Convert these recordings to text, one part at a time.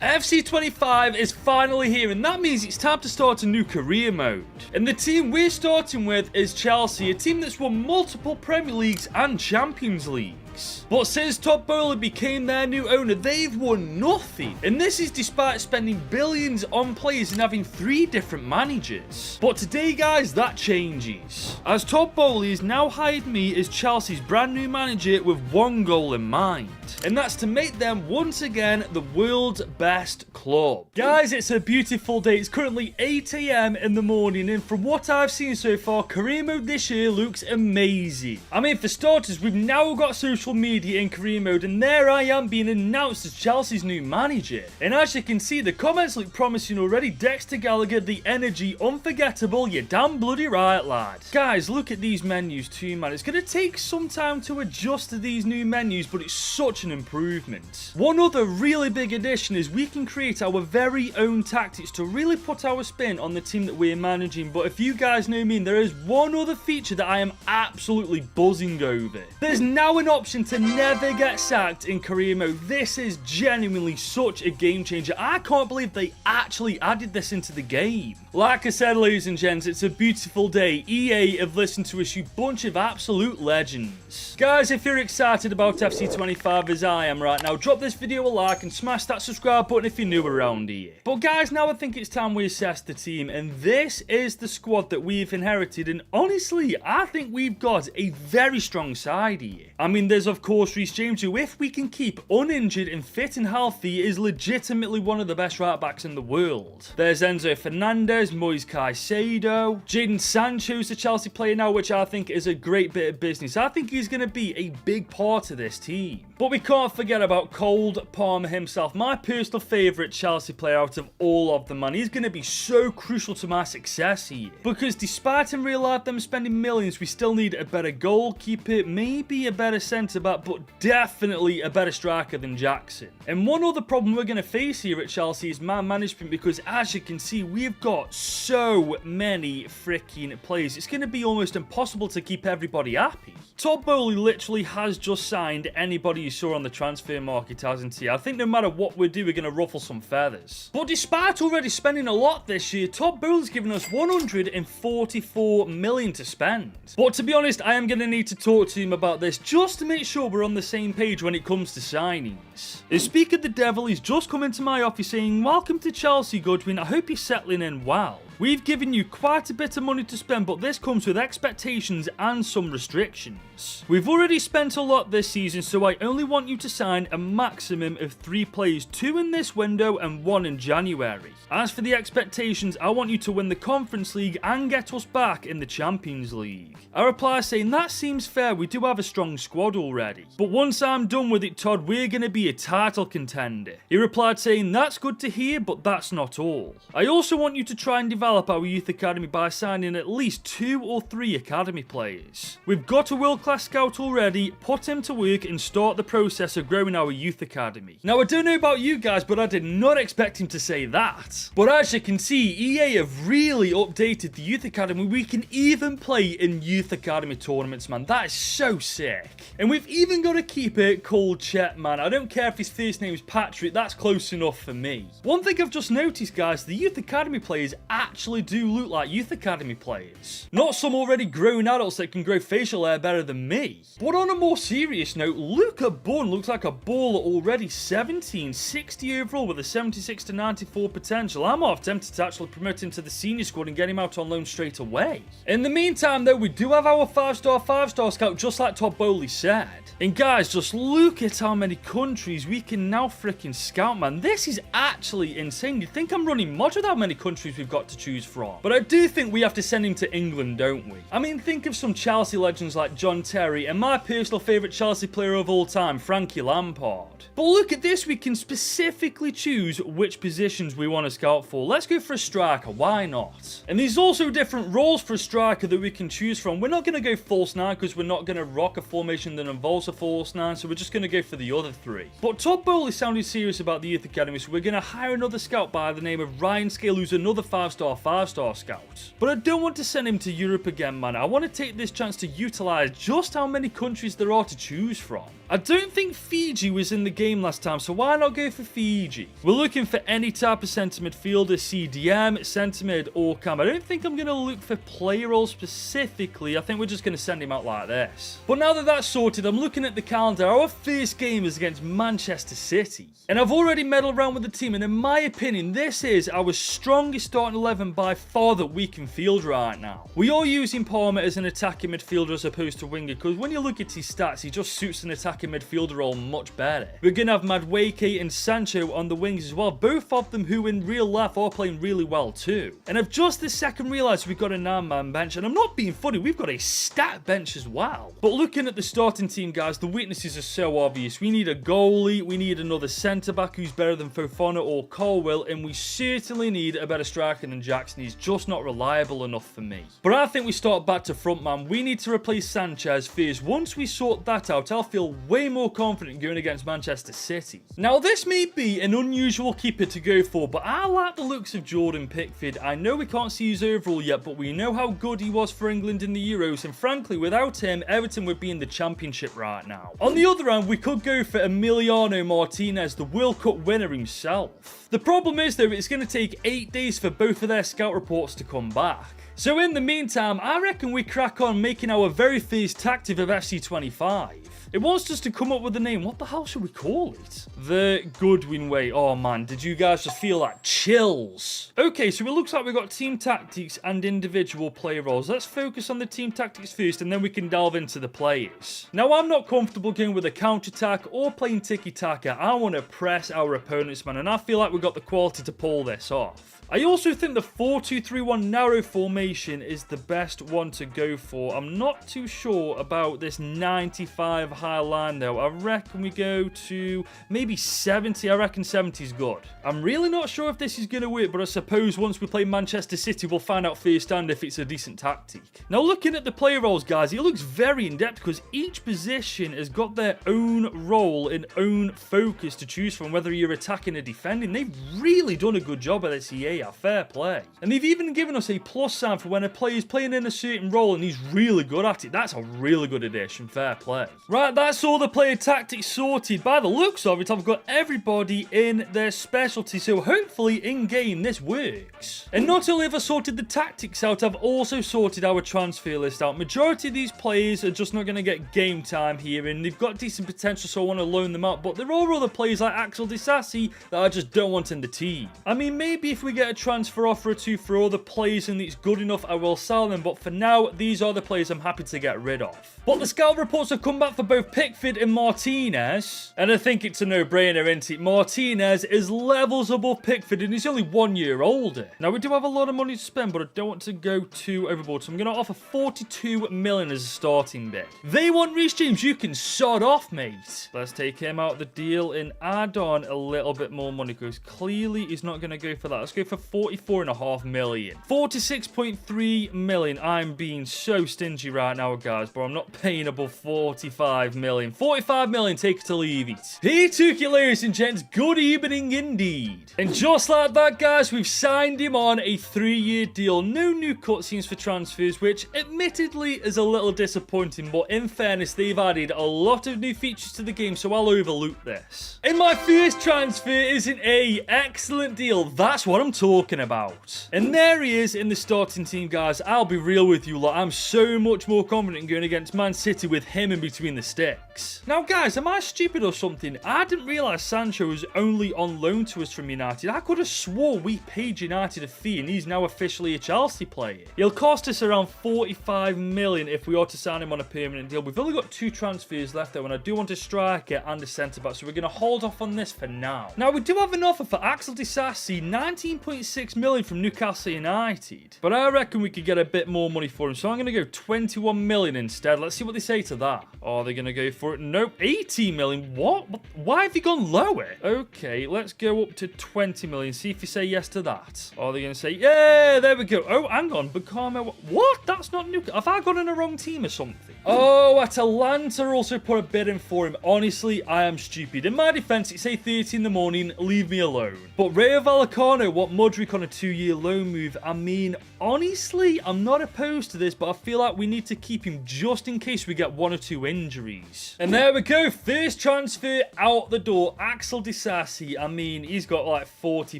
FC25 is finally here, and that means it's time to start a new career mode. And the team we're starting with is Chelsea, a team that's won multiple Premier Leagues and Champions Leagues. But since Todd Bowley became their new owner, they've won nothing. And this is despite spending billions on players and having 3 different managers. But today, guys, that changes, as Todd Bowley has now hired me as Chelsea's brand new manager with one goal in mind. And that's to make them once again the world's best club. Guys, it's a beautiful day. It's currently 8 AM in the morning, and from what I've seen so far, career mode this year looks amazing. I mean, for starters, we've now got social media in career mode, and there I am being announced as Chelsea's new manager. And as you can see, the comments look promising already. Dexter Gallagher, the energy, unforgettable. You're damn bloody right, lad. Guys, look at these menus too, man. It's going to take some time to adjust to these new menus, but it's such an improvement. One other really big addition is we can create our very own tactics to really put our spin on the team that we're managing. But if you guys know me, there is one other feature that I am absolutely buzzing over. There's now an option to never get sacked in career mode. This is genuinely such a game changer. I can't believe they actually added this into the game. Like I said, ladies and gents, it's a beautiful day. EA have listened to us, you bunch of absolute legends. Guys, if you're excited about FC25 as I am right now, drop this video a like and smash that subscribe button if you're new around here. But guys, now I think it's time we assess the team, and this is the squad that we've inherited, and honestly, I think we've got a very strong side here. I mean, there's of course Reese James, who if we can keep uninjured and fit and healthy is legitimately one of the best right backs in the world. There's Enzo Fernandez, Moise Caicedo, Jadon Sancho's a Chelsea player now, which I think is a great bit of business. I think he's going to be a big part of this team. But we can't forget about Cold Palmer himself, my personal favourite Chelsea player out of all of them, man. He's going to be so crucial to my success here, because despite in real life them spending millions, we still need a better goalkeeper, maybe a better centre-back, but definitely a better striker than Jackson. And one other problem we're going to face here at Chelsea is man management, because as you can see, we've got so many freaking players. It's going to be almost impossible to keep everybody happy. Todd Bowley literally has just signed anybody you saw on the transfer market, hasn't he? I think no matter what we do, we're going to ruffle some feathers. But despite already spending a lot this year, Todd Bowley's given us 144 million to spend. But to be honest, I am going to need to talk to him about this just to make sure we're on the same page when it comes to signings. As Speak of the Devil, he's just come into my office saying, "Welcome to Chelsea, Goodwin. I hope you're settling in well. We've given you quite a bit of money to spend, but this comes with expectations and some restrictions. We've already spent a lot this season, so I only want you to sign a maximum of 3 players, 2 in this window and 1 in January. As for the expectations, I want you to win the Conference League and get us back in the Champions League." I reply saying, "That seems fair, we do have a strong squad already. But once I'm done with it, Todd, we're going to be a title contender." He replied saying, "That's good to hear, but that's not all. I also want you to try and develop our youth academy by signing at least 2 or 3 academy players. We've got a world-class scout already, put him to work and start the process of growing our youth academy." Now, I don't know about you guys, but I did not expect him to say that. But as you can see, EA have really updated the youth academy. We can even play in youth academy tournaments, man. That is so sick. And we've even got a keeper called Chet, man. I don't care if his first name is Patrick, that's close enough for me. One thing I've just noticed, guys, the youth academy players actually do look like youth academy players. Not some already grown adults that can grow facial hair better than me. But on a more serious note, Luca Bunn looks like a baller already. 17, 60 overall with a 76 to 94 potential. I'm half tempted to actually promote him to the senior squad and get him out on loan straight away. In the meantime, though, we do have our 5-star scout, just like Todd Bowley said. And guys, just look at how many countries we can now freaking scout, man. This is actually insane. You'd think I'm running mods with how many countries we've got to choose from. But I do think we have to send him to England, don't we? I mean, think of some Chelsea legends like John Terry and my personal favourite Chelsea player of all time, Frankie Lampard. But look at this, we can specifically choose which positions we want to scout for. Let's go for a striker, why not? And there's also different roles for a striker that we can choose from. We're not going to go false 9 because we're not going to rock a formation that involves a false 9, so we're just going to go for the other 3. But Todd Bowley sounded serious about the youth academy, so we're going to hire another scout by the name of Ryan Scale, who's another 5-star 4-star, 5-star scout. But I don't want to send him to Europe again, man. I want to take this chance to utilise just how many countries there are to choose from. I don't think Fiji was in the game last time, so why not go for Fiji? We're looking for any type of centre midfielder, CDM, centre mid, or cam. I don't think I'm going to look for player role specifically. I think we're just going to send him out like this. But now that that's sorted, I'm looking at the calendar. Our first game is against Manchester City. And I've already meddled around with the team, and in my opinion, this is our strongest starting 11 by far that we can field right now. We are using Palmer as an attacking midfielder as opposed to winger, because when you look at his stats, he just suits an attacking midfielder role much better. We're going to have Madueke and Sancho on the wings as well, both of them who in real life are playing really well too. And I've just this second realised we've got a 9-man bench, and I'm not being funny, we've got a stat bench as well. But looking at the starting team, guys, the weaknesses are so obvious. We need a goalie, we need another centre-back who's better than Fofana or Colwill, and we certainly need a better striker than Jackson. He's just not reliable enough for me. But I think we start back to front, man. We need to replace Sanchez first. Once we sort that out, I'll feel way more confident going against Manchester City. Now, this may be an unusual keeper to go for, but I like the looks of Jordan Pickford. I know we can't see his overall yet, but we know how good he was for England in the Euros, and frankly, without him, Everton would be in the Championship right now. On the other hand, we could go for Emiliano Martinez, the World Cup winner himself. The problem is, though, it's going to take 8 days for both of their scout reports to come back. So in the meantime, I reckon we crack on making our very first tactic of FC25. It wants us to come up with a name. What the hell should we call it? The Goodwin way. Oh man, did you guys just feel that chills? Okay, so it looks like we've got team tactics and individual player roles. Let's focus on the team tactics first, and then we can delve into the players. Now, I'm not comfortable going with a counter-attack or playing tiki-taka. I want to press our opponents, man, and I feel like we've got the quality to pull this off. I also think the 4-2-3-1 narrow formation is the best one to go for. I'm not too sure about this 95 high line though. I reckon we go to maybe 70. I reckon 70 is good. I'm really not sure if this is going to work, but I suppose once we play Manchester City, we'll find out firsthand if it's a decent tactic. Now, looking at the player roles, guys, it looks very in-depth because each position has got their own role and own focus to choose from, whether you're attacking or defending. They've really done a good job at this EA. Fair play. And they've even given us a plus sign for when a player's playing in a certain role and he's really good at it. That's a really good addition. Fair play. Right, that's all the player tactics sorted. By the looks of it, I've got everybody in their specialty, so hopefully in-game this works. And not only have I sorted the tactics out, I've also sorted our transfer list out. Majority of these players are just not going to get game time here, and they've got decent potential, so I want to loan them out. But there are other players like Axel Disasi that I just don't want in the team. I mean, maybe if we get a transfer offer or two for all the players and it's good enough, I will sell them, but for now, these are the players I'm happy to get rid of. But the scout reports have come back for both Pickford and Martinez, and I think it's a no-brainer, isn't it? Martinez is levels above Pickford, and he's only 1 year older. Now, we do have a lot of money to spend, but I don't want to go too overboard, so I'm going to offer 42 million as a starting bid. They want Reese James. You can sod off, mate. Let's take him out of the deal and add on a little bit more money, because clearly he's not going to go for that. Let's go for 44.5 million. 46.3 million. I'm being so stingy right now, guys, but I'm not paying above 45 million. 45 million, take it or leave it. Here took it, ladies and gents. Good evening indeed. And just like that, guys, we've signed him on a 3-year deal. No new cutscenes for transfers, which admittedly is a little disappointing, but in fairness, they've added a lot of new features to the game, so I'll overlook this. And my first transfer is an excellent deal. That's what I'm talking about. And there he is in the starting team, guys. I'll be real with you lot. I'm so much more confident going against Man City with him in between the sticks. Now, guys, am I stupid or something? I didn't realise Sancho was only on loan to us from United. I could have swore we paid United a fee and he's now officially a Chelsea player. He'll cost us around 45 million if we are to sign him on a permanent deal. We've only got 2 transfers left though, and I do want a striker and a centre-back, so we're going to hold off on this for now. We do have an offer for Axel Disasi, 19.6 million from Newcastle United, but I I reckon we could get a bit more money for him. So I'm going to go 21 million instead. Let's see what they say to that. Are they going to go for it? Nope. 18 million. What? Why have you gone lower? Okay, let's go up to 20 million. See if you say yes to that. Are they going to say, yeah, there we go. Oh, hang on. Bacama. What? That's not new. Have I got in a wrong team or something? Oh, Atalanta also put a bid in for him. Honestly, I am stupid. In my defense, it's 8:30 in the morning. Leave me alone. But Rayo Vallecano want Mudryk on a 2-year loan move. I mean, honestly, I'm not opposed to this, but I feel like we need to keep him just in case we get 1 or 2 injuries. And there we go. First transfer out the door. Axel Disasi. I mean, he's got like 40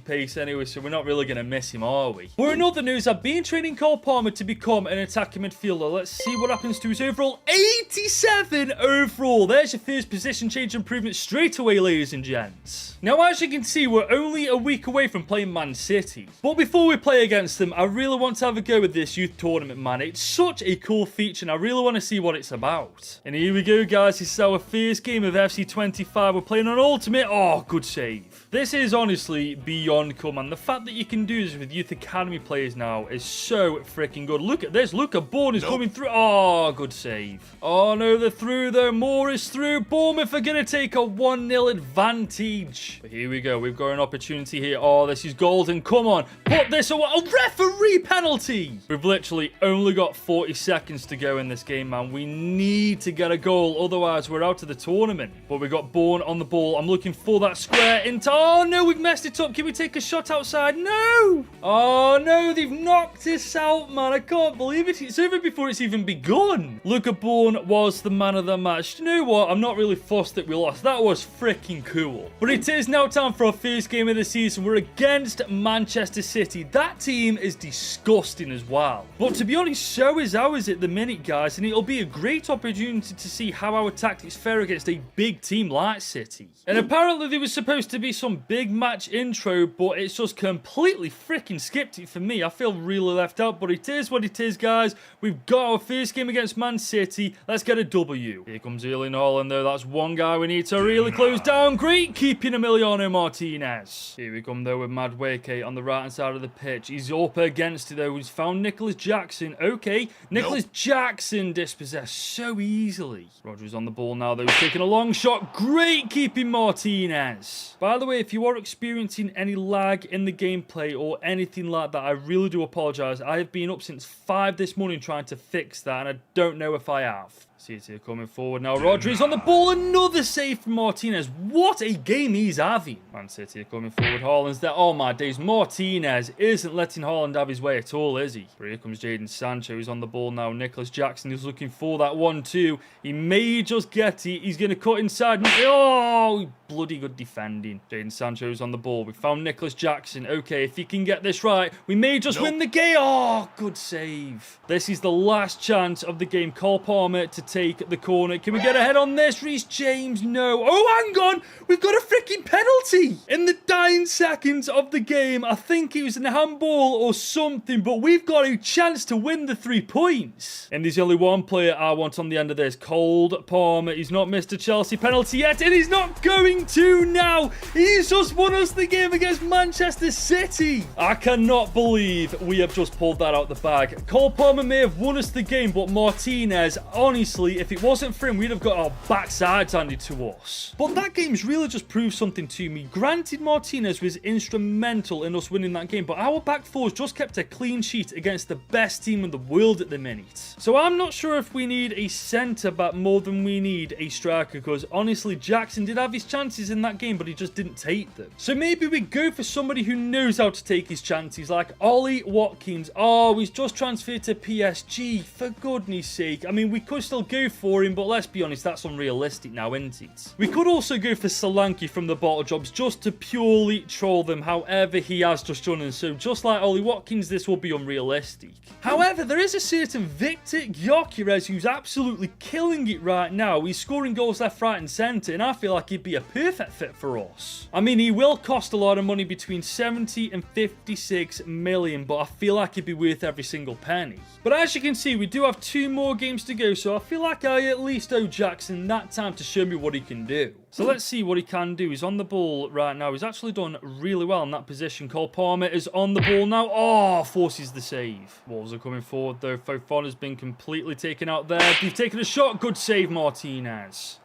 pace anyway, so we're not really going to miss him, are we? But in other news, I've been training Cole Palmer to become an attacking midfielder. Let's see what happens to his overall. 87 overall. There's your first position change improvement straight away, ladies and gents. Now, as you can see, we're only a week away from playing Man City. But before we play against them, I really want to have a go with this youth tournament, man. It's such a cool feature, and I really want to see what it's about. And here we go, guys. This is our first game of FC25. We're playing on Ultimate. Oh, good save. This is honestly beyond cool, man. The fact that you can do this with youth academy players now is so freaking good. Look at this. Look at Bourne is coming through. Oh, good save. Oh, no, they're through, though. Moore is through. Bournemouth are going to take a 1-0 advantage. But here we go. We've got an opportunity here. Oh, this is golden. Come on. Put this away. A referee penalty. We've literally only got 40 seconds to go in this game, man. We need to get a goal. Otherwise, we're out of the tournament. But we've got Bourne on the ball. I'm looking for that square into... Oh, no, we've messed it up. Can we take a shot outside? No. Oh, no, they've knocked us out, man. I can't believe it. It's over before it's even begun. Look at Bourne was the man of the match. You know what? I'm not really fussed that we lost. That was freaking cool. But it is now time for our first game of the season. We're against Manchester City. That team is disgusting as well. But to be honest, so is ours at the minute, guys. And it'll be a great opportunity to see how our tactics fare against a big team like City. And apparently there was supposed to be some big match intro, but it's just completely freaking skipped it for me. I feel really left out, but it is what it is, guys. We've got our first game against Man City. Let's get a W. Here comes Erling Haaland, though. That's one guy we need to really close down. Great keeping Emiliano Martinez. Here we come, though, with Madueke on the right-hand side of the pitch. He's up against it, though. He's found Nicholas Jackson. Okay. Nicholas Jackson dispossessed so easily. Rodri's on the ball now, though. He's taking a long shot. Great keeping Martinez. By the way, if you are experiencing any lag in the gameplay or anything like that, I really do apologize. I have been up since 5 this morning trying to fix that, and I don't know if I have. City coming forward now. Rodri's on the ball. Another save from Martinez. What a game he's having. Man City coming forward. Haaland's there. Oh my days. Martinez isn't letting Haaland have his way at all, is he? But here comes Jadon Sancho. He's on the ball now. Nicholas Jackson is looking for that 1-2. He may just get it. He's going to cut inside. Oh, bloody good defending. Jadon Sancho's on the ball. We found Nicholas Jackson. Okay, if he can get this right, we may just win the game. Oh, good save. This is the last chance of the game. Cole Palmer to take the corner. Can we get ahead on this? Reese James, no. Oh, hang on. We've got a freaking penalty in the dying seconds of the game. I think it was an handball or something, but we've got a chance to win the 3 points. And there's only one player I want on the end of this. Cole Palmer. He's not missed a Chelsea penalty yet, and he's not going to now. He's just won us the game against Manchester City. I cannot believe we have just pulled that out the bag. Cole Palmer may have won us the game, but Martinez, honestly, if it wasn't for him, we'd have got our backsides handed to us. But that game's really just proved something to me. Granted, Martinez was instrumental in us winning that game, but our back fours just kept a clean sheet against the best team in the world at the minute. So I'm not sure if we need a centre-back more than we need a striker, because honestly, Jackson did have his chances in that game, but he just didn't take them. So maybe we go for somebody who knows how to take his chances, like Ollie Watkins. Oh, he's just transferred to PSG. For goodness sake. I mean, we could still go for him, but let's be honest, that's unrealistic now, isn't it? We could also go for Solanke from the bottle jobs just to purely troll them. However, he has just done, and so just like Ollie Watkins, this will be unrealistic. However, there is a certain Victor Gyökeres who's absolutely killing it right now. He's scoring goals left, right, and centre, and I feel like he'd be a perfect fit for us. I mean, he will cost a lot of money, between 70 and 56 million, but I feel like he'd be worth every single penny. But as you can see, we do have 2 more games to go, so I feel like I at least owe Jackson that time to show me what he can do. So let's see what he can do. He's on the ball right now. He's actually done really well in that position. Cole Palmer is on the ball now. Oh, forces the save. Wolves are coming forward though. Fofana's been completely taken out there. They've taken a shot. Good save, Martinez.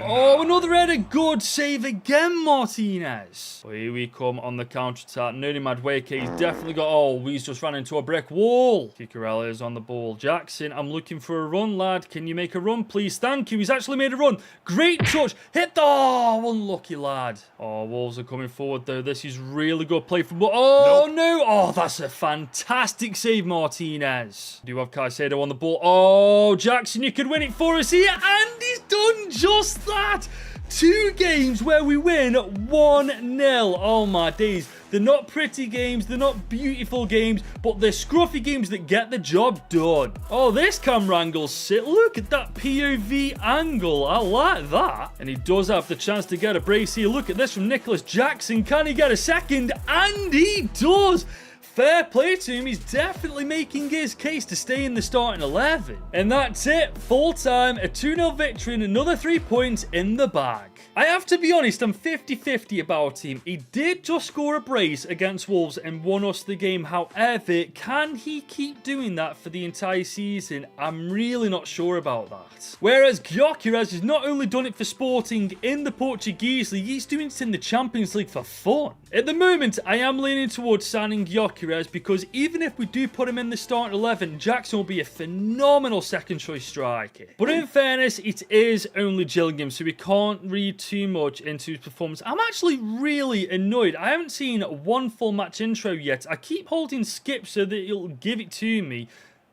Oh, another header. Good save again, Martinez. Well, here we come on the counter-attack. Noni Madueke, he's definitely got... Oh, he's just ran into a brick wall. Cucurella is on the ball. Jackson, I'm looking for a run, lad. Can you make a run, please? Thank you. He's actually made a run. Great touch. Hit the... Oh, unlucky, lad. Oh, Wolves are coming forward, though. This is really good play for... Oh, nope. No. Oh, that's a fantastic save, Martinez. Do you have Caicedo on the ball? Oh, Jackson, you could win it for us here. And he's done just that. 2 games where we win 1-0. Oh my days. They're not pretty games, they're not beautiful games, but they're scruffy games that get the job done. Oh, this camera angle's sick. Look at that POV angle. I like that. And he does have the chance to get a brace here. Look at this from Nicholas Jackson. Can he get a second? And he does. Fair play to him. He's definitely making his case to stay in the starting 11. And that's it. Full time, a 2-0 victory and another 3 points in the bag. I have to be honest, I'm 50-50 about him. He did just score a brace against Wolves and won us the game. However, can he keep doing that for the entire season? I'm really not sure about that. Whereas Gyökeres has not only done it for Sporting in the Portuguese League, he's doing it in the Champions League for fun. At the moment, I am leaning towards signing Gyökeres because even if we do put him in the starting 11, Jackson will be a phenomenal second choice striker. But in fairness, it is only Gillingham, so we can't read too much into his performance. I'm actually really annoyed. I haven't seen one full match intro yet. I keep holding skip so that it'll give it to me,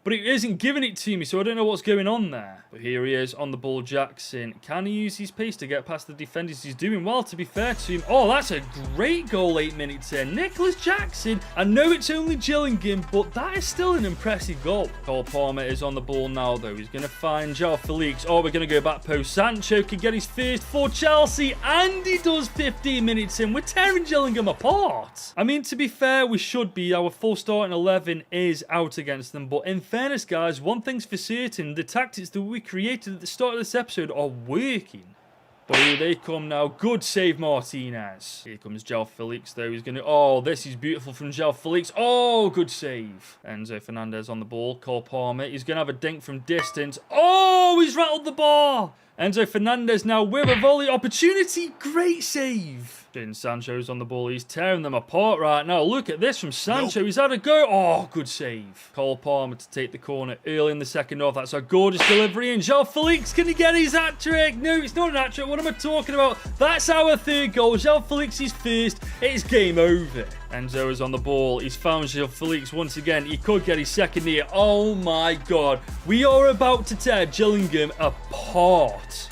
but it isn't giving it to me, so I don't know what's going on there. But here he is on the ball, Jackson. Can he use his pace to get past the defenders? He's doing well, to be fair to him. Oh, that's a great goal, 8 minutes in. Nicholas Jackson. I know it's only Gillingham, but that is still an impressive goal. Cole Palmer is on the ball now, though. He's going to find João Felix. Oh, we're going to go back post. Sancho can get his first for Chelsea, and he does 15 minutes in. We're tearing Gillingham apart. I mean, to be fair, we should be. Our full starting 11 is out against them, but in fairness, guys, one thing's for certain, the tactics that we created at the start of this episode are working. But here they come now. Good save, Martinez. Here comes João Felix, though. He's going to... Oh, this is beautiful from João Felix. Oh, good save. Enzo Fernandez on the ball. Cole Palmer. He's going to have a dink from distance. Oh, he's rattled the bar. Enzo Fernandez now with a volley opportunity. Great save. Sancho's on the ball. He's tearing them apart right now. Look at this from Sancho. He's had a go. Oh, good save. Cole Palmer to take the corner early in the second half. That's a gorgeous delivery. And João Felix, can he get his hat-trick? No, it's not an hat-trick. What am I talking about? That's our 3rd goal. João Felix's first. It's game over. Enzo is on the ball. He's found João Felix once again. He could get his second here. Oh, my God. We are about to tear Gillingham apart.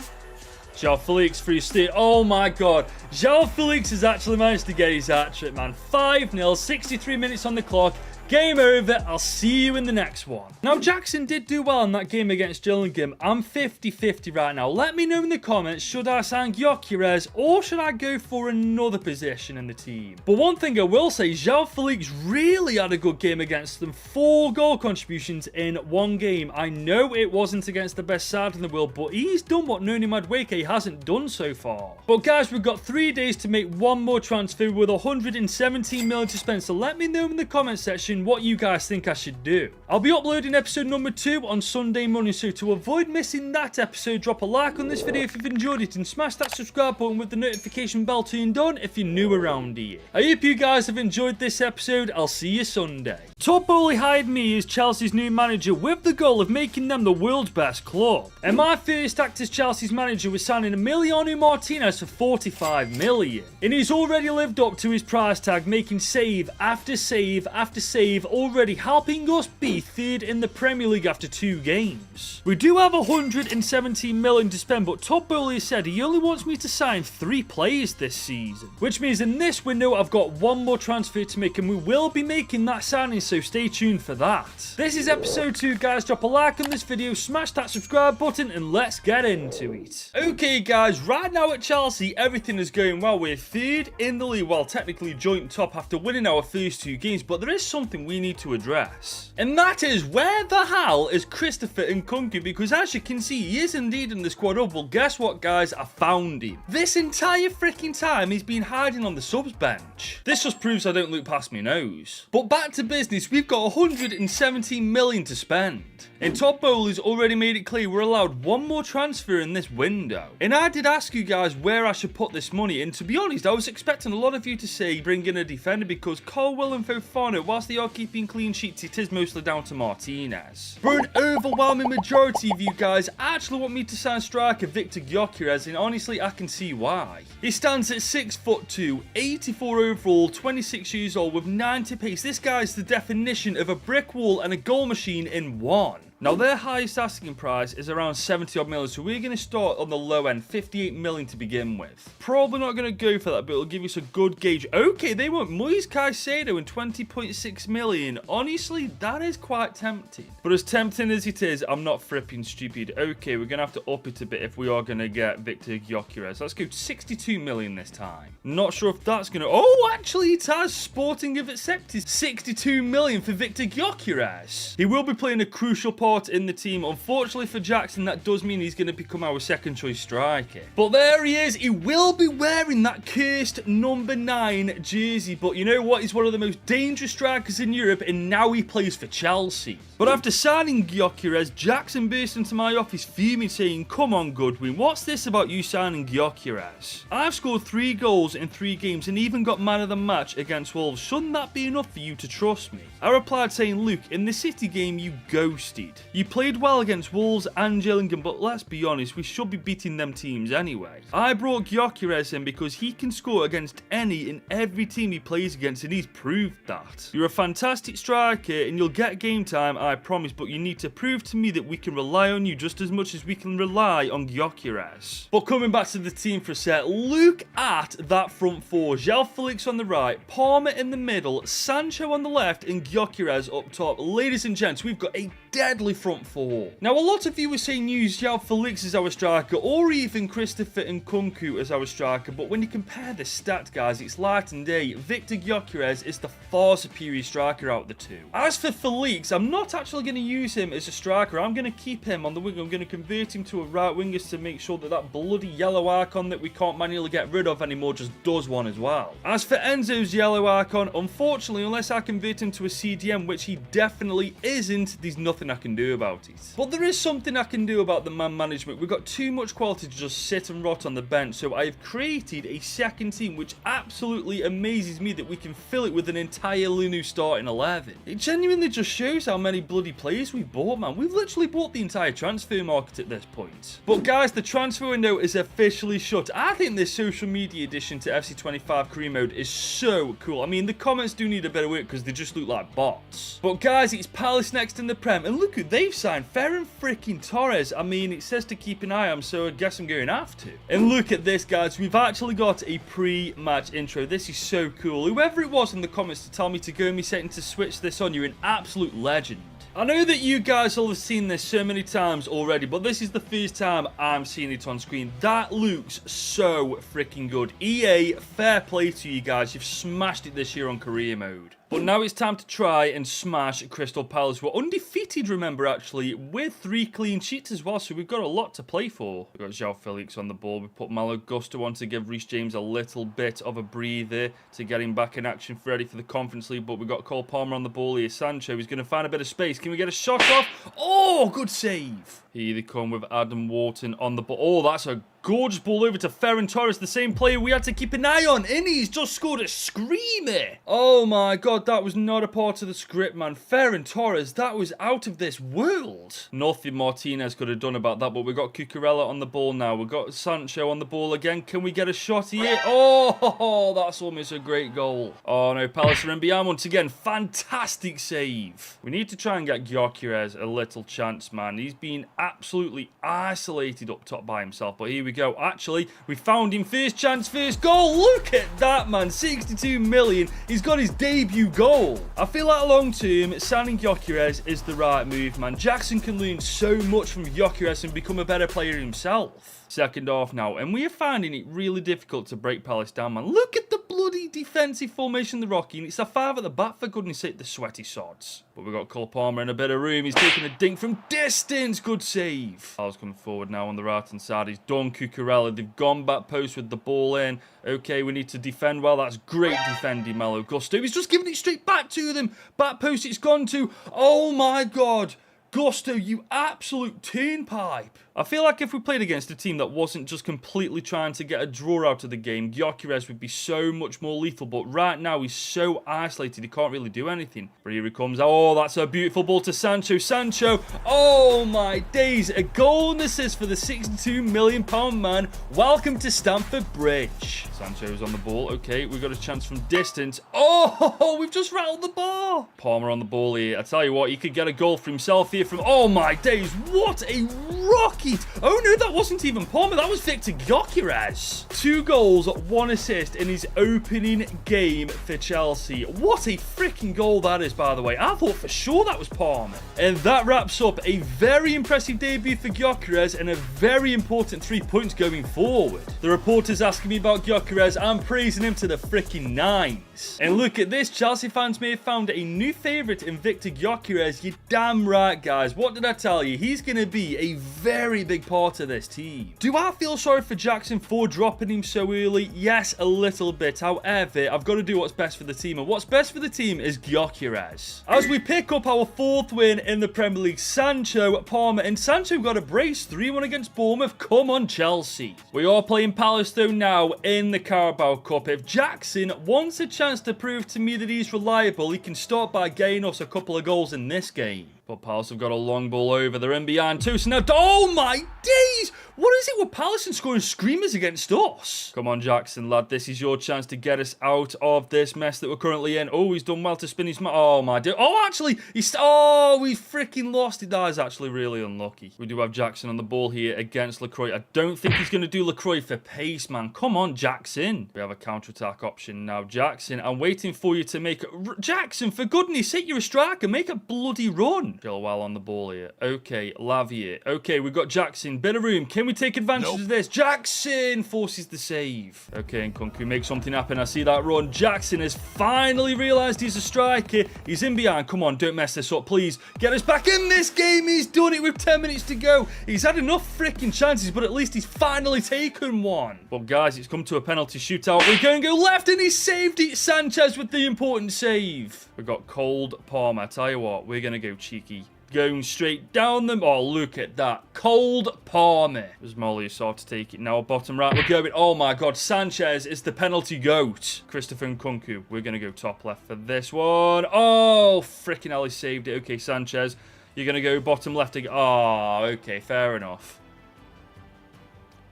João Felix for his steer. Oh my God. João Felix has actually managed to get his hat-trick, man. 5-0, 63 minutes on the clock. Game over. I'll see you in the next one. Now, Jackson did do well in that game against Gillingham. I'm 50-50 right now. Let me know in the comments, should I sign Gyökeres or should I go for another position in the team? But one thing I will say, João Felix really had a good game against them. 4 goal contributions in 1 game. I know it wasn't against the best side in the world, but he's done what Noni Madueke hasn't done so far. But guys, we've got 3 days to make one more transfer with 117 million to spend. So let me know in the comment section what you guys think I should do. I'll be uploading episode number 2 on Sunday morning, so to avoid missing that episode, drop a like on this video if you've enjoyed it and smash that subscribe button with the notification bell turned on if you're new around here. I hope you guys have enjoyed this episode. I'll see you Sunday. Todd Boehly hired me as Chelsea's new manager with the goal of making them the world's best club. And my first act as Chelsea's manager was signing Emiliano Martinez for 45 million. And he's already lived up to his price tag, making save after save after save, already helping us be 3rd in the Premier League after 2 games. We do have 117 million to spend, but Todd Boehly said he only wants me to sign 3 players this season, which means in this window I've got 1 more transfer to make, and we will be making that signing, so stay tuned for that. This is episode 2, guys. Drop a like on this video, smash that subscribe button, and let's get into it. Okay, guys, right now at Chelsea, everything is going well. We're 3rd in the league, well, technically joint top after winning our first 2 games, but there is something something we need to address. And that is, where the hell is Christopher Nkunku? Because as you can see, he is indeed in the squad up. Well, guess what, guys? I found him. This entire freaking time, he's been hiding on the subs bench. This just proves I don't look past my nose. But back to business, we've got 117 million to spend. And Todd Bowley's already made it clear we're allowed one more transfer in this window. And I did ask you guys where I should put this money, and to be honest, I was expecting a lot of you to say bring in a defender, because Colwell and Fofana, whilst they are keeping clean sheets, it is mostly down to Martinez. But an overwhelming majority of you guys actually want me to sign striker Victor Gyökeres, and honestly, I can see why. He stands at 6'2", 84 overall, 26 years old with 90 pace. This guy's the definition of a brick wall and a goal machine in one. Now, their highest asking price is around 70 odd million, so we're going to start on the low end, 58 million to begin with. Probably not going to go for that, but it'll give us a good gauge. Okay, they want Moise Caicedo and 20.6 million. Honestly, that is quite tempting. But as tempting as it is, I'm not fripping stupid. Okay, we're going to have to up it a bit if we are going to get Victor Gyökeres. Let's go 62 million this time. Not sure if that's going to... Oh, actually, it has. Sporting have accepted 62 million for Victor Gyökeres. He will be playing a crucial part in the team. Unfortunately for Jackson, that does mean he's going to become our second choice striker. But there he is. He will be wearing that cursed number 9 jersey. But you know what? He's one of the most dangerous strikers in Europe, and now he plays for Chelsea. But after signing Gyökeres, Jackson burst into my office fuming, saying, "Come on, Goodwin, what's this about you signing Gyökeres? I've scored 3 goals in 3 games and even got man of the match against Wolves. Shouldn't that be enough for you to trust me?" I replied saying, "Luke, in the City game, you ghosted. You played well against Wolves and Gillingham, but let's be honest, we should be beating them teams anyway. I brought Gyökeres in because he can score against any and every team he plays against, and he's proved that. You're a fantastic striker and you'll get game time, I promise, but you need to prove to me that we can rely on you just as much as we can rely on Gyökeres." But coming back to the team for a sec, look at that front four. João Felix on the right, Palmer in the middle, Sancho on the left, and Gyökeres up top. Ladies and gents, we've got a deadly front four. Now, a lot of you were saying use João Felix as our striker, or even Christopher Nkunku as our striker, but when you compare the stats, guys, it's light and day. Victor Gyökeres is the far superior striker out of the two. As for Felix, I'm not actually going to use him as a striker. I'm going to keep him on the wing. I'm going to convert him to a right winger to make sure that that bloody yellow icon that we can't manually get rid of anymore just does one as well. As for Enzo's yellow icon, unfortunately, unless I convert him to a CDM, which he definitely isn't, there's nothing I can do about it. But there is something I can do about the man management. We've got too much quality to just sit and rot on the bench, so I have created a second team, which absolutely amazes me that we can fill it with an entirely new starting 11. It genuinely just shows how many bloody players we bought, man. We've literally bought the entire transfer market at this point. But guys, the transfer window is officially shut. I think this social media addition to FC25 career mode is so cool. I mean, the comments do need a bit of work because they just look like bots. But guys, it's Palace next in the Prem, and look who they've signed. Ferran freaking Torres. I mean, it says to keep an eye on, so I guess I'm going to have to. And look at this, guys. We've actually got a pre-match intro. This is so cool. Whoever it was in the comments to tell me to go in my setting to switch this on, you're an absolute legend. I know that you guys will have seen this so many times already, but this is the first time I'm seeing it on screen. That looks so freaking good. EA, fair play to you guys. You've smashed it this year on career mode. But now it's time to try and smash Crystal Palace. We're undefeated, remember, actually, with 3 clean sheets as well, so we've got a lot to play for. We've got João Felix on the ball. We put Malo Gusto on to give Reese James a little bit of a breather to get him back in action, ready for the Conference League. But we've got Cole Palmer on the ball here. Sancho is going to find a bit of space. Can we get a shot off? Oh, good save. Here they come with Adam Wharton on the ball. Oh, that's a gorgeous ball over to Ferran Torres, the same player we had to keep an eye on, and he's just scored a screamer. Oh my god, that was not a part of the script, man. Ferran Torres, that was out of this world. Nothing Martinez could have done about that, but we've got Cucurella on the ball now. We've got Sancho on the ball again. Can we get a shot here? Oh, that's almost a great goal. Oh no, Palace are in behind once again. Fantastic save. We need to try and get Gyökeres a little chance, man. He's been absolutely isolated up top by himself, but here we go. Actually, we found him. First chance, first goal. Look at that, man. 62 million. He's got his debut goal. I feel like long term, signing Gyökeres is the right move, man. Jackson can learn so much from Gyökeres and become a better player himself. second half now, and we are finding it really difficult to break Palace down, man. Look at the bloody defensive formation the Rocky, and it's a 5 at the back, for goodness sake, the sweaty sods. But we've got Cole Palmer in a bit of room. He's taking a dink from distance. Good save. Palace coming forward now on the right-hand side. He's done Cucurella. They've gone back post with the ball in. Okay, we need to defend well. That's great defending, Malo Gusto. He's just giving it straight back to them. Back post it's gone to. Oh, my God. Gusto, you absolute turnpipe. I feel like if we played against a team that wasn't just completely trying to get a draw out of the game, Gyökeres would be so much more lethal. But right now, he's so isolated, he can't really do anything. But here he comes. Oh, that's a beautiful ball to Sancho. Sancho, oh my days. A goal and assist for the £62 million man. Welcome to Stamford Bridge. Sancho's on the ball. Okay, we've got a chance from distance. Oh, we've just rattled the bar. Palmer on the ball here. I tell you what, he could get a goal for himself here from... Oh my days, what a rocket. Oh no, that wasn't even Palmer. That was Victor Gyökeres. 2 goals, 1 assist in his opening game for Chelsea. What a freaking goal that is, by the way. I thought for sure that was Palmer. And that wraps up a very impressive debut for Gyökeres and a very important 3 points going forward. The reporters asking me about Gyökeres, I'm praising him to the freaking 9s. And look at this, Chelsea fans may have found a new favourite in Victor Gyökeres. You're damn right, guys. What did I tell you? He's going to be a very big part of this team. Do I feel sorry for Jackson for dropping him so early? Yes, a little bit. However, I've got to do what's best for the team, and what's best for the team is Gyökeres. As we pick up our 4th win in the Premier League, Sancho, Palmer, and Sancho got a brace, 3-1 against Bournemouth. Come on, Chelsea. We are playing Palace though now in the Carabao Cup. If Jackson wants a chance to prove to me that he's reliable, he can start by getting us a couple of goals in this game. But Palace have got a long ball over. They're in behind 2. So now, oh my days! What is it with Palace and scoring screamers against us? Come on, Jackson, lad. This is your chance to get us out of this mess that we're currently in. Oh, he's done well to spin his... Oh, my dear. Oh, actually, he's... Oh, we freaking lost it. That is actually really unlucky. We do have Jackson on the ball here against Lacroix. I don't think he's going to do Lacroix for pace, man. Come on, Jackson. We have a counter-attack option now. Jackson, I'm waiting for you to make... Jackson, for goodness sake, you're a striker. Make a bloody run. Chilwell on the ball here. Okay, Lavia. Okay, we've got Jackson. Bit of room. Can we take advantage of this? Jackson forces the save. Okay, and Nkunku makes something happen. I see that run. Jackson has finally realised he's a striker. He's in behind. Come on, don't mess this up, please. Get us back in this game. He's done it with 10 minutes to go. He's had enough freaking chances, but at least he's finally taken one. But guys, it's come to a penalty shootout. We're going to go left, and he saved it. Sanchez with the important save. We've got Cold Palmer. I tell you what, we're going to go cheeky. Going straight down them. Oh, look at that. Cold Palmer. There's Molly saw to take it now. Bottom right. We're going. Oh, my God. Sanchez is the penalty goat. Christopher Nkunku. We're going to go top left for this one. Oh, freaking hell. He saved it. Okay, Sanchez. You're going to go bottom left again. Oh, okay. Fair enough.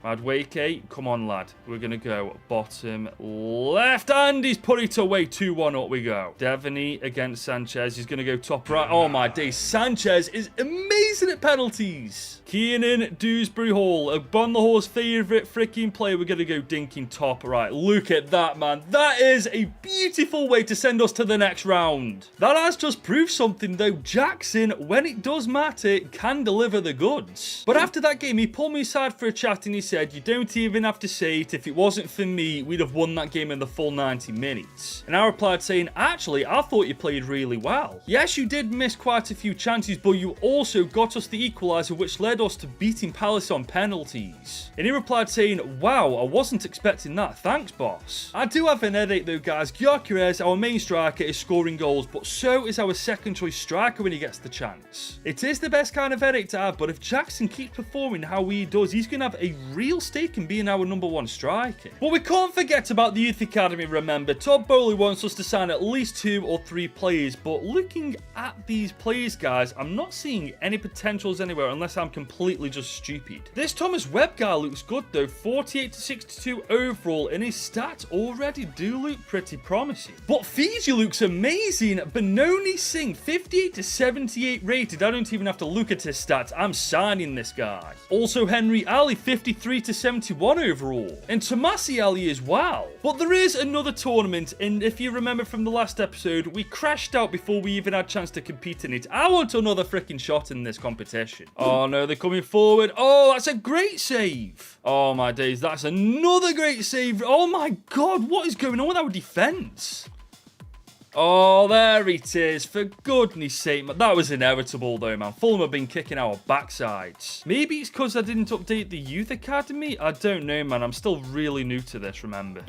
Madwake, come on, lad. We're going to go bottom left, and he's put it away. 2-1 up we go. Devaney against Sanchez. He's going to go top right. Oh, my days. Sanchez is amazing at penalties. Keenan Dewsbury Hall, a Bon the Horse favourite freaking player. We're going to go dinking top right. Look at that, man. That is a beautiful way to send us to the next round. That has just proved something, though. Jackson, when it does matter, can deliver the goods. But after that game, he pulled me aside for a chat, and he said, you don't even have to say it. If it wasn't for me, we'd have won that game in the full 90 minutes. And I replied saying, actually, I thought you played really well. Yes, you did miss quite a few chances, but you also got us the equaliser, which led us to beating Palace on penalties. And he replied saying, wow, I wasn't expecting that. Thanks, boss. I do have an headache though, guys. Gyökeres, our main striker, is scoring goals, but so is our second choice striker when he gets the chance. It is the best kind of headache to have, but if Jackson keeps performing how he does, he's going to have a real stake in being our #1 striker. But we can't forget about the Youth Academy, remember. Todd Bowley wants us to sign at least 2 or 3 players, but looking at these players, guys, I'm not seeing any potentials anywhere unless I'm completely just stupid. This Thomas Webb guy looks good though, 48 to 62 overall, and his stats already do look pretty promising. But Fiji looks amazing. Benoni Singh, 58 to 78 rated. I don't even have to look at his stats. I'm signing this guy. Also, Henry Ali, 53 73 to 71 overall. And Tomasi Ali as well. But there is another tournament, and if you remember from the last episode, we crashed out before we even had a chance to compete in it. I want another freaking shot in this competition. Oh no, they're coming forward. Oh, that's a great save. Oh my days, that's another great save. Oh my god, what is going on with our defense? Oh, there it is. For goodness sake, man. That was inevitable, though, man. Fulham have been kicking our backsides. Maybe it's because I didn't update the youth academy? I don't know, man. I'm still really new to this, remember.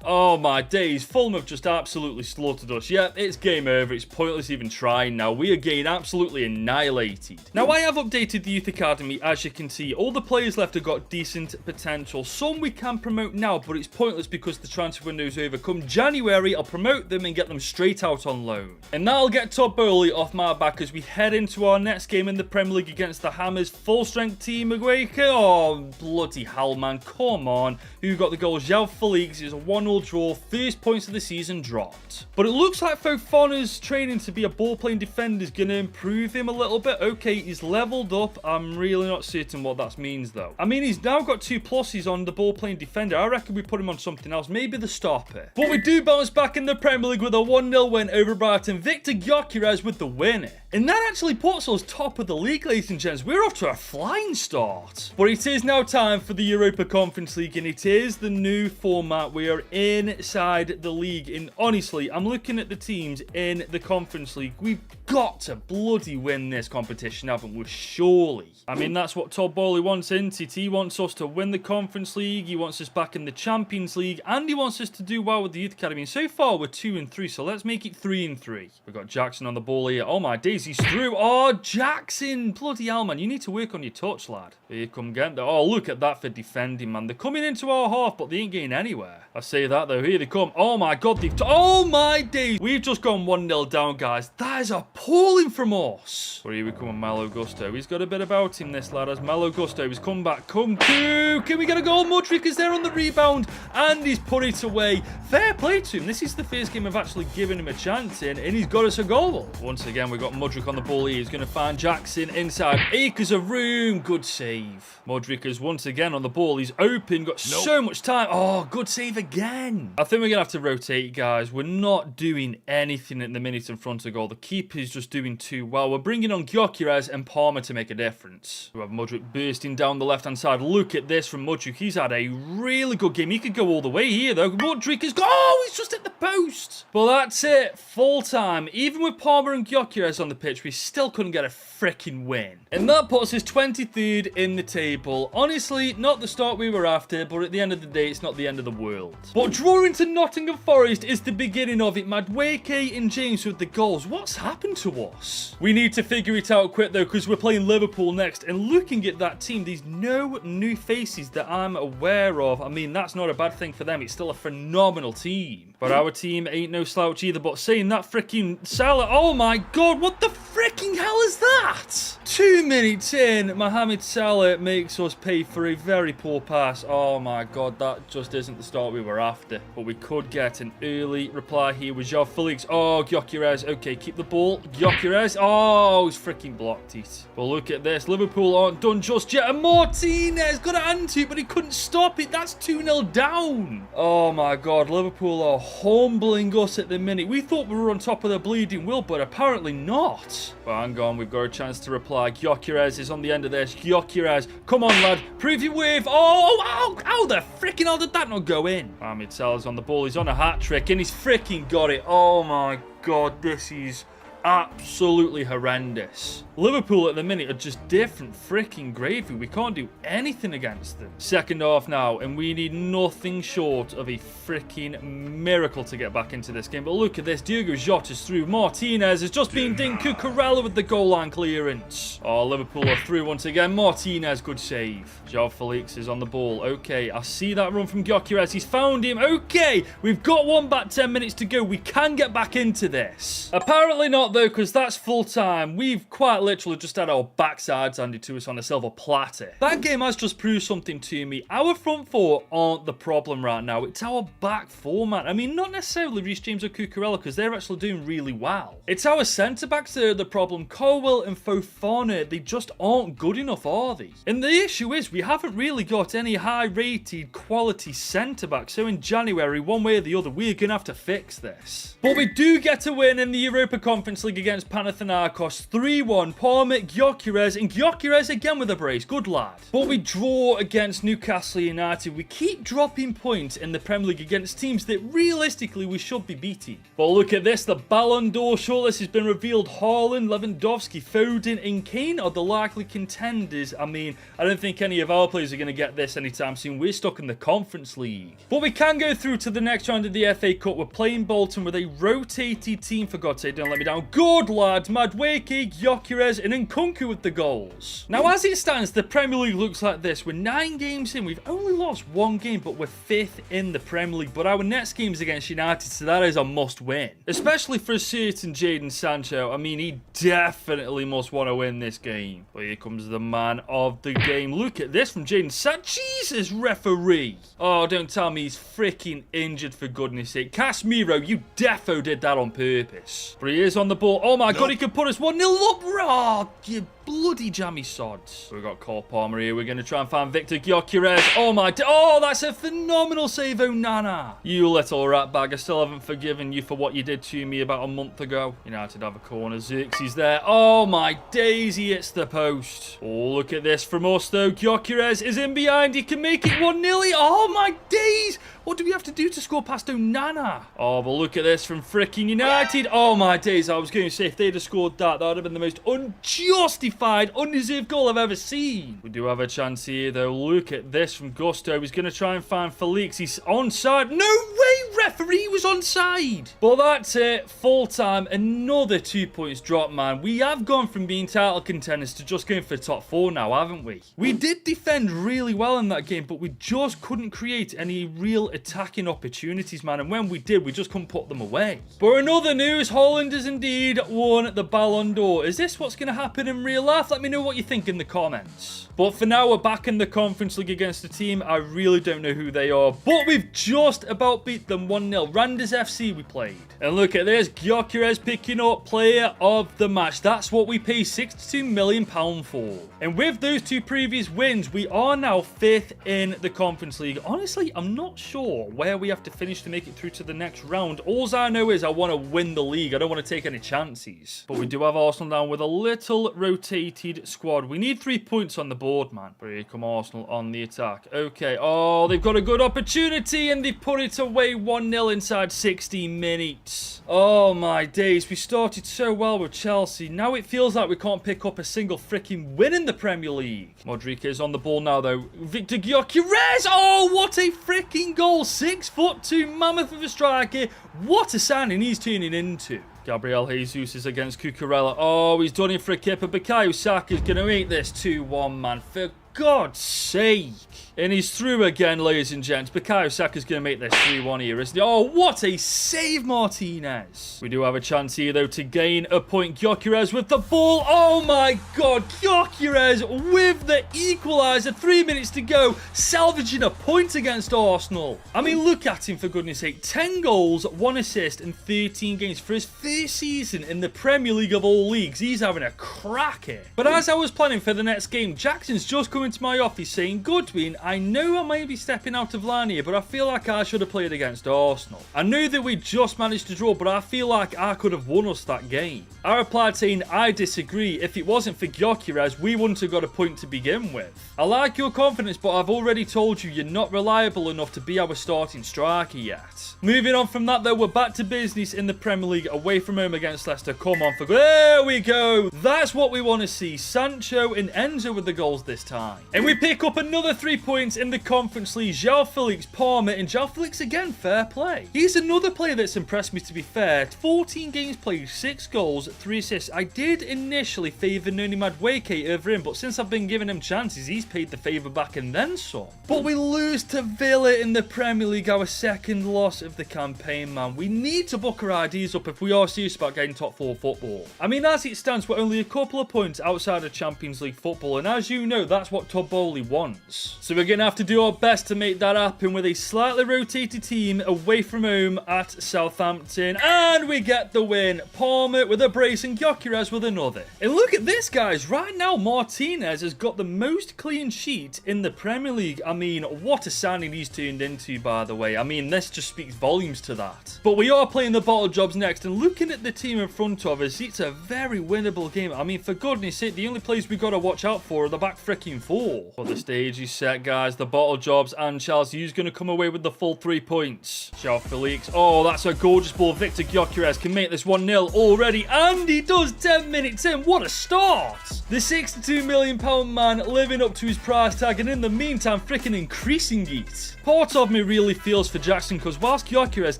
Oh my days, Fulham have just absolutely slaughtered us. Yeah, it's game over. It's pointless even trying now. We are getting absolutely annihilated. Now, I have updated the youth academy, as you can see. All the players left have got decent potential. Some we can promote now, but it's pointless because the transfer window's over. Come January, I'll promote them and get them straight out on loan. And that'll get Todd Bowley off my back as we head into our next game in the Premier League against the Hammers. Full-strength team, Aguaker. Oh, bloody hell, man. Come on. Who got the goal? João Felix is a 1-0 draw. First points of the season dropped. But it looks like Fofana's training to be a ball-playing defender is going to improve him a little bit. Okay, he's leveled up. I'm really not certain what that means, though. I mean, he's now got 2 pluses on the ball-playing defender. I reckon we put him on something else. Maybe the stopper. But we do bounce back in the Premier League with a 1-0 win over Brighton. Victor Gyökeres with the winner. And that actually puts us top of the league, ladies and gents. We're off to a flying start. But it is now time for the Europa Conference League, and it is the new format. We are inside the league, and honestly, I'm looking at the teams in the Conference League. We've got to bloody win this competition, haven't we? Surely. I mean, that's what Todd Bowley wants, isn't it? He wants us to win the Conference League, he wants us back in the Champions League, and he wants us to do well with the Youth Academy. And so far, we're 2-3, so let's make it 3-3. We've got Jackson on the ball here. Oh my days, he's through. Oh, Jackson. Bloody hell, man. You need to work on your touch, lad. Here come Gent. Oh, look at that for defending, man. They're coming into our half, but they ain't getting anywhere. I say that, though. Here they come. Oh, my God. Oh, my days. We've just gone 1-0 down, guys. That is appalling from us. But here we come on Malo Gusto. He's got a bit about him, this lad. As Malo Gusto, he's come back. Come to. Can we get a goal? Mudryk is there on the rebound, and he's put it away. Fair play to him. This is the first game I've actually given him a chance in, and he's got us a goal. Once again, we've got Mudryk on the ball here. He's going to find Jackson inside. Acres of room. Good save. Mudryk is once again on the ball. He's open. Got so much time. Oh, good save again. I think we're going to have to rotate, guys. We're not doing anything at the minute in front of goal. The keeper's just doing too well. We're bringing on Gyökeres and Palmer to make a difference. We have Mudryk bursting down the left-hand side. Look at this from Mudryk. He's had a really good game. He could go all the way here, though. Mudryk is... Oh, he's just at the post. But that's it. Full time. Even with Palmer and Gyökeres on the pitch, we still couldn't get a freaking win. And that puts us 23rd in the table. Honestly, not the start we were after, but at the end of the day, it's not the end of the world. But drawing to Nottingham Forest is the beginning of it. Madueke and James with the goals. What's happened to us? We need to figure it out quick, though, because we're playing Liverpool next. And looking at that team, there's no new faces that I'm aware of. I mean, that's not a bad thing for them. It's still a phenomenal team. But our team ain't no slouch either. But saying that freaking Salah, oh my God, what the freaking hell is that? 2 minutes in, Mohamed Salah makes us pay for a very poor pass. Oh my God, that just isn't the start we were after. But we could get an early reply here with João Felix. Oh, Gyökeres. Okay, keep the ball. Gyökeres. Oh, he's freaking blocked it. Well, look at this. Liverpool aren't done just yet. And Martinez got a hand to it, but he couldn't stop it. That's 2-0 down. Oh my God, Liverpool are humbling us at the minute. We thought we were on top of the bleeding wheel, but apparently not. Well, hang on. We've got a chance to reply. Gyökeres is on the end of this. Gyökeres. Come on, lad. Prove your worth. Oh, how the freaking hell did that not go in? Mohamed Salah's on the ball. He's on a hat-trick, and he's freaking got it. Oh, my God. This is absolutely horrendous. Liverpool at the minute are just different freaking gravy. We can't do anything against them. Second half now, and we need nothing short of a freaking miracle to get back into this game. But look at this. Diogo Jota's through. Martinez has just been dinged. Cucurella with the goal line clearance. Oh, Liverpool are through once again. Martinez, good save. João Felix is on the ball. Okay, I see that run from Gyökeres. He's found him. Okay, we've got one back. 10 minutes to go. We can get back into this. Apparently not, though, because that's full time. We've quite literally just had our backsides handed to us on a silver platter. That game has just proved something to me. Our front four aren't the problem right now. It's our back four, man. I mean, not necessarily Reese James or Cucurella, because they're actually doing really well. It's our centre-backs that are the problem. Colwell and Fofana, they just aren't good enough, are they? And the issue is, we haven't really got any high-rated quality centre-backs. So in January, one way or the other, we're going to have to fix this. But we do get a win in the Europa Conference League against Panathinaikos. 3-1. Palmer, Gyökeres, and Gyökeres again with a brace. Good lad. But we draw against Newcastle United. We keep dropping points in the Premier League against teams that realistically we should be beating. But look at this. The Ballon d'Or shortlist has been revealed. Haaland, Lewandowski, Foden, and Kane are the likely contenders. I mean, I don't think any of our players are going to get this anytime soon. We're stuck in the Conference League. But we can go through to the next round of the FA Cup. We're playing Bolton with a rotated team, for God's sake. Don't let me down. Good lad. Madueke, Gyökeres, and Nkunku with the goals. Now, as it stands, the Premier League looks like this. We're 9 games in. We've only lost 1 game, but we're 5th in the Premier League. But our next game is against United, so that is a must-win. Especially for a certain Jadon Sancho. I mean, he definitely must want to win this game. But here comes the man of the game. Look at this from Jadon Sancho. Jesus, referee. Oh, don't tell me he's freaking injured, for goodness sake. Casemiro, you defo did that on purpose. But he is on the ball. Oh my God, he could put us 1-0 up. Oh, you bloody jammy sods. We've got Cole Palmer here. We're going to try and find Victor Gyökeres. Oh my... Oh, that's a phenomenal save, Onana. You little rat bag. I still haven't forgiven you for what you did to me about a month ago. United have a corner. Xerxes there. Oh my days, he hits the post. Oh, look at this from us though. Gyökeres is in behind. He can make it 1-0. Oh my days. What do we have to do to score past Onana? Oh, but look at this from freaking United. Oh my days. I was going to say, if they'd have scored that, that would have been the most unjustified, undeserved goal I've ever seen. We do have a chance here though. Look at this from Gusto. He's going to try and find Felix. He's onside. No way, referee, he was onside. But that's it. Full time. Another 2 points drop, man. We have gone from being title contenders to just going for top 4 now, haven't we? We did defend really well in that game, but we just couldn't create any real attacking opportunities, man. And when we did, we just couldn't put them away. But in other news, Haaland has indeed won the Ballon d'Or. Is this what's going to happen in real life? Let me know what you think in the comments. But for now, we're back in the Conference League against a team. I really don't know who they are, but we've just about beat them 1-0. Randers FC we played. And look at this. Gyökeres picking up player of the match. That's what we pay £62 million for. And with those 2 previous wins, we are now 5th in the Conference League. Honestly, I'm not sure where we have to finish to make it through to the next round. All I know is I want to win the league. I don't want to take any chances. But we do have Arsenal down with a little rotated squad. We need 3 points on the board, man. But here come Arsenal on the attack. Okay. Oh, they've got a good opportunity and they put it away 1-0 inside 60 minutes. Oh my days. We started so well with Chelsea. Now it feels like we can't pick up a single freaking win in the Premier League. Modric is on the ball now though. Victor Gyökeres. Oh, what a freaking goal. 6'2" mammoth of a striker. What a signing he's turning into. Gabriel Jesus is against Cucurella. Oh, he's done it for a kipper. Bukayo Saka's going to eat this 2-1, man. For God's sake. And he's through again, ladies and gents. Bukayo Saka's going to make this 3-1 here, isn't he? Oh, what a save, Martinez. We do have a chance here, though, to gain a point. Gyökeres with the ball. Oh, my God. Gyökeres with the equaliser. 3 minutes to go. Salvaging a point against Arsenal. I mean, look at him, for goodness sake. 10 goals, 1 assist, and 13 games. For his first season in the Premier League of all leagues, he's having a cracker. But as I was planning for the next game, Jackson's just come into my office saying, Goodwin, I know I may be stepping out of line here, but I feel like I should have played against Arsenal. I knew that we just managed to draw, but I feel like I could have won us that game. I replied saying, I disagree. If it wasn't for Gyökeres, we wouldn't have got a point to begin with. I like your confidence, but I've already told you you're not reliable enough to be our starting striker yet. Moving on from that, though, we're back to business in the Premier League, away from home against Leicester. Come on, there we go. That's what we want to see. Sancho and Enzo with the goals this time. line. And we pick up another 3 points in the Conference League. João Felix, Palmer, and João Felix again, fair play. He's another player that's impressed me, to be fair. 14 games played, 6 goals, 3 assists. I did initially favour Noni Madueke over him, but since I've been giving him chances, he's paid the favour back and then some. But we lose to Villa in the Premier League, our second loss of the campaign, man. We need to book our IDs up if we are serious about getting top 4 football. I mean, as it stands, we're only a couple of points outside of Champions League football, and as you know, that's what Todd Bowley wants. So we're going to have to do our best to make that happen with a slightly rotated team away from home at Southampton, and we get the win. Palmer with a brace and Gyökeres with another. And look at this, guys. Right now, Martinez has got the most clean sheet in the Premier League. I mean, what a signing he's turned into, by the way. I mean, this just speaks volumes to that. But we are playing the bottle jobs next, and looking at the team in front of us, it's a very winnable game. I mean, for goodness sake, the only players we got to watch out for are the back freaking 4. But the stage is set, guys. The bottle jobs and Chelsea. Who's going to come away with the full 3 points? João Felix. Oh, that's a gorgeous ball. Victor Gyökeres can make this 1-0 already, and he does 10 minutes in. What a start! The £62 million man living up to his price tag, and in the meantime, freaking increasing it. Part of me really feels for Jackson, because whilst Gyökeres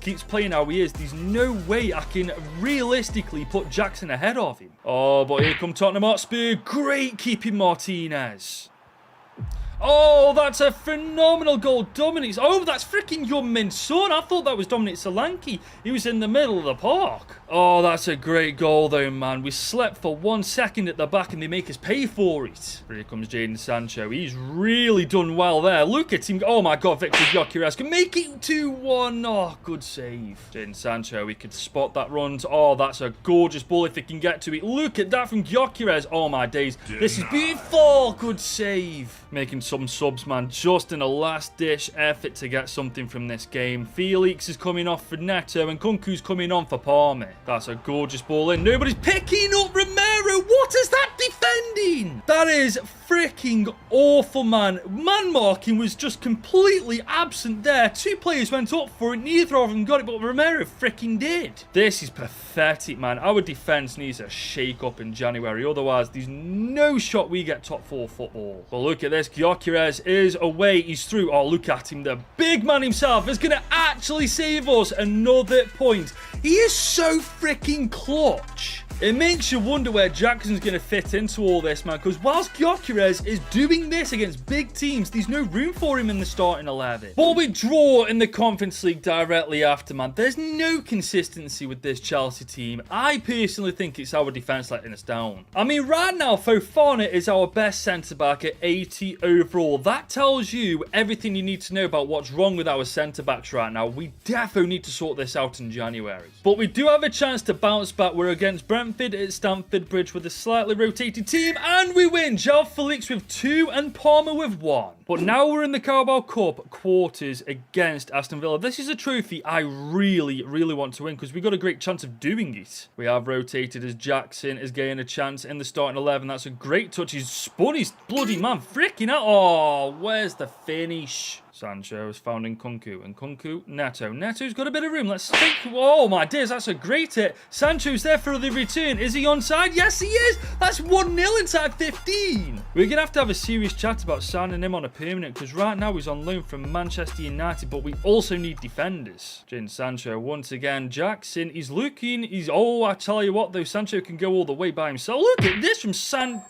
keeps playing how he is, there's no way I can realistically put Jackson ahead of him. Oh, but here come Tottenham Hotspur. Great keeping Martinez. Oh, that's a phenomenal goal. Dominic. Oh, that's freaking Young-Min Son. I thought that was Dominic Solanke. He was in the middle of the park. Oh, that's a great goal, though, man. We slept for 1 second at the back, and they make us pay for it. Here comes Jadon Sancho. He's really done well there. Look at him. Oh, my God. Victor Gyökeres can make it 2-1. Oh, good save. Jadon Sancho, he could spot that run. Oh, that's a gorgeous ball if he can get to it. Look at that from Gyökeres. Oh, my days. This is beautiful. Good save. Making some subs, man, just in a last-ditch effort to get something from this game. Felix is coming off for Neto, and Kunku's coming on for Palmer. That's a gorgeous ball in. Nobody's picking up Romero. What is that defending? That is freaking awful, man. Man marking was just completely absent there. 2 players went up for it. Neither of them got it, but Romero freaking did. This is pathetic, man. Our defense needs a shake-up in January. Otherwise, there's no shot we get top 4 football. But look at this. Gyökeres is away. He's through. Oh, look at him. The big man himself is going to actually save us another point. He is so freaking clutch. It makes you wonder where Jackson's going to fit into all this, man, because whilst Gyökeres is doing this against big teams, there's no room for him in the starting 11. But we draw in the Conference League directly after, man. There's no consistency with this Chelsea team. I personally think it's our defence letting us down. I mean, right now, Fofana is our best centre-back at 80 overall. That tells you everything you need to know about what's wrong with our centre-backs right now. We definitely need to sort this out in January. But we do have a chance to bounce back. We're against Brentford at Stamford Bridge with a slightly rotated team, and we win. João Felix with 2 and Palmer with 1. But now we're in the Carabao Cup quarters against Aston Villa. This is a trophy I really, really want to win because we got a great chance of doing it. We have rotated as Jackson is getting a chance in the starting 11. That's a great touch. He's spun his bloody man freaking out. Oh, where's the finish? Sancho is found in Kunku, and Kunku, Neto. Neto's got a bit of room. Let's think. Oh, my days, that's a great hit. Sancho's there for the return. Is he onside? Yes, he is. That's 1-0 inside 15. We're going to have a serious chat about signing him on a permanent, because right now he's on loan from Manchester United, but we also need defenders. Jadon Sancho, once again. Jackson, he's looking. Oh, I tell you what, though, Sancho can go all the way by himself. Look at this from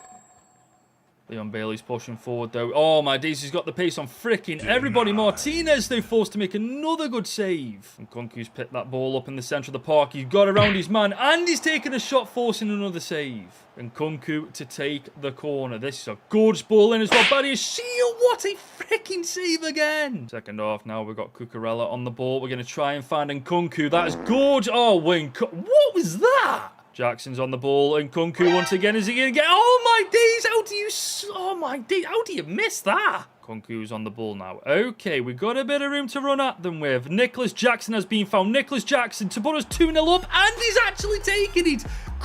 Leon Bailey's pushing forward, though. Oh, my days, he's got the pace on freaking everybody. Martinez, though, forced to make another good save. And Kunku's picked that ball up in the centre of the park. He's got around his man, and he's taken a shot, forcing another save. And Kunku to take the corner. This is a gorgeous ball in as well. Barrier shield. What a freaking save again. Second half now. We've got Cucurella on the ball. We're going to try and find Nkunku. That is gorgeous. Oh, Wayne. What was that? Jackson's on the ball, and Kunku once again. Is he going to get... Oh, my days. How do you... Oh, my days. How do you miss that? Kunku's on the ball now. Okay, we've got a bit of room to run at them with. Nicholas Jackson has been found. Nicholas Jackson to put us 2-0 up, and he's actually taking it.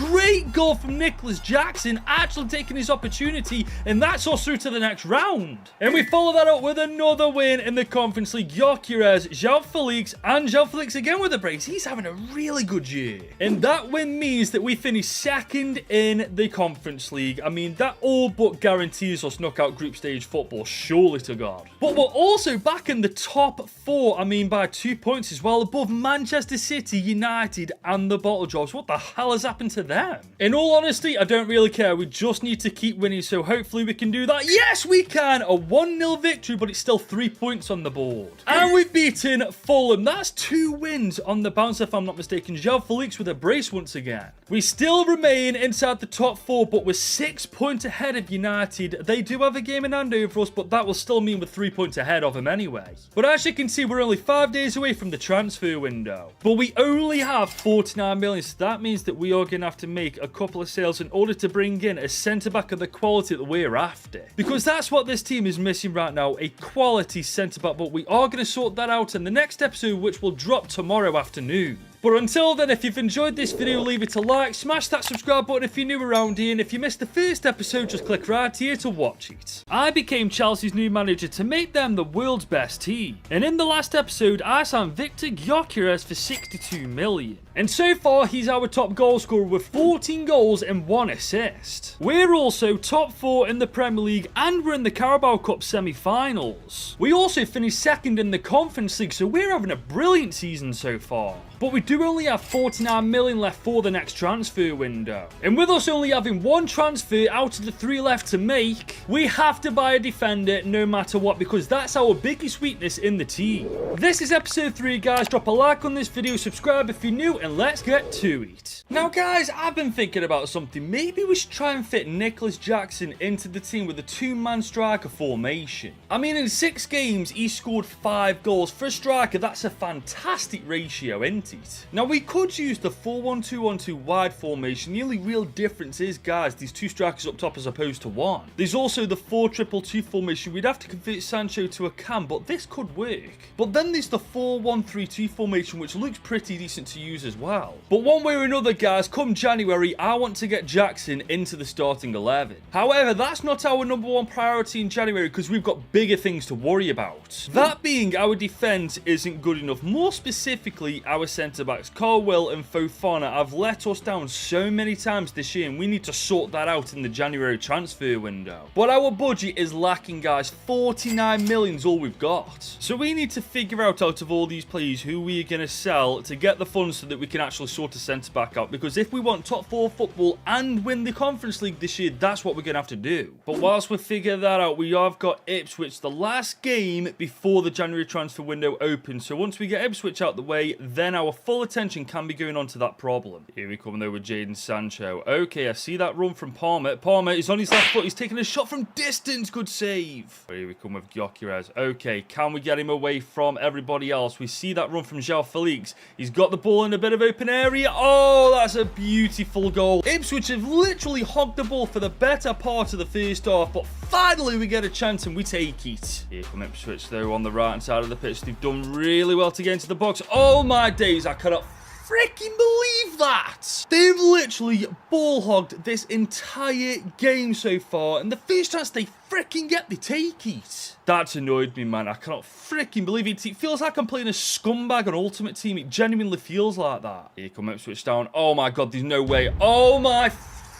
Great goal from Nicholas Jackson, actually taking his opportunity, and that's us through to the next round. And we follow that up with another win in the Conference League. Gyökeres, João Felix, and João Felix again with a brace. He's having a really good year. And that win means that we finish second in the Conference League. I mean, that all but guarantees us knockout group stage football, surely to God. But we're also back in the top 4, I mean by 2 points as well, above Manchester City, United, and the Bottle Jobs. What the hell has happened to them? In all honesty, I don't really care. We just need to keep winning, so hopefully we can do that. Yes, we can! A 1-0 victory, but it's still 3 points on the board. And we've beaten Fulham. That's 2 wins on the bounce, if I'm not mistaken. João Felix with a brace once again. We still remain inside the top 4, but we're 6 points ahead of United. They do have a game in hand over us, but that will still mean we're 3 points ahead of them anyway. But as you can see, we're only 5 days away from the transfer window. But we only have 49 million, so that means that we are going to have to make a couple of sales in order to bring in a centre-back of the quality that we're after. Because that's what this team is missing right now, a quality centre-back. But we are going to sort that out in the next episode, which will drop tomorrow afternoon. But until then, if you've enjoyed this video, leave it a like, smash that subscribe button if you're new around here, and if you missed the first episode, just click right here to watch it. I became Chelsea's new manager to make them the world's best team, and in the last episode, I signed Victor Gyökeres for 62 million. And so far, he's our top goal scorer with 14 goals and 1 assist. We're also top 4 in the Premier League, and we're in the Carabao Cup semi-finals. We also finished second in the Conference League, so we're having a brilliant season so far. But we do only have 49 million left for the next transfer window. And with us only having 1 transfer out of the 3 left to make, we have to buy a defender no matter what, because that's our biggest weakness in the team. This is episode 3, guys. Drop a like on this video, subscribe if you're new, and let's get to it. Now, guys, I've been thinking about something. Maybe we should try and fit Nicholas Jackson into the team with a 2-man striker formation. I mean, in 6 games, he scored 5 goals. For a striker, that's a fantastic ratio, isn't it? Now, we could use the 4-1-2-1-2 wide formation. The only real difference is, guys, these 2 strikers up top as opposed to 1. There's also the 4-2-2 formation. We'd have to convert Sancho to a cam, but this could work. But then there's the 4-1-3-2 formation, which looks pretty decent to use as well. But one way or another, guys, come January, I want to get Jackson into the starting 11. However, that's not our number 1 priority in January, because we've got bigger things to worry about. That being, our defence isn't good enough. More specifically, our centre-backs, Colwell and Fofana, have let us down so many times this year, and we need to sort that out in the January transfer window. But our budget is lacking, guys. 49 million is all we've got. So we need to figure out of all these players who we are going to sell to get the funds so that we can actually sort a centre-back out. Because if we want top 4 football and win the Conference League this year, that's what we're going to have to do. But whilst we figure that out, we have got Ipswich, the last game before the January transfer window opens. So once we get Ipswich out the way, then our full attention can be going on to that problem. Here we come though with Jadon Sancho. Okay, I see that run from Palmer. Palmer is on his left foot. He's taking a shot from distance. Good save. Here we come with Gyökeres. Okay, can we get him away from everybody else? We see that run from João Felix. He's got the ball in a bit of open area. Oh, that's a beautiful goal. Ipswich have literally hogged the ball for the better part of the first half, but finally we get a chance and we take it. Here come Ipswich though on the right hand side of the pitch. They've done really well to get into the box. Oh my days, I cannot freaking believe that. They've literally ball hogged this entire game so far, and the first chance they freaking get, they take it. That's annoyed me, man. I cannot freaking believe it. It feels like I'm playing a scumbag on Ultimate Team. It genuinely feels like that. Here come Ipswich down. Oh my god, there's no way. Oh my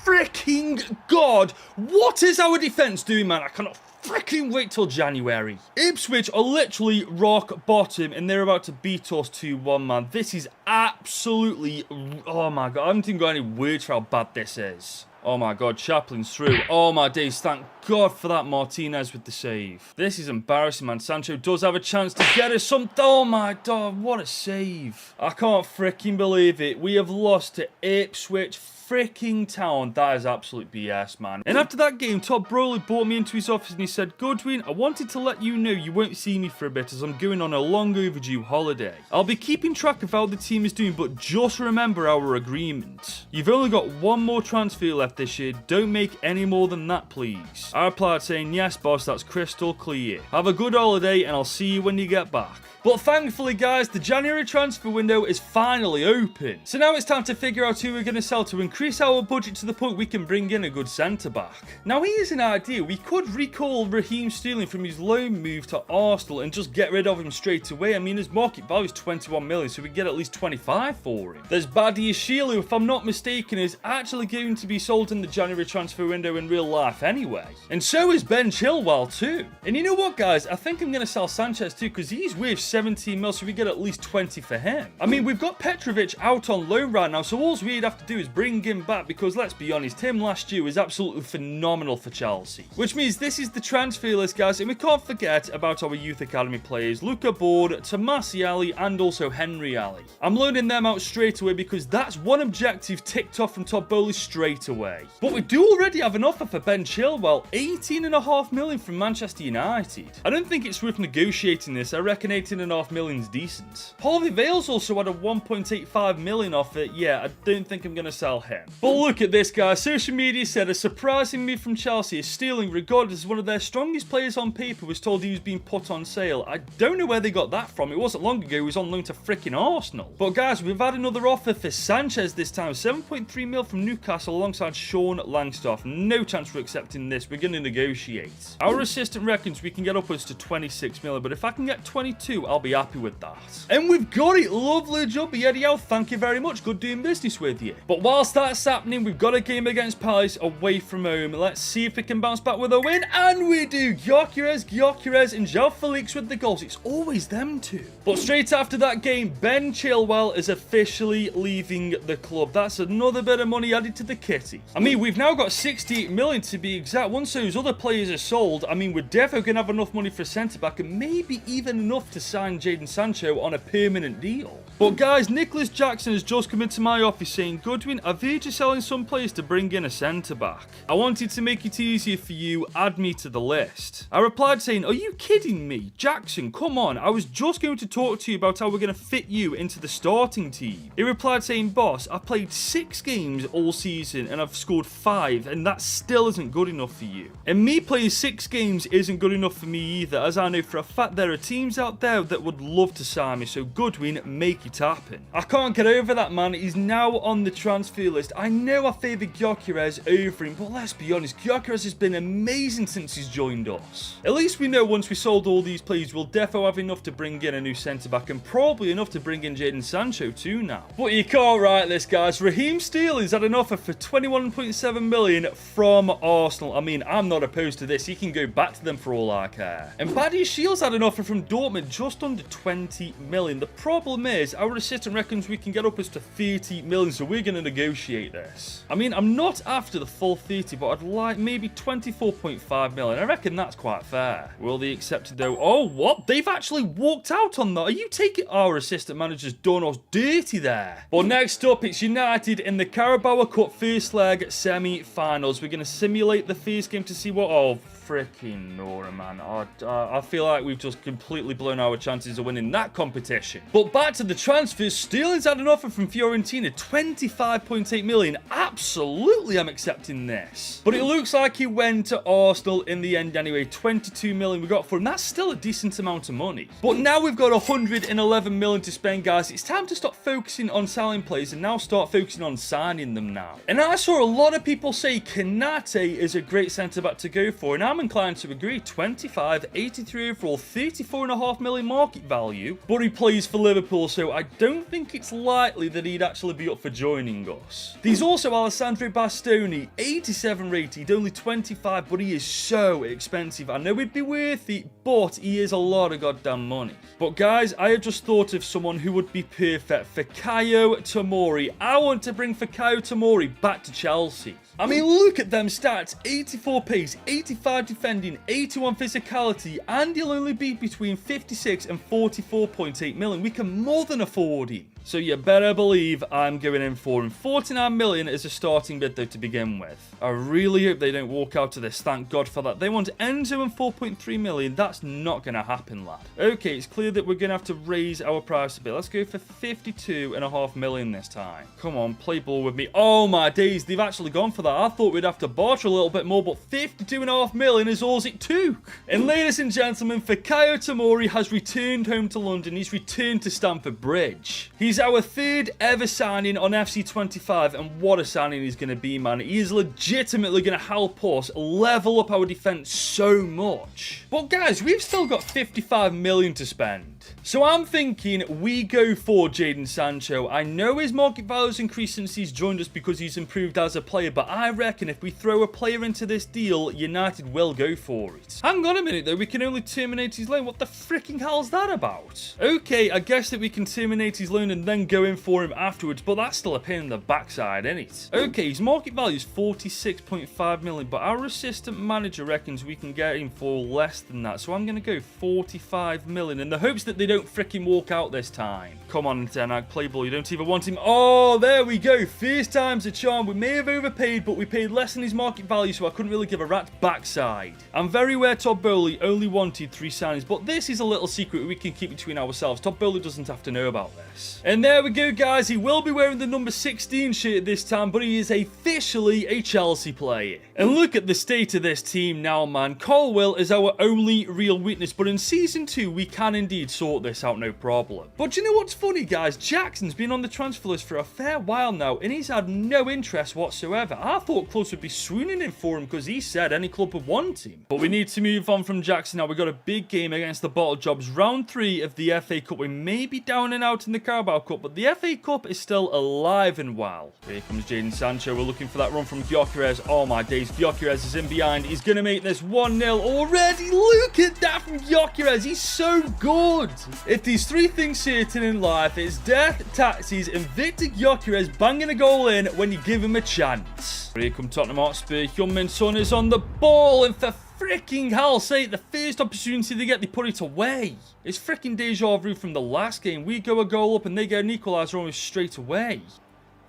freaking god. What is our defense doing, man? I cannot freaking wait till January. Ipswich are literally rock bottom, and they're about to beat us 2-1, man. This is absolutely... Oh my god, I haven't even got any words for how bad this is. Oh my god, Chaplin's through. Oh my days, thank god for that. Martinez with the save. This is embarrassing, man. Sancho does have a chance to get us something. Oh my god, what a save. I can't freaking believe it. We have lost to Ipswich freaking town. That is absolute BS, man. And after that game, Todd Bowley brought me into his office and he said, Goodwin, I wanted to let you know you won't see me for a bit as I'm going on a long overdue holiday. I'll be keeping track of how the team is doing, but just remember our agreement. You've only got 1 more transfer left, contract this year. Don't make any more than that, please. I replied saying, yes, boss, that's crystal clear. Have a good holiday, and I'll see you when you get back. But thankfully, guys, the January transfer window is finally open. So now it's time to figure out who we're going to sell to increase our budget to the point we can bring in a good centre-back. Now, here's an idea. We could recall Raheem Sterling from his loan move to Arsenal and just get rid of him straight away. I mean, his market value is 21 million, so we get at least 25 for him. There's Badiashile, who, if I'm not mistaken, is actually going to be sold in the January transfer window in real life anyway. And so is Ben Chilwell too. And you know what, guys? I think I'm going to sell Sanchez too, because he's worth 17 mil, so we get at least 20 for him. I mean, we've got Petrovic out on loan right now, so all we'd have to do is bring him back, because let's be honest, him last year was absolutely phenomenal for Chelsea. Which means this is the transfer list, guys, and we can't forget about our youth academy players, Luca Board, Tomasi Ali, and also Henry Ali. I'm loaning them out straight away because that's one objective ticked off from Todd Bowley straight away. But we do already have an offer for Ben Chilwell, 18.5 million from Manchester United. I don't think it's worth negotiating this. I reckon 18.5 million's decent. Harvey Vale's also had a 1.85 million offer. Yeah, I don't think I'm going to sell him. But look at this, guys. Social media said a surprising move from Chelsea is Sterling, regarded as one of their strongest players on paper, was told he was being put on sale. I don't know where they got that from. It wasn't long ago he was on loan to freaking Arsenal. But guys, we've had another offer for Sanchez this time. 7.3 mil from Newcastle alongside Sean Langstaff. No chance we're accepting this. We're going to negotiate. Our assistant reckons we can get upwards to 26 million, but if I can get 22, I'll be happy with that. And we've got it. Lovely job, Eddie Howe. Thank you very much. Good doing business with you. But whilst that's happening, we've got a game against Palace away from home. Let's see if we can bounce back with a win. And we do. Gyökeres, and João Felix with the goals. It's always them two. But straight after that game, Ben Chilwell is officially leaving the club. That's another bit of money added to the kitty. I mean, we've now got 68 million to be exact. Once those other players are sold, I mean, we're definitely going to have enough money for centre-back and maybe even enough to sign Jadon Sancho on a permanent deal. But guys, Nicholas Jackson has just come into my office saying, Goodwin, I've heard you're selling some players to bring in a centre-back. I wanted to make it easier for you, add me to the list. I replied saying, are you kidding me? Jackson, come on, I was just going to talk to you about how we're going to fit you into the starting team. He replied saying, boss, I've played 6 games all season and I've scored 5, and that still isn't good enough for you. And me playing 6 games isn't good enough for me either, as I know for a fact there are teams out there that would love to sign me, so Goodwin, make it happen. I can't get over that, man. He's now on the transfer list. I know I favour Gyökeres over him, but let's be honest, Gyökeres has been amazing since he's joined us. At least we know once we sold all these players, we'll defo have enough to bring in a new centre-back, and probably enough to bring in Jadon Sancho too now. But you can't write this, guys. Raheem Sterling's had an offer for 21.7 million from Arsenal. I mean, I'm not opposed to this. He can go back to them for all I care. And Badiashile's had an offer from Dortmund just under 20 million. The problem is, our assistant reckons we can get up as to 30 million, so we're going to negotiate this. I mean, I'm not after the full 30, but I'd like maybe 24.5 million. I reckon that's quite fair. Will they accept it though? Oh, what? They've actually walked out on that. Are you taking our assistant manager's done us dirty there? But next up, it's United in the Carabao Cup first leg semi-finals. We're going to simulate the first game to see what... Oh, freaking Nora, man. I feel like we've just completely blown our chances of winning that competition. But back to the transfers. Sterling's had an offer from Fiorentina, 25.8 million. Absolutely, I'm accepting this. But it looks like he went to Arsenal in the end anyway. 22 million we got for him. That's still a decent amount of money. But now we've got 111 million to spend, guys. It's time to stop focusing on selling players and now start focusing on signing them now. And I saw a lot of people say Konate is a great centre-back to go for, and I'm inclined to agree. 25, 83 overall, 34.5 million market value, but he plays for Liverpool, so I don't think it's likely that he'd actually be up for joining us. There's also Alessandro Bastoni, 87 rated, only 25, but he is so expensive. I know he'd be worth it, but he is a lot of goddamn money. But guys, I have just thought of someone who would be perfect. Fikayo Tomori. I want to bring Fikayo Tomori back to Chelsea. I mean, look at them stats. 84 pace, 85 defending, 81 physicality, and he'll only be between 56 and 44.8 million. We can more than afford him. So you better believe I'm going in for him. 49 million is a starting bid though to begin with. I really hope they don't walk out of this. Thank God for that. They want Enzo and 4.3 million. That's not going to happen, lad. Okay, it's clear that we're going to have to raise our price a bit. Let's go for 52.5 million this time. Come on, play ball with me. Oh my days, they've actually gone for that. I thought we'd have to barter a little bit more, but 52.5 million is all it took. And ladies and gentlemen, Fikayo Tomori has returned home to London. He's returned to Stamford Bridge. He's our third ever signing on FC25, and what a signing he's going to be, man. He is legitimately going to help us level up our defense so much. But guys, we've still got 55 million to spend. So I'm thinking we go for Jadon Sancho. I know his market value's increased since he's joined us because he's improved as a player, but I reckon if we throw a player into this deal, United will go for it. Hang on a minute though, we can only terminate his loan. What the freaking hell's that about? Okay, I guess that we can terminate his loan and then go in for him afterwards, but that's still a pain in the backside, isn't it? Okay, his market value is 46.5 million, but our assistant manager reckons we can get him for less than that, so I'm going to go 45 million in the hopes that they don't freaking walk out this time. Come on, Ten Hag, play ball. You don't even want him. Oh, there we go. First time's a charm. We may have overpaid, but we paid less than his market value, so I couldn't really give a rat's backside. I'm very aware Todd Boehly only wanted 3 signings, but this is a little secret we can keep between ourselves. Todd Boehly doesn't have to know about this. And there we go, guys. He will be wearing the number 16 shirt this time, but he is officially a Chelsea player. And look at the state of this team now, man. Colwill is our only real weakness, but in Season 2, we can indeed sort this out, no problem. But do you know what's funny, guys? Jackson's been on the transfer list for a fair while now, and he's had no interest whatsoever. I thought clubs would be swooning in for him because he said any club would want him. But we need to move on from Jackson now. We've got a big game against the Bottle Jobs. Round 3 of the FA Cup. We may be down and out in the Carabao Cup, but the FA Cup is still alive and well. Here comes Jadon Sancho. We're looking for that run from Gyökeres. Oh my days, Gyökeres is in behind. He's going to make this 1-0 already. Look at that from Gyökeres. He's so good. If these 3 things certain in life, it's death, taxis, and Victor Gyökeres banging a goal in when you give him a chance. Here come Tottenham Hotspur. Heung-min Son is on the ball, and for freaking hell's sake, the first opportunity they get, they put it away. It's freaking deja vu from the last game. We go a goal up and they get an equaliser almost straight away.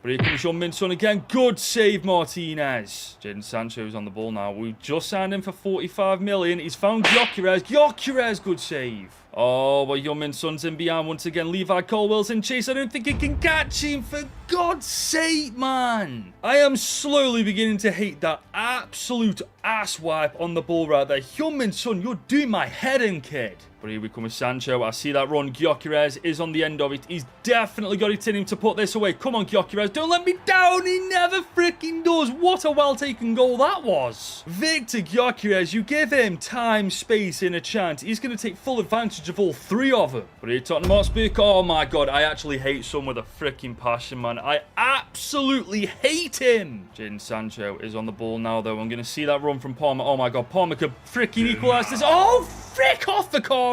But here comes Heung-min Son again. Good save, Martinez. Jadon Sancho's on the ball now. We just signed him for 45 million. He's found Gyökeres. Gyökeres, good save. Oh, but Heung-min Son's in behind once again. Levi Colwill's in chase. I don't think he can catch him. For God's sake, man. I am slowly beginning to hate that absolute ass wipe on the ball right there. Heung-min Son, you're doing my head in, kid. But here we come with Sancho. I see that run. Gyökeres is on the end of it. He's definitely got it in him to put this away. Come on, Gyökeres. Don't let me down. He never freaking does. What a well-taken goal that was. Victor Gyökeres, you give him time, space, and a chance. He's going to take full advantage of all 3 of them. But here, Tottenham Hotspur. Oh, my God. I actually hate Son with a freaking passion, man. I absolutely hate him. Jadon Sancho is on the ball now, though. I'm going to see that run from Palmer. Oh, my God. Palmer could freaking equalise this. Oh, frick off, Vicario.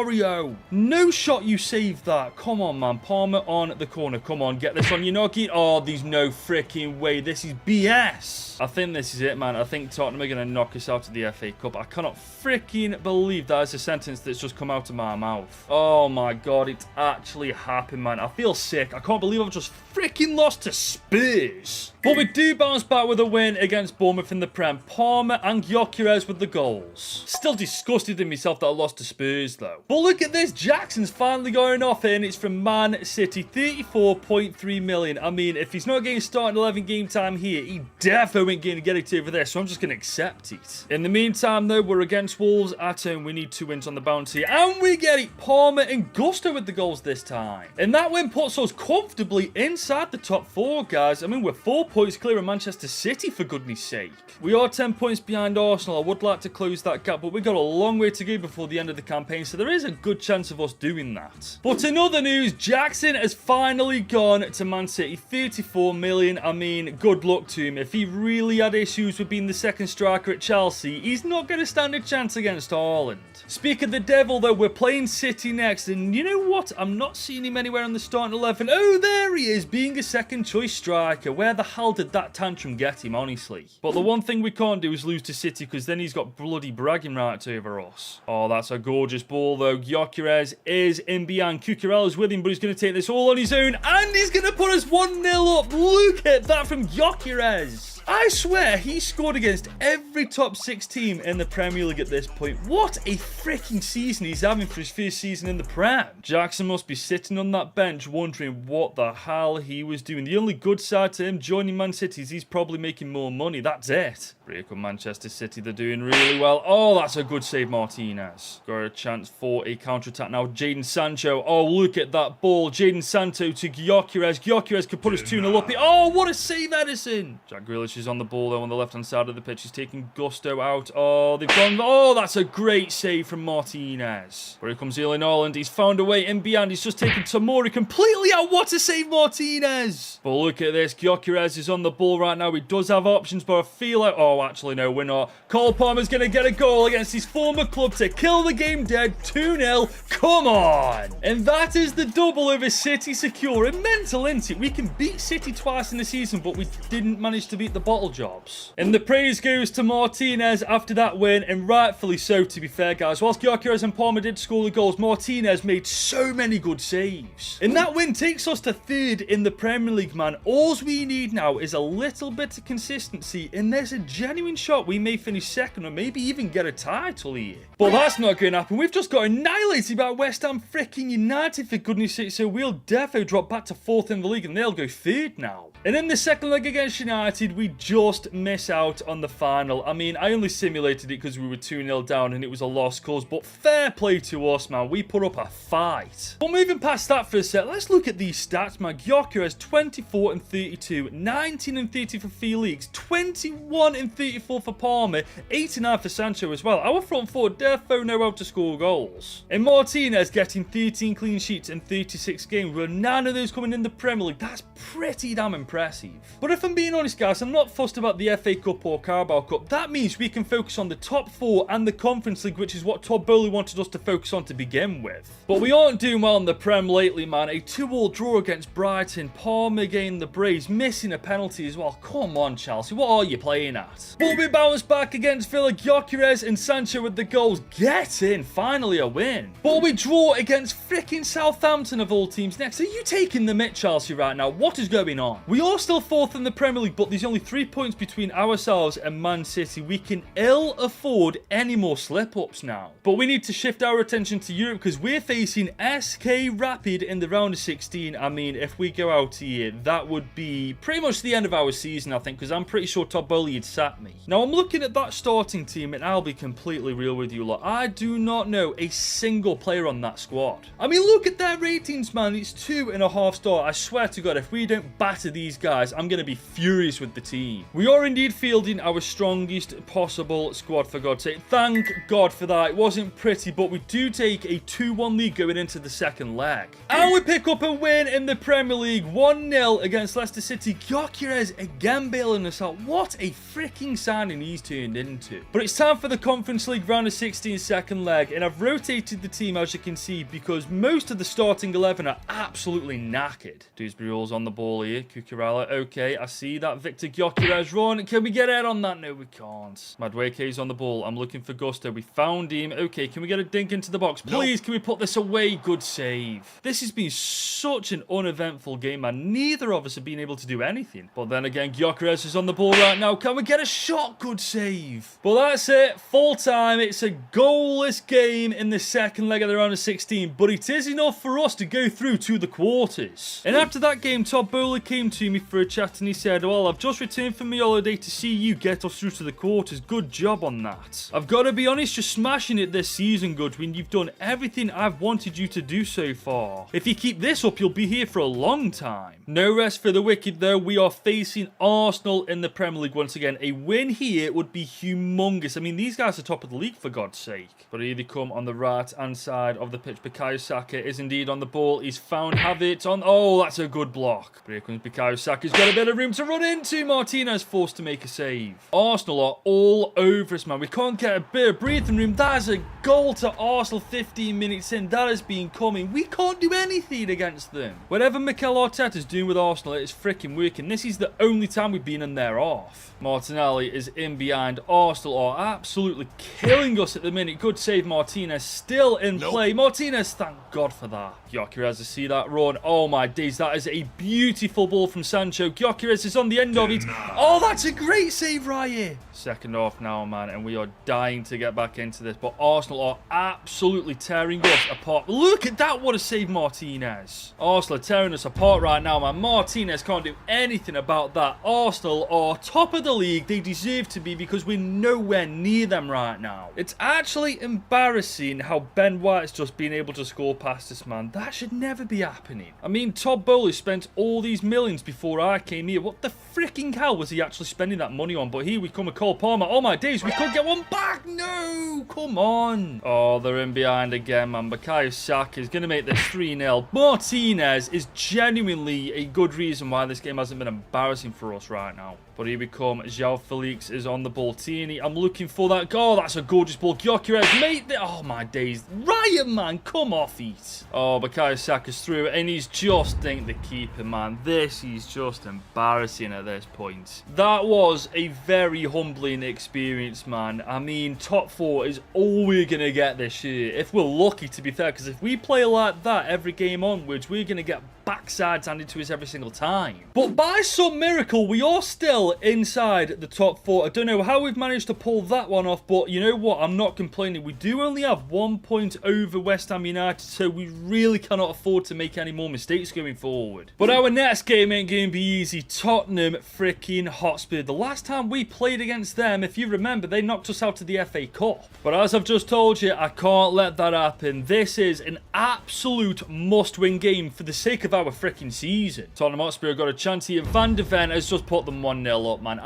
No shot, you saved that. Come on, man. Palmer on the corner. Come on, get this on your knocky. Oh, there's no freaking way. This is BS. I think this is it, man. I think Tottenham are going to knock us out of the FA Cup. I cannot freaking believe that is a sentence that's just come out of my mouth. Oh, my God. It's actually happened, man. I feel sick. I can't believe I've just freaking lost to Spurs. But we do bounce back with a win against Bournemouth in the Prem. Palmer and Gyökeres with the goals. Still disgusted in myself that I lost to Spurs, though. But look at this. Jackson's finally going off here, and it's from Man City. 34.3 million. I mean, if he's not getting starting 11 game time here, he definitely ain't going to get it over there, so I'm just going to accept it. In the meantime, though, we're against Wolves at home. We need 2 wins on the bounty, and we get it. Palmer and Gusto with the goals this time. And that win puts us comfortably inside the top 4, guys. I mean, we're 4 points clear of Manchester City, for goodness sake. We are 10 points behind Arsenal. I would like to close that gap, but we've got a long way to go before the end of the campaign, so there is a good chance of us doing that. But in other news, Jackson has finally gone to Man City. 34 million. I mean, good luck to him. If he really had issues with being the second striker at Chelsea, he's not going to stand a chance against Haaland. Speak of the devil, though, we're playing City next, and you know what? I'm not seeing him anywhere in the starting 11. Oh, there he is, being a second choice striker. Where the hell hell did that tantrum get him, honestly? But the one thing we can't do is lose to City, because then he's got bloody bragging rights over us. Oh, that's a gorgeous ball, though. Gyökeres is in behind. Cucurella's with him, but he's going to take this all on his own, and he's going to put us 1-0 up. Look at that from Gyökeres. I swear, he scored against every top 6 team in the Premier League at this point. What a freaking season he's having for his first season in the Prem. Jackson must be sitting on that bench wondering what the hell he was doing. The only good side to him joining Man City is he's probably making more money. That's it. Here come Manchester City. They're doing really well. Oh, that's a good save, Martinez. Got a chance for a counter-attack now. Jadon Sancho. Oh, look at that ball. Jadon Sancho to Gyökeres. Gyökeres could put us 2-0 up. Oh, what a save, Edison. Jack Grealish is on the ball, though, on the left-hand side of the pitch. He's taking Gusto out. Oh, they've gone. Oh, that's a great save from Martinez. Here comes Erling Haaland. He's found a way in behind. He's just taken Tomori completely out. What a save, Martinez. But look at this. Gyökeres is on the ball right now. He does have options, but I feel like... Oh, actually, no, we're not. Cole Palmer's going to get a goal against his former club to kill the game dead. 2-0. Come on. And that is the double over City secure. And mental, isn't it? We can beat City twice in the season, but we didn't manage to beat the bottle jobs. And the praise goes to Martinez after that win, and rightfully so, to be fair, guys. Whilst Gyökeres and Palmer did score the goals, Martinez made so many good saves. And that win takes us to 3rd in the Premier League, man. All we need now is a little bit of consistency, and there's a genuine shot we may finish 2nd or maybe even get a title here. But that's not going to happen. We've just got annihilated by West Ham freaking United, for goodness sake, so we'll defo drop back to 4th in the league, and they'll go 3rd now. And in the second leg against United, we just miss out on the final. I mean, I only simulated it because we were 2-0 down and it was a lost cause, but fair play to us, man. We put up a fight. But moving past that for a sec, let's look at these stats, man. Gyökeres 24 and 32, 19 and 30 for Felix, 21 and 34 for Palmer, 89 for Sancho as well. Our front four defo know how to score goals. And Martinez getting 13 clean sheets in 36 games, with none of those coming in the Premier League. That's pretty damn impressive. But if I'm being honest, guys, I'm not fussed about the FA Cup or Carabao Cup. That means we can focus on the top 4 and the Conference League, which is what Todd Bowley wanted us to focus on to begin with. But we aren't doing well in the Prem lately, man. A 2-2 draw against Brighton, Palmer again the Braves, missing a penalty as well. Come on, Chelsea, what are you playing at? But we bounce back against Villa. Gyökeres and Sancho with the goals. Get in, finally a win. But we draw against freaking Southampton of all teams next. Are you taking the mick, Chelsea, right now? What is going on? We are still 4th in the Premier League, but there's only 3 points between ourselves and Man City. We can ill afford any more slip-ups now. But we need to shift our attention to Europe, because we're facing SK Rapid in the round of 16. I mean, if we go out here, that would be pretty much the end of our season, I think, because I'm pretty sure Todd Bowley had sacked me. Now, I'm looking at that starting team, and I'll be completely real with you lot. I do not know a single player on that squad. I mean, look at their ratings, man. It's 2.5 star. I swear to God, if we don't batter these guys, I'm going to be furious with the team. We are indeed fielding our strongest possible squad, for God's sake. Thank God for that. It wasn't pretty, but we do take a 2-1 lead going into the second leg. And we pick up a win in the Premier League, 1-0 against Leicester City. Gyökeres again bailing us out. What a freaking signing he's turned into. But it's time for the Conference League round of 16 second leg, and I've rotated the team, as you can see, because most of the starting 11 are absolutely knackered. Dewsbury Hall's on the ball here. Cucurella, okay, I see that. Victor Gyökeres run. Can we get out on that? No, we can't. Madueke's on the ball. I'm looking for Gusto. We found him. Okay, can we get a dink into the box? Please, can we put this away? Good save. This has been such an uneventful game, man. Neither of us have been able to do anything. But then again, Gyökeres is on the ball right now. Can we get a shot? Good save. But that's it. Full time. It's a goalless game in the second leg of the round of 16, but it is enough for us to go through to the quarters. And after that game, Todd Bowley came to me for a chat and he said, well, I've just returned from my holiday to see you get us through to the quarters. Good job on that. I've got to be honest, you're smashing it this season, Goodwin. You've done everything I've wanted you to do so far. If you keep this up, you'll be here for a long time. No rest for the wicked, though. We are facing Arsenal in the Premier League once again. A win here would be humongous. I mean, these guys are top of the league, for God's sake. But here they come on the right-hand side of the pitch. Bukayo Saka is indeed on the ball. He's found Havertz on... Oh, that's a good block. But here comes Bukayo Saka. He's got a bit of room to run into. Martinez Martinez forced to make a save. Arsenal are all over us, man. We can't get a bit of breathing room. That is a goal to Arsenal 15 minutes in. That has been coming. We can't do anything against them. Whatever Mikel Arteta's doing with Arsenal, it is freaking working. This is the only time we've been in their half. Martinelli is in behind. Arsenal are absolutely killing us at the minute. Good save, Martinez. Still in play. Martinez, thank God for that. Gyökeres to see that run. Oh my days, that is a beautiful ball from Sancho. Gyökeres is on the end of it. Oh, that's a great save right here. Second half now, man, and we are dying to get back into this. But Arsenal are absolutely tearing us apart. Look at that, what a save, Martinez. Arsenal are tearing us apart right now, man. Martinez can't do anything about that. Arsenal are top of the league. They deserve to be because we're nowhere near them right now. It's actually embarrassing how Ben White's just been able to score past us, man. That should never be happening. I mean, Todd Bowley spent all these millions before I came here. What the freaking hell was he actually spending that money on? But here we come with Cole Palmer. Oh my days, we could get one back. No, come on. Oh, they're in behind again, man. Bukayo Saka is going to make this 3-0. Martinez is genuinely a good reason why this game hasn't been embarrassing for us right now. But here we come. João Felix is on the ball. Tierney, I'm looking for that goal. That's a gorgeous ball. Gyökeres, mate. Oh, my days. Ryan, man, come off it. Oh, Bukayo Saka's through, and he's just dinked the keeper, man. This is just embarrassing at this point. That was a very humbling experience, man. I mean, top 4 is all we're going to get this year. If we're lucky, to be fair, because if we play like that every game onwards, we're going to get backsides handed to us every single time. But by some miracle, we are still inside the top 4. I don't know how we've managed to pull that one off, but you know what? I'm not complaining. We do only have 1 point over West Ham United, so we really cannot afford to make any more mistakes going forward. But our next game ain't going to be easy. Tottenham freaking Hotspur. The last time we played against them, if you remember, they knocked us out of the FA Cup. But as I've just told you, I can't let that happen. This is an absolute must-win game for the sake of our freaking season. Tottenham Hotspur got a chance here. Van de Ven has just put them 1-0 up, man.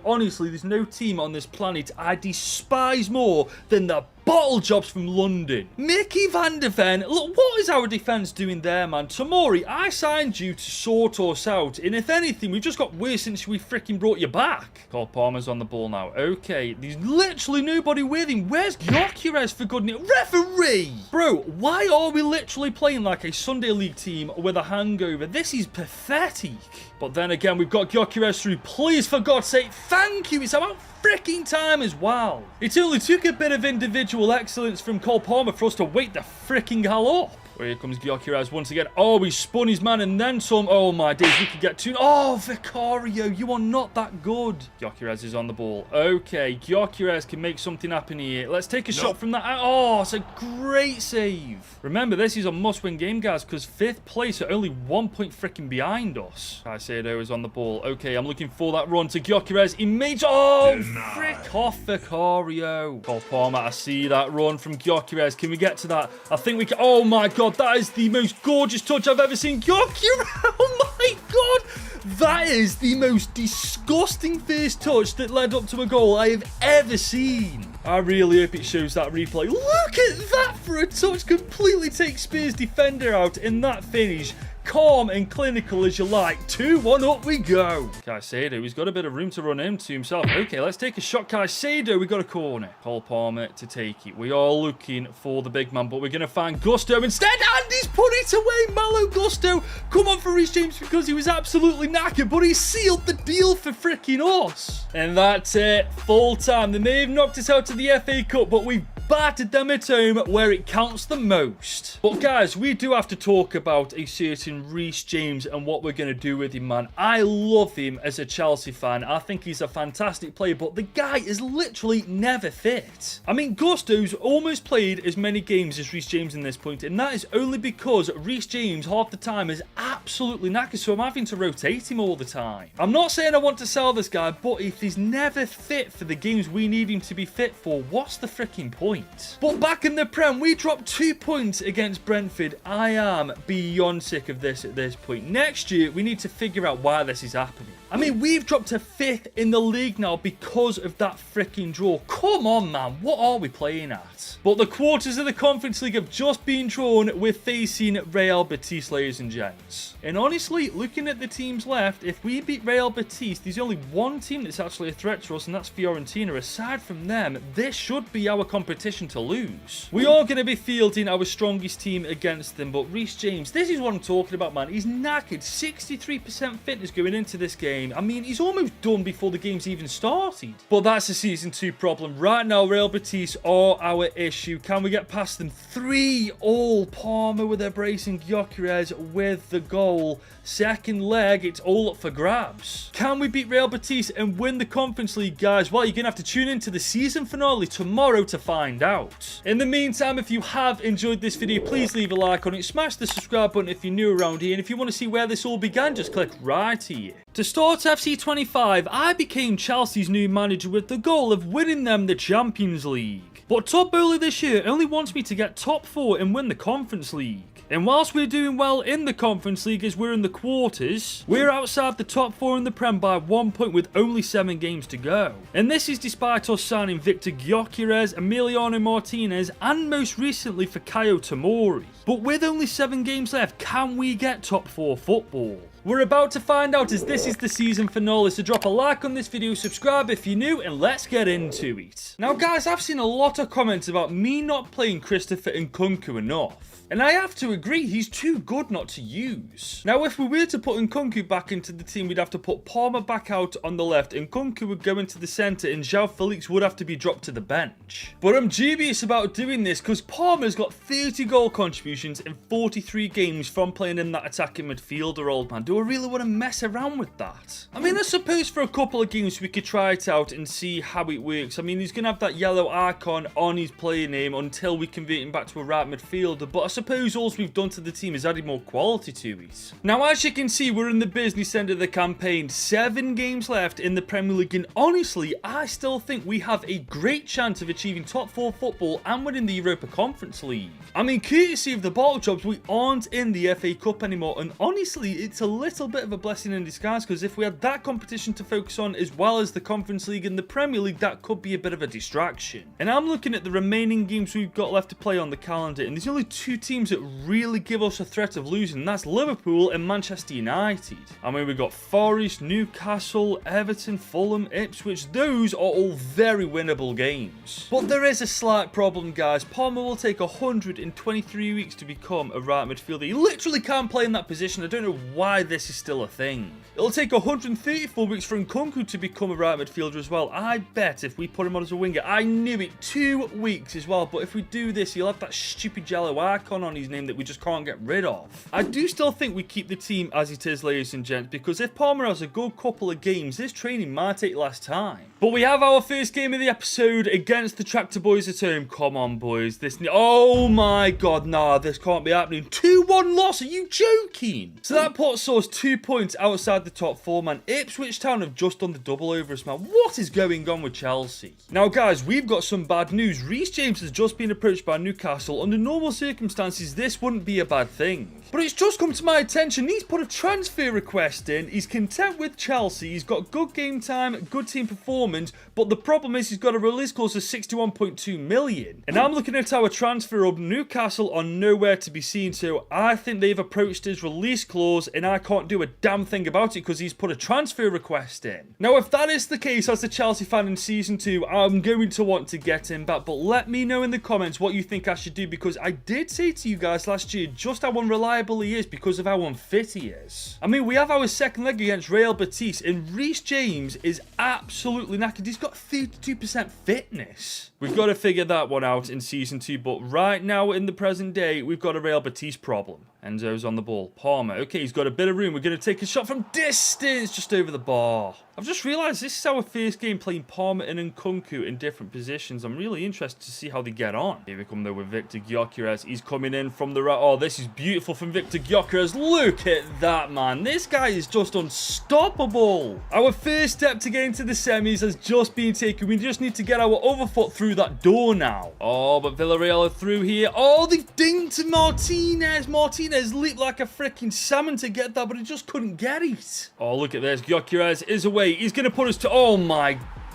Honestly, there's no team on this planet I despise more than the bottle jobs from London. Mickey Van de Ven, look, what is our defence doing there, man? Tomori, I signed you to sort us out, and if anything, we've just got worse since we freaking brought you back. Cole Palmer's on the ball now. Okay, there's literally nobody with him. Where's Gyökeres, for goodness? Referee! Bro, why are we literally playing like a Sunday League team with a hangover? This is pathetic. But then again, we've got Gyökeres through. Please, for God's sake, thank you. It's about freaking time as well. It only took a bit of individual excellence from Cole Palmer for us to wake the freaking hell up. Here comes Gyökeres once again. Oh, he spun his man and then some. Oh, my days. We could get two. Oh, Vicario, you are not that good. Gyökeres is on the ball. Okay, Gyökeres can make something happen here. Let's take a shot from that. Oh, it's a great save. Remember, this is a must-win game, guys, because 5th place are only 1 point freaking behind us. Caicedo is on the ball. Okay, I'm looking for that run to Gyökeres. He made... Oh, frick off, Vicario. Cole Palmer, I see that run from Gyökeres. Can we get to that? I think we can... Oh, my God. That is the most gorgeous touch I've ever seen. Gyökeres, oh my God. That is the most disgusting first touch that led up to a goal I have ever seen. I really hope it shows that replay. Look at that for a touch. Completely takes Spurs defender out in that finish. Calm and clinical as you like. 2-1 up we go. Caicedo, he's got a bit of room to run into himself. Okay, let's take a shot. Caicedo, we got a corner. Cole Palmer to take it. We are looking for the big man, but we're going to find Gusto instead. And he's put it away. Malo Gusto. Come on for Reese James because he was absolutely knackered, but he sealed the deal for freaking us. And that's it. Full time. They may have knocked us out of the FA Cup, but we've battered them at home where it counts the most. But guys, we do have to talk about a certain Reese James and what we're going to do with him, man. I love him as a Chelsea fan. I think he's a fantastic player, but the guy is literally never fit. I mean, Gusto's almost played as many games as Reese James in this point, and that is only because Reese James half the time is absolutely knackered, so I'm having to rotate him all the time. I'm not saying I want to sell this guy, but if he's never fit for the games we need him to be fit for, what's the freaking point? But back in the Prem, we dropped 2 points against Brentford. I am beyond sick of this at this point. Next year, we need to figure out why this is happening. I mean, we've dropped to 5th in the league now because of that freaking draw. Come on, man. What are we playing at? But the quarters of the Conference League have just been drawn. We're facing Real Betis, ladies and gents. And honestly, looking at the teams left, if we beat Real Betis, there's only one team that's actually a threat to us, and that's Fiorentina. Aside from them, this should be our competition to lose. We are going to be fielding our strongest team against them, but Reese James, this is what I'm talking about, man. He's knackered. 63% fitness going into this game. I mean, he's almost done before the game's even started. But that's a Season 2 problem. Right now, Real Betis are our issue. Can we get past them? 3-all. Palmer with their brace and Gyökeres with the goal. Second leg, it's all up for grabs. Can we beat Real Betis and win the Conference League, guys? Well, you're going to have to tune into the season finale tomorrow to find out. In the meantime, if you have enjoyed this video, please leave a like on it. Smash the subscribe button if you're new around here. And if you want to see where this all began, just click right here. To start FC25, I became Chelsea's new manager with the goal of winning them the Champions League. But Todd Boehly this year only wants me to get top 4 and win the Conference League. And whilst we're doing well in the Conference League as we're in the quarters, we're outside the top 4 in the Prem by 1 point with only 7 games to go. And this is despite us signing Victor Gyökeres, Emiliano Martinez, and most recently Fikayo Tomori. But with only 7 games left, can we get top 4 football? We're about to find out as this is the season finale, so drop a like on this video, subscribe if you're new, and let's get into it. Now guys, I've seen a lot of comments about me not playing Christopher Nkunku enough. And I have to agree, he's too good not to use. Now, if we were to put Nkunku back into the team, we'd have to put Palmer back out on the left, Nkunku would go into the centre, and João Felix would have to be dropped to the bench. But I'm dubious about doing this, because Palmer's got 30 goal contributions in 43 games from playing in that attacking midfielder, old man. Do I really want to mess around with that? I mean, I suppose for a couple of games we could try it out and see how it works. I mean, he's going to have that yellow icon on his player name until we convert him back to a right midfielder, but I suppose all we've done to the team is added more quality to it. Now, as you can see, we're in the business end of the campaign. 7 games left in the Premier League, and honestly, I still think we have a great chance of achieving top 4 football and winning the Europa Conference League. I mean, courtesy of the bottle jobs, we aren't in the FA Cup anymore, and honestly, it's a little bit of a blessing in disguise, because if we had that competition to focus on as well as the Conference League and the Premier League, that could be a bit of a distraction. And I'm looking at the remaining games we've got left to play on the calendar, and there's only 2 teams that really give us a threat of losing, and that's Liverpool and Manchester United. I mean, we've got Forest, Newcastle, Everton, Fulham, Ipswich. Those are all very winnable games. But there is a slight problem, guys. Palmer will take 123 weeks to become a right midfielder. He literally can't play in that position. I don't know why this is still a thing. It'll take 134 weeks for Nkunku to become a right midfielder as well. I bet if we put him on as a winger, I knew it, 2 weeks as well. But if we do this, he'll have that stupid yellow icon on his name that we just can't get rid of. I do still think we keep the team as it is, ladies and gents, because if Palmer has a good couple of games, this training might take less time. But we have our first game of the episode against the Tractor Boys at home. Come on, boys. Oh my god, nah, this can't be happening. 2-1 loss, are you joking? So that puts us 2 points outside the top 4, man. Ipswich Town have just done the double over us, man. What is going on with Chelsea? Now, guys, we've got some bad news. Reese James has just been approached by Newcastle. Under normal circumstances, this wouldn't be a bad thing. But it's just come to my attention, he's put a transfer request in. He's content with Chelsea. He's got good game time, good team performance, but the problem is he's got a release clause of 61.2 million. And I'm looking at our transfer hub. Newcastle are nowhere to be seen, so I think they've approached his release clause, and I can't do a damn thing about it because he's put a transfer request in. Now, if that is the case, as a Chelsea fan in Season 2, I'm going to want to get him back, but let me know in the comments what you think I should do, because I did say to you guys last year just how unreliable he is because of how unfit he is. I mean, we have our second leg against Real Betis, and Reese James is absolutely knackered. He's got 32% fitness. We've got to figure that one out in Season 2, but right now, in the present day, we've got a Real Betis problem. Enzo's on the ball. Palmer. Okay, he's got a bit of room. We're going to take a shot from distance, just over the bar. I've just realised this is our first game playing Palmer and Nkunku in different positions. I'm really interested to see how they get on. Here we come, though, with Victor Gyökeres. He's coming in from the right. Oh, this is beautiful from from Victor Gyökeres. Look at that, man. This guy is just unstoppable. Our first step to getting to the semis has just been taken. We just need to get our other foot through that door now. Oh, but Villarreal are through here. Oh, they've dinged to Martinez. Martinez leaped like a freaking salmon to get that, but he just couldn't get it. Oh, look at this. Gyökeres is away. He's going to put us to... Oh, my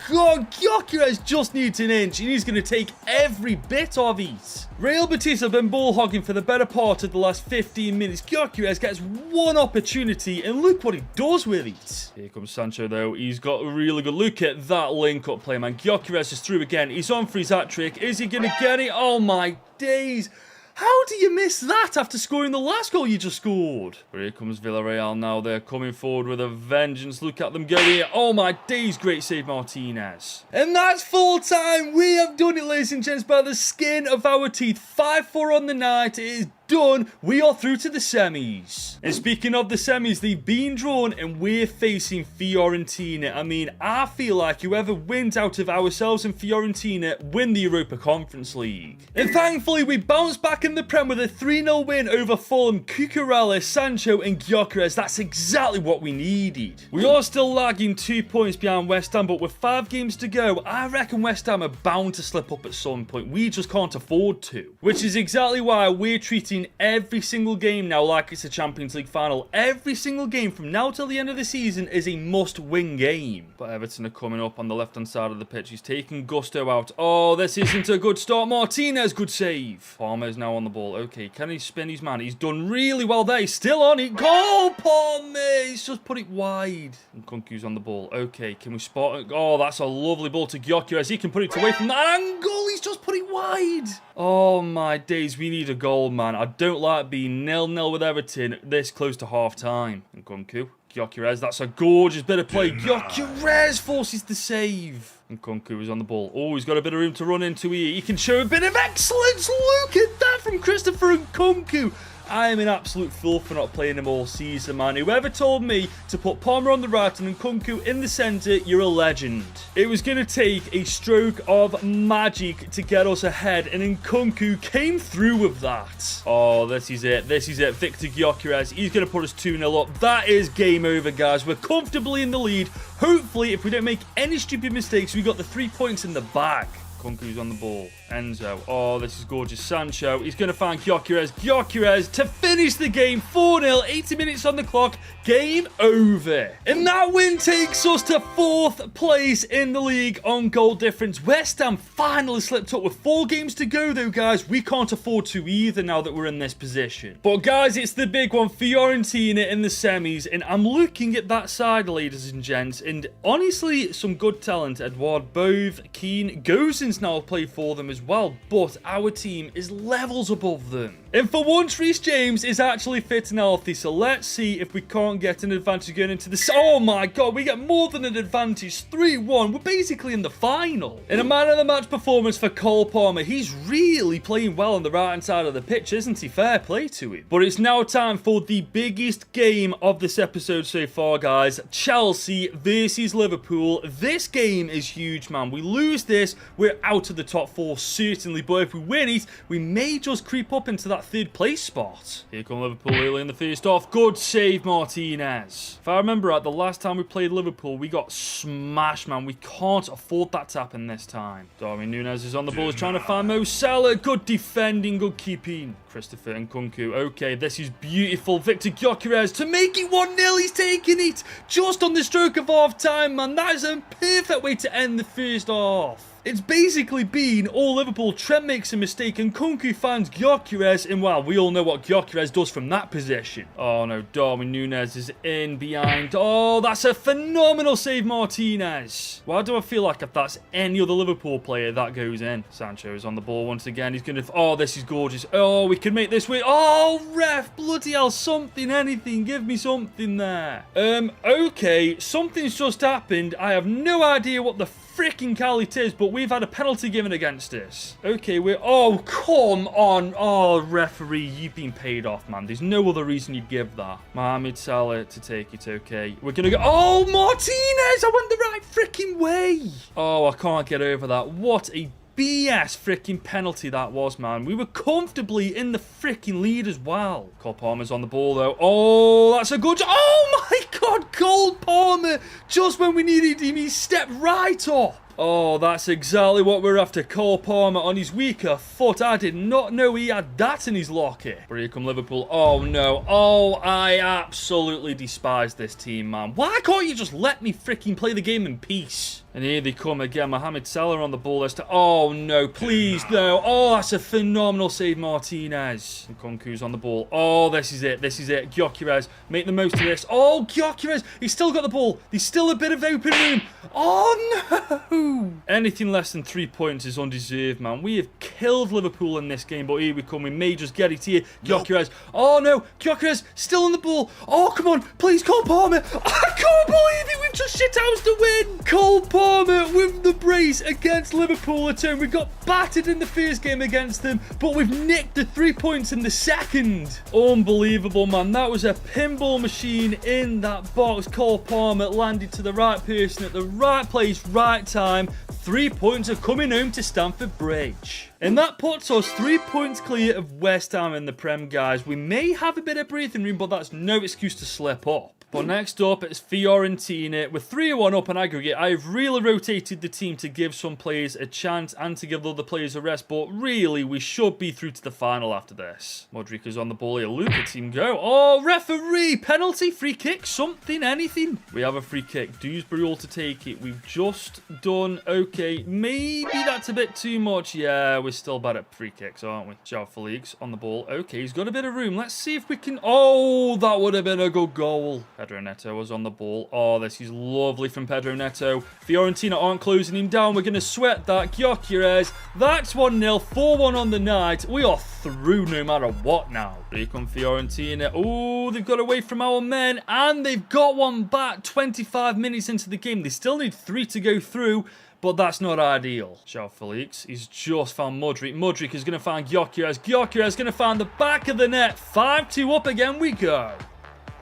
God. Gyökeres just needs an inch, and he's going to take every bit of it. Real Betis have been ball hogging for the better part of the last 15 minutes. Gyökeres gets one opportunity, and look what he does with it. Here comes Sancho, though. He's got a really good look at that link-up play, man. Gyökeres is through again. He's on for his hat-trick. Is he going to get it? Oh, my days. How do you miss that after scoring the last goal you just scored? But here comes Villarreal now. They're coming forward with a vengeance. Look at them go here. Oh my days, great save Martinez. And that's full time. We have done it, ladies and gents, by the skin of our teeth. 5-4 on the night. It is done. We are through to the semis. And speaking of the semis, they've been drawn and we're facing Fiorentina. I mean, I feel like whoever wins out of ourselves and Fiorentina win the Europa Conference League. And thankfully, we bounced back in the Prem with a 3-0 win over Fulham. Cucurella, Sancho and Gyökeres. That's exactly what we needed. We are still lagging 2 points behind West Ham, but with 5 games to go, I reckon West Ham are bound to slip up at some point. We just can't afford to. Which is exactly why we're treating every single game now like it's a Champions League final. Every single game from now till the end of the season is a must-win game. But Everton are coming up on the left-hand side of the pitch. He's taking Gusto out. Oh, this isn't a good start. Martinez, good save. Palmer's now on the ball. Okay, can he spin his man? He's done really well there. He's still on it. Goal, Palmer! He's just put it wide. And Kunku's on the ball. Okay, can we spot it? Oh, that's a lovely ball to Gyökeres. He can put it away from that angle. He's just put it wide. Oh, my days. We need a goal, man. I don't like being 0-0 with Everton this close to half-time. And Kunku, Gyökeres, that's a gorgeous bit of play. Gyökeres forces the save. And Kunku is on the ball. Oh, he's got a bit of room to run into here. He can show a bit of excellence. Look at that from Christopher and Kunku. I am an absolute fool for not playing him all season, man. Whoever told me to put Palmer on the right and Nkunku in the centre, you're a legend. It was going to take a stroke of magic to get us ahead, and Nkunku came through with that. Oh, this is it. This is it. Victor Gyökeres. He's going to put us 2-0 up. That is game over, guys. We're comfortably in the lead. Hopefully, if we don't make any stupid mistakes, we got the 3 points in the bag. Kunku's on the ball. Enzo. Oh, this is gorgeous. Sancho. He's going to find Gyökeres. Gyökeres to finish the game. 4-0. 80 minutes on the clock. Game over. And that win takes us to 4th place in the league on goal difference. West Ham finally slipped up with 4 games to go, though, guys. We can't afford to either now that we're in this position. But, guys, it's the big one. Fiorentina in the semis. And I'm looking at that side, ladies and gents. And, honestly, some good talent. Edouard, Bove, Keane, Gosens now play for them as well, but our team is levels above them. And for once, Reese James is actually fit and healthy, so let's see if we can't get an advantage going into this. Oh my God, we get more than an advantage. 3-1. We're basically in the final. In a man of the match performance for Cole Palmer, he's really playing well on the right-hand side of the pitch, isn't he? Fair play to him. But it's now time for the biggest game of this episode so far, guys. Chelsea versus Liverpool. This game is huge, man. We lose this, we're out of the top 4, certainly. But if we win it, we may just creep up into that 3rd place spot. Here come Liverpool early in the first half. Good save, Martinez. If I remember right, the last time we played Liverpool, we got smashed, man. We can't afford that to happen this time. Darwin Núñez is on the ball. He's trying to find Mo Salah. Good defending, good keeping. Christopher and Kunku. Okay, this is beautiful. Victor Gyökeres to make it 1-0. He's taking it just on the stroke of half time, man. That is a perfect way to end the first half. It's basically been all Liverpool. Trent makes a mistake and Kunku finds Gyökeres, and well, we all know what Gyökeres does from that position. Oh no, Darwin Núñez is in behind. Oh, that's a phenomenal save, Martinez. Why do I feel like if that's any other Liverpool player, that goes in? Sancho is on the ball once again. He's going to... Oh, this is gorgeous. Oh, we can make this win. Oh, ref, bloody hell, something, anything. Give me something there. Okay, something's just happened. I have no idea what the freaking hell it is, but we've had a penalty given against us. Okay, we're... Oh, come on. Oh, referee, you've been paid off, man. There's no other reason you'd give that. Mohamed Salah to take it, okay. We're gonna go... Oh, Martinez! I went the right freaking way. Oh, I can't get over that. What a BS freaking penalty that was, man. We were comfortably in the freaking lead as well. Cole Palmer's on the ball, though. Oh, that's a good... Oh, my God. Cole Palmer, just when we needed him, he stepped right up. Oh, that's exactly what we're after. Cole Palmer on his weaker foot. I did not know he had that in his locker. But here come Liverpool. Oh, no. Oh, I absolutely despise this team, man. Why can't you just let me freaking play the game in peace? And here they come again. Mohamed Salah on the ball list. Oh, no. Please, no. Oh, that's a phenomenal save, Martinez. And Nkunku's on the ball. Oh, this is it. This is it. Gyökeres, make the most of this. Oh, Gyökeres. He's still got the ball. There's still a bit of open room. Oh, no. Anything less than 3 points is undeserved, man. We have killed Liverpool in this game, but here we come. We may just get it here. Gyökeres. Oh, no. Gyökeres still on the ball. Oh, come on. Please, Cole Palmer. I can't believe it. We've just shithoused to win. Cole Palmer with the brace against Liverpool at home. We got battered in the first game against them, but we've nicked the 3 points in the second. Unbelievable, man. That was a pinball machine in that box. Cole Palmer landed to the right person at the right place, right time. 3 points are coming home to Stamford Bridge. And that puts us 3 points clear of West Ham in the Prem, guys. We may have a bit of breathing room, but that's no excuse to slip up. But next up, it's Fiorentina. With 3-1 up on aggregate, I've really rotated the team to give some players a chance and to give the other players a rest. But really, we should be through to the final after this. Modric is on the ball here. Look at him go. Oh, referee. Penalty, free kick, something, anything. We have a free kick. Dewsbury all to take it. We've just done okay. Maybe that's a bit too much. Yeah, we're still bad at free kicks, aren't we? João Felix on the ball. Okay, he's got a bit of room. Let's see if we can... Oh, that would have been a good goal. Pedro Neto was on the ball. Oh, this is lovely from Pedro Neto. Fiorentina aren't closing him down. We're going to sweat that. Gyökeres. That's 1-0. 4-1 on the night. We are through no matter what now. Here come Fiorentina. Oh, they've got away from our men. And they've got one back 25 minutes into the game. They still need 3 to go through. But that's not ideal. João Felix, he's just found Modric. Modric is going to find Gyökeres. Gyökeres is going to find the back of the net. 5-2 up again we go.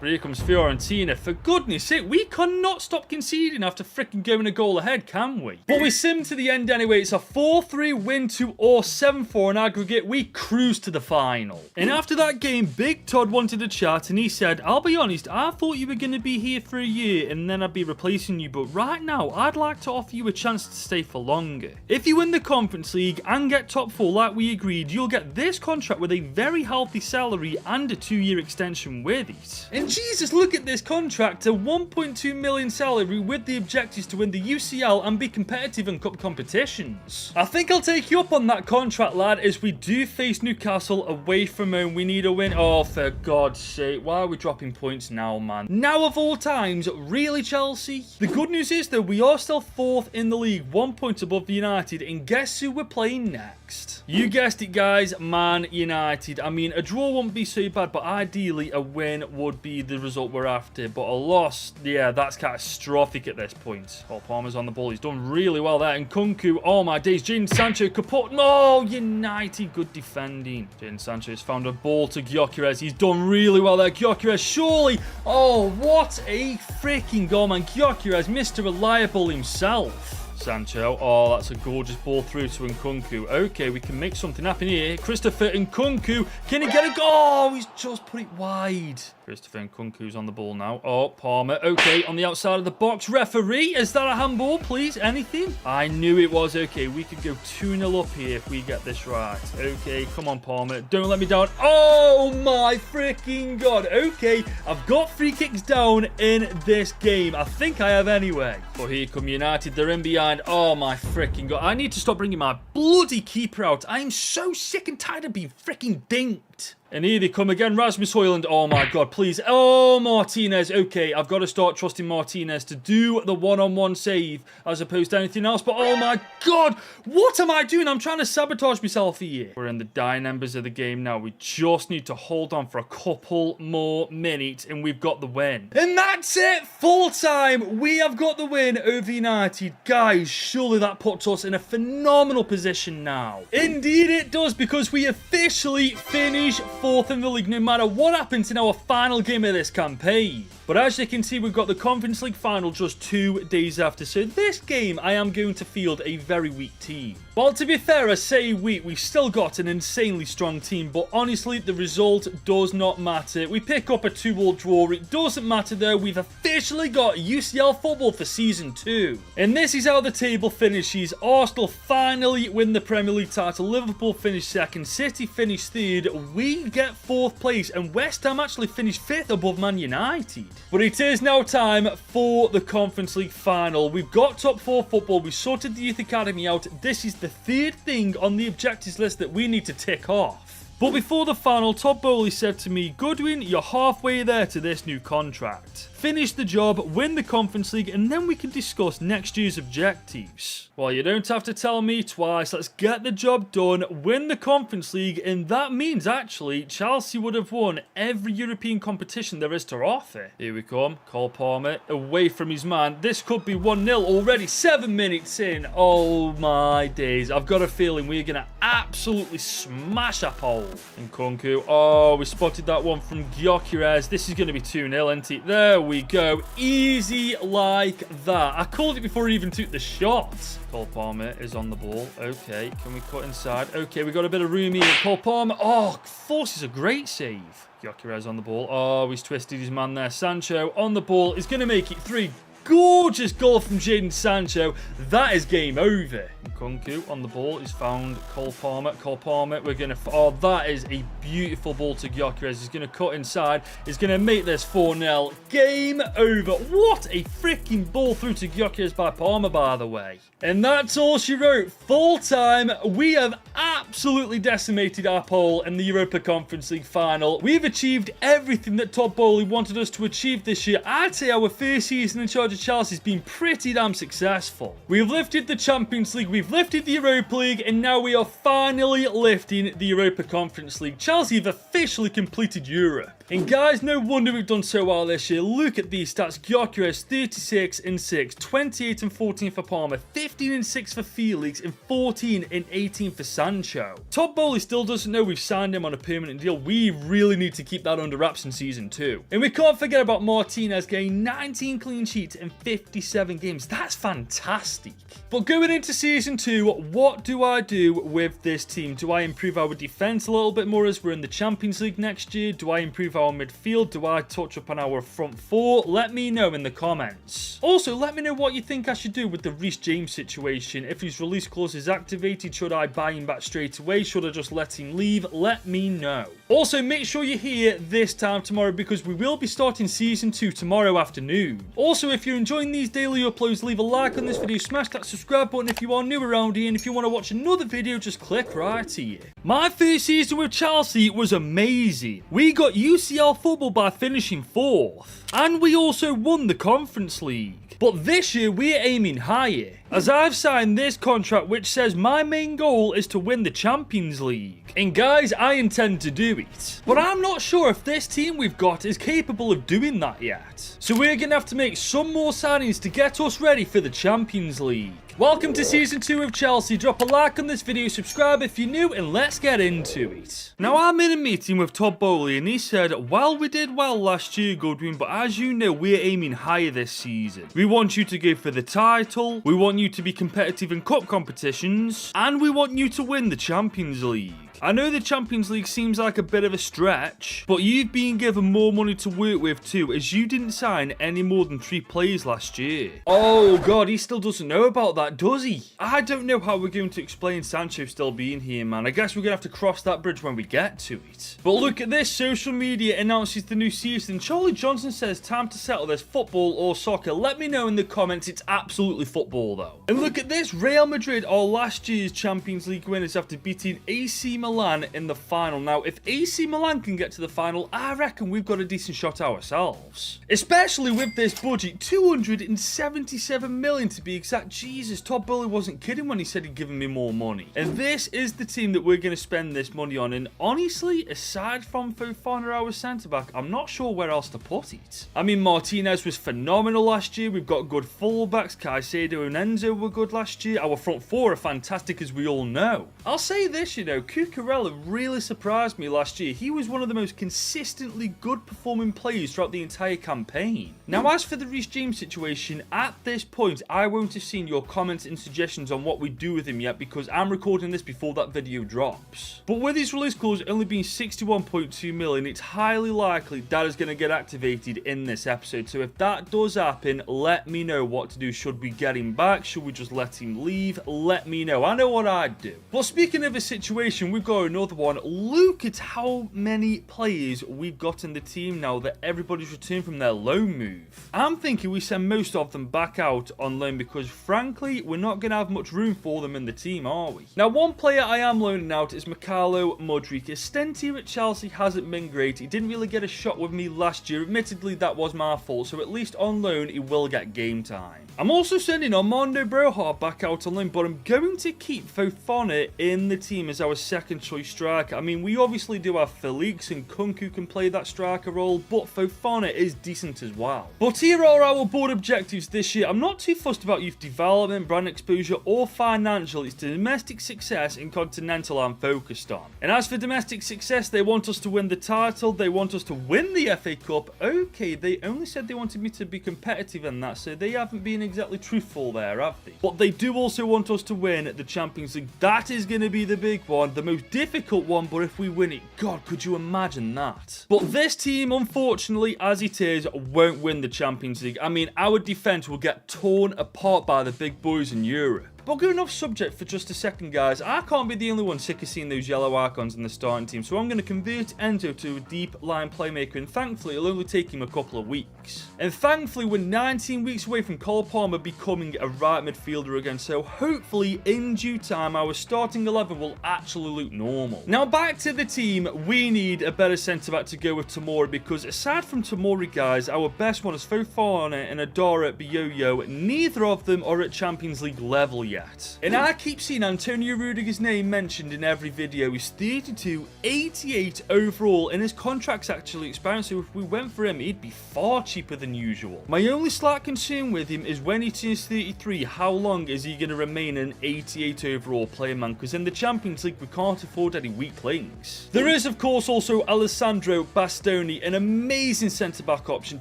Here comes Fiorentina. For goodness sake, we cannot stop conceding after freaking going a goal ahead, can we? But we sim to the end anyway. It's a 4-3 win to or 7-4 in aggregate. We cruise to the final. And after that game, Big Todd wanted to chat and he said, I'll be honest, I thought you were going to be here for a year and then I'd be replacing you. But right now, I'd like to offer you a chance to stay for longer. If you win the Conference League and get top 4 like we agreed, you'll get this contract with a very healthy salary and a 2-year extension with it. And Jesus, look at this contract, a 1.2 million salary with the objectives to win the UCL and be competitive in cup competitions. I think I'll take you up on that contract, lad, as we do face Newcastle away from home. We need a win. Oh, for God's sake, why are we dropping points now, man? Now of all times, really, Chelsea? The good news is, though, we are still 4th in the league, 1 point above United, and guess who we're playing next? You guessed it, guys, Man United. I mean, a draw wouldn't be so bad, but ideally a win would be the result we're after. But a loss, yeah, that's catastrophic at this point. Cole Palmer's on the ball. He's done really well there. And Nkunku, oh my days. Jadon Sancho, kaput. No, United, good defending. Jadon Sancho has found a ball to Gyökeres. He's done really well there. Gyökeres, surely. Oh, what a freaking goal, man. Gyökeres, Mr. Reliable himself. Sancho. Oh, that's a gorgeous ball through to Nkunku. Okay, we can make something happen here. Christopher Nkunku. Can he get a goal? Oh, he's just put it wide. Christopher Nkunku's on the ball now. Oh, Palmer. Okay, on the outside of the box. Referee, is that a handball, please? Anything? I knew it was. Okay, we could go 2-0 up here if we get this right. Okay, come on, Palmer. Don't let me down. Oh, my freaking God. Okay, I've got free kicks down in this game. I think I have anyway. But here come United. They're in behind. Oh, my freaking God. I need to stop bringing my bloody keeper out. I am so sick and tired of being freaking dinked. And here they come again. Rasmus Højlund. Oh, my God, please. Oh, Martinez. Okay, I've got to start trusting Martinez to do the one-on-one save as opposed to anything else. But, oh, my God, what am I doing? I'm trying to sabotage myself here. We're in the dying embers of the game now. We just need to hold on for a couple more minutes, and we've got the win. And that's it. Full time. We have got the win over United. Guys, surely that puts us in a phenomenal position now. Indeed, it does, because we officially finish 4th in the league no matter what happens in our final game of this campaign. But as you can see, we've got the Conference League final just 2 days after. So this game, I am going to field a very weak team. Well, to be fair, I say weak, we've still got an insanely strong team. But honestly, the result does not matter. We pick up a 2-all draw. It doesn't matter though. We've officially got UCL football for Season 2. And this is how the table finishes. Arsenal finally win the Premier League title. Liverpool finished second. City finished third. We get 4th place. And West Ham actually finished 5th above Man United. But it is now time for the Conference League final. We've got top 4 football. We sorted the Youth Academy out. This is the 3rd thing on the objectives list that we need to tick off. But before the final, Todd Boehly said to me, Goodwin, you're halfway there to this new contract. Finish the job, win the Conference League, and then we can discuss next year's objectives. Well, you don't have to tell me twice. Let's get the job done, win the Conference League, and that means, actually, Chelsea would have won every European competition there is to offer. Here we come. Cole Palmer away from his man. This could be 1-0 already, 7 minutes in. Oh, my days. I've got a feeling we're going to absolutely smash that pole. And Kunku. Oh, we spotted that one from Gyökeres. This is going to be 2-0, isn't it? There we go. Easy like that. I called it before he even took the shot. Cole Palmer is on the ball. Okay, can we cut inside? Okay, we got a bit of room here. Cole Palmer. Oh, forces a great save. Gyökeres on the ball. Oh, he's twisted his man there. Sancho on the ball. He's going to make it 3. Gorgeous goal from Jadon Sancho. That is game over. And Kunku on the ball. He's found Cole Palmer. Cole Palmer, we're going to... Oh, that is a beautiful ball to Gyökeres. He's going to cut inside. He's going to make this 4-0. Game over. What a freaking ball through to Gyökeres by Palmer, by the way. And that's all she wrote. Full time. We have absolutely decimated our pole in the Europa Conference League final. We've achieved everything that Todd Boehly wanted us to achieve this year. I'd say our first season in charge of Chelsea's been pretty damn successful. We've lifted the Champions League, we've lifted the Europa League, and now we are finally lifting the Europa Conference League. Chelsea have officially completed Europe. And guys, no wonder we've done so well this year. Look at these stats. Gyökeres 36-6, 28-14 for Palmer, 15-6 for Felix, and 14-18 for Sancho. Todd Boehly still doesn't know we've signed him on a permanent deal. We really need to keep that under wraps in Season 2. And we can't forget about Martinez getting 19 clean sheets in 57 games. That's fantastic. But going into Season 2, what do I do with this team? Do I improve our defence a little bit more as we're in the Champions League next year? Do I improve our midfield? Do I touch up on our front 4? Let me know in the comments. Also, let me know what you think I should do with the Reese James situation. If his release clause is activated, should I buy him back straight away? Should I just let him leave? Let me know. Also, make sure you're here this time tomorrow because we will be starting Season 2 tomorrow afternoon. Also, if you're enjoying these daily uploads, leave a like on this video, smash that subscribe button if you are new around here, and if you want to watch another video, just click right here. My first season with Chelsea was amazing. We got UCL football by finishing 4th, and we also won the Conference League. But this year we're aiming higher, as I've signed this contract which says my main goal is to win the Champions League. And guys, I intend to do it. But I'm not sure if this team we've got is capable of doing that yet. So we're going to have to make some more signings to get us ready for the Champions League. Welcome to Season 2 of Chelsea. Drop a like on this video, subscribe if you're new, and let's get into it. Now, I'm in a meeting with Todd Boehly, and he said, well, we did well last year, Goodwin, but as you know, we're aiming higher this season. We want you to go for the title, we want you to be competitive in cup competitions, and we want you to win the Champions League. I know the Champions League seems like a bit of a stretch, but you've been given more money to work with too, as you didn't sign any more than 3 players last year. Oh god, he still doesn't know about that, does he? I don't know how we're going to explain Sancho still being here, man. I guess we're going to have to cross that bridge when we get to it. But look at this, social media announces the new season. Charlie Johnson says time to settle this, football or soccer. Let me know in the comments, it's absolutely football though. And look at this, Real Madrid are last year's Champions League winners after beating AC Milan in the final. Now, if AC Milan can get to the final, I reckon we've got a decent shot ourselves. Especially with this budget, 277 million to be exact. Jesus, Todd Boehly wasn't kidding when he said he'd given me more money. And this is the team that we're going to spend this money on. And honestly, aside from Fofana, our centre-back, I'm not sure where else to put it. I mean, Martinez was phenomenal last year. We've got good fullbacks. Caicedo and Enzo were good last year. Our front 4 are fantastic, as we all know. I'll say this, you know, Cuckoo Cucurella really surprised me last year. He was one of the most consistently good performing players throughout the entire campaign. Now, as for the Reese James situation, at this point, I won't have seen your comments and suggestions on what we do with him yet because I'm recording this before that video drops. But with his release clause only being 61.2 million, it's highly likely that is going to get activated in this episode. So if that does happen, let me know what to do. Should we get him back? Should we just let him leave? Let me know. I know what I'd do. But speaking of a situation, we've got another one. Look at how many players we've got in the team now that everybody's returned from their loan move. I'm thinking we send most of them back out on loan because frankly, we're not going to have much room for them in the team, are we? Now, one player I am loaning out is Mykhailo Mudryk. His stint here at Chelsea hasn't been great. He didn't really get a shot with me last year. Admittedly, that was my fault, so at least on loan, he will get game time. I'm also sending Armando Broja back out on loan, but I'm going to keep Fofana in the team as our second choice striker. I mean, we obviously do have Felix and Kunku can play that striker role, but Fofana is decent as well. But here are our board objectives this year. I'm not too fussed about youth development, brand exposure, or financial. It's the domestic success in Continental I'm focused on. And as for domestic success, they want us to win the title. They want us to win the FA Cup. Okay, they only said they wanted me to be competitive in that, so they haven't been exactly truthful there, have they? But they do also want us to win the Champions League. That is going to be the big one, the most difficult one, but if we win it, God, could you imagine that? But this team, unfortunately, as it is, won't win the Champions League. I mean, our defence will get torn apart by the big boys in Europe. But going off subject for just a second, guys, I can't be the only one sick of seeing those yellow icons in the starting team, so I'm going to convert Enzo to a deep line playmaker, and thankfully it'll only take him a couple of weeks. And thankfully we're 19 weeks away from Cole Palmer becoming a right midfielder again, so hopefully in due time our starting 11 will actually look normal. Now back to the team, we need a better centre-back to go with Tomori, because aside from Tomori, guys, our best one is Fofana and Adara Bioyo. Neither of them are at Champions League level yet. And I keep seeing Antonio Rudiger's name mentioned in every video. He's 32, 88 overall, and his contract's actually expiring, so if we went for him, he'd be far cheaper than usual. My only slight concern with him is when he turns 33, how long is he going to remain an 88 overall player, man? Because in the Champions League, we can't afford any weak links. There is, of course, also Alessandro Bastoni, an amazing centre-back option,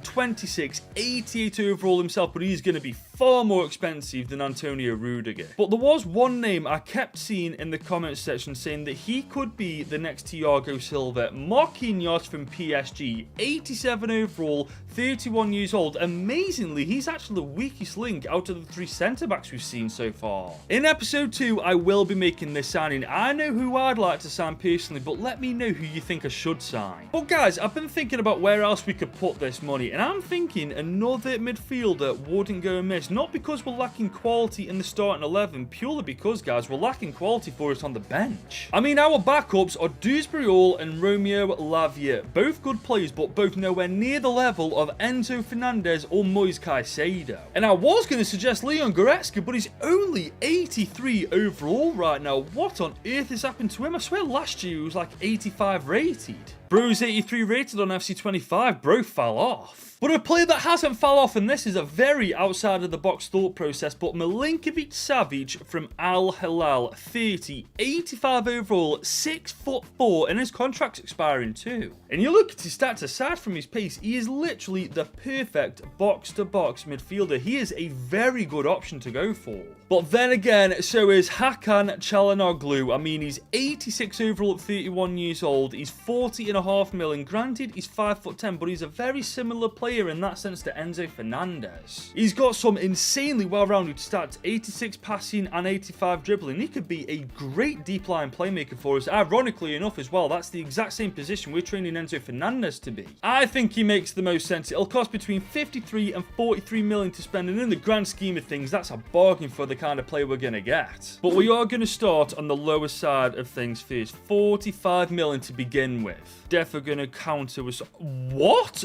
26, 88 overall himself, but he's going to be far more expensive than Antonio Rudiger. But there was one name I kept seeing in the comments section saying that he could be the next Thiago Silva. Marquinhos from PSG, 87 overall, 31 years old. Amazingly, he's actually the weakest link out of the three centre-backs we've seen so far. In episode 2, I will be making this signing. I know who I'd like to sign personally, but let me know who you think I should sign. But guys, I've been thinking about where else we could put this money, and I'm thinking another midfielder wouldn't go amiss. Not because we're lacking quality in the starting 11, purely because, guys, we're lacking quality for us on the bench. I mean, our backups are Dewsbury Hall and Romeo Lavia. Both good players, but both nowhere near the level of Enzo Fernandez or Moise Caicedo. And I was going to suggest Leon Goretzka, but he's only 83 overall right now. What on earth has happened to him? I swear last year he was like 85 rated. Bro's 83 rated on FC25. Bro fell off. But a player that hasn't fell off, and this is a very outside-of-the-box thought process, but Milinkovic Savic from Al Hilal, 30, 85 overall, 6'4", and his contract's expiring too. And you look at his stats, aside from his pace, he is literally the perfect box-to-box midfielder. He is a very good option to go for. But then again, so is Hakan Çalhanoğlu. I mean, he's 86 overall at 31 years old. He's 40.5 million. Granted, he's 5'10", but he's a very similar player in that sense to Enzo Fernandez. He's got some insanely well-rounded stats, 86 passing and 85 dribbling. He could be a great deep line playmaker for us. Ironically enough as well, that's the exact same position we're training Enzo Fernandez to be. I think he makes the most sense. It'll cost between 53 and 43 million to spend, and in the grand scheme of things, that's a bargain for the kind of player we're going to get. But we are going to start on the lower side of things first. 45 million to begin with. Defo going to counter us. What?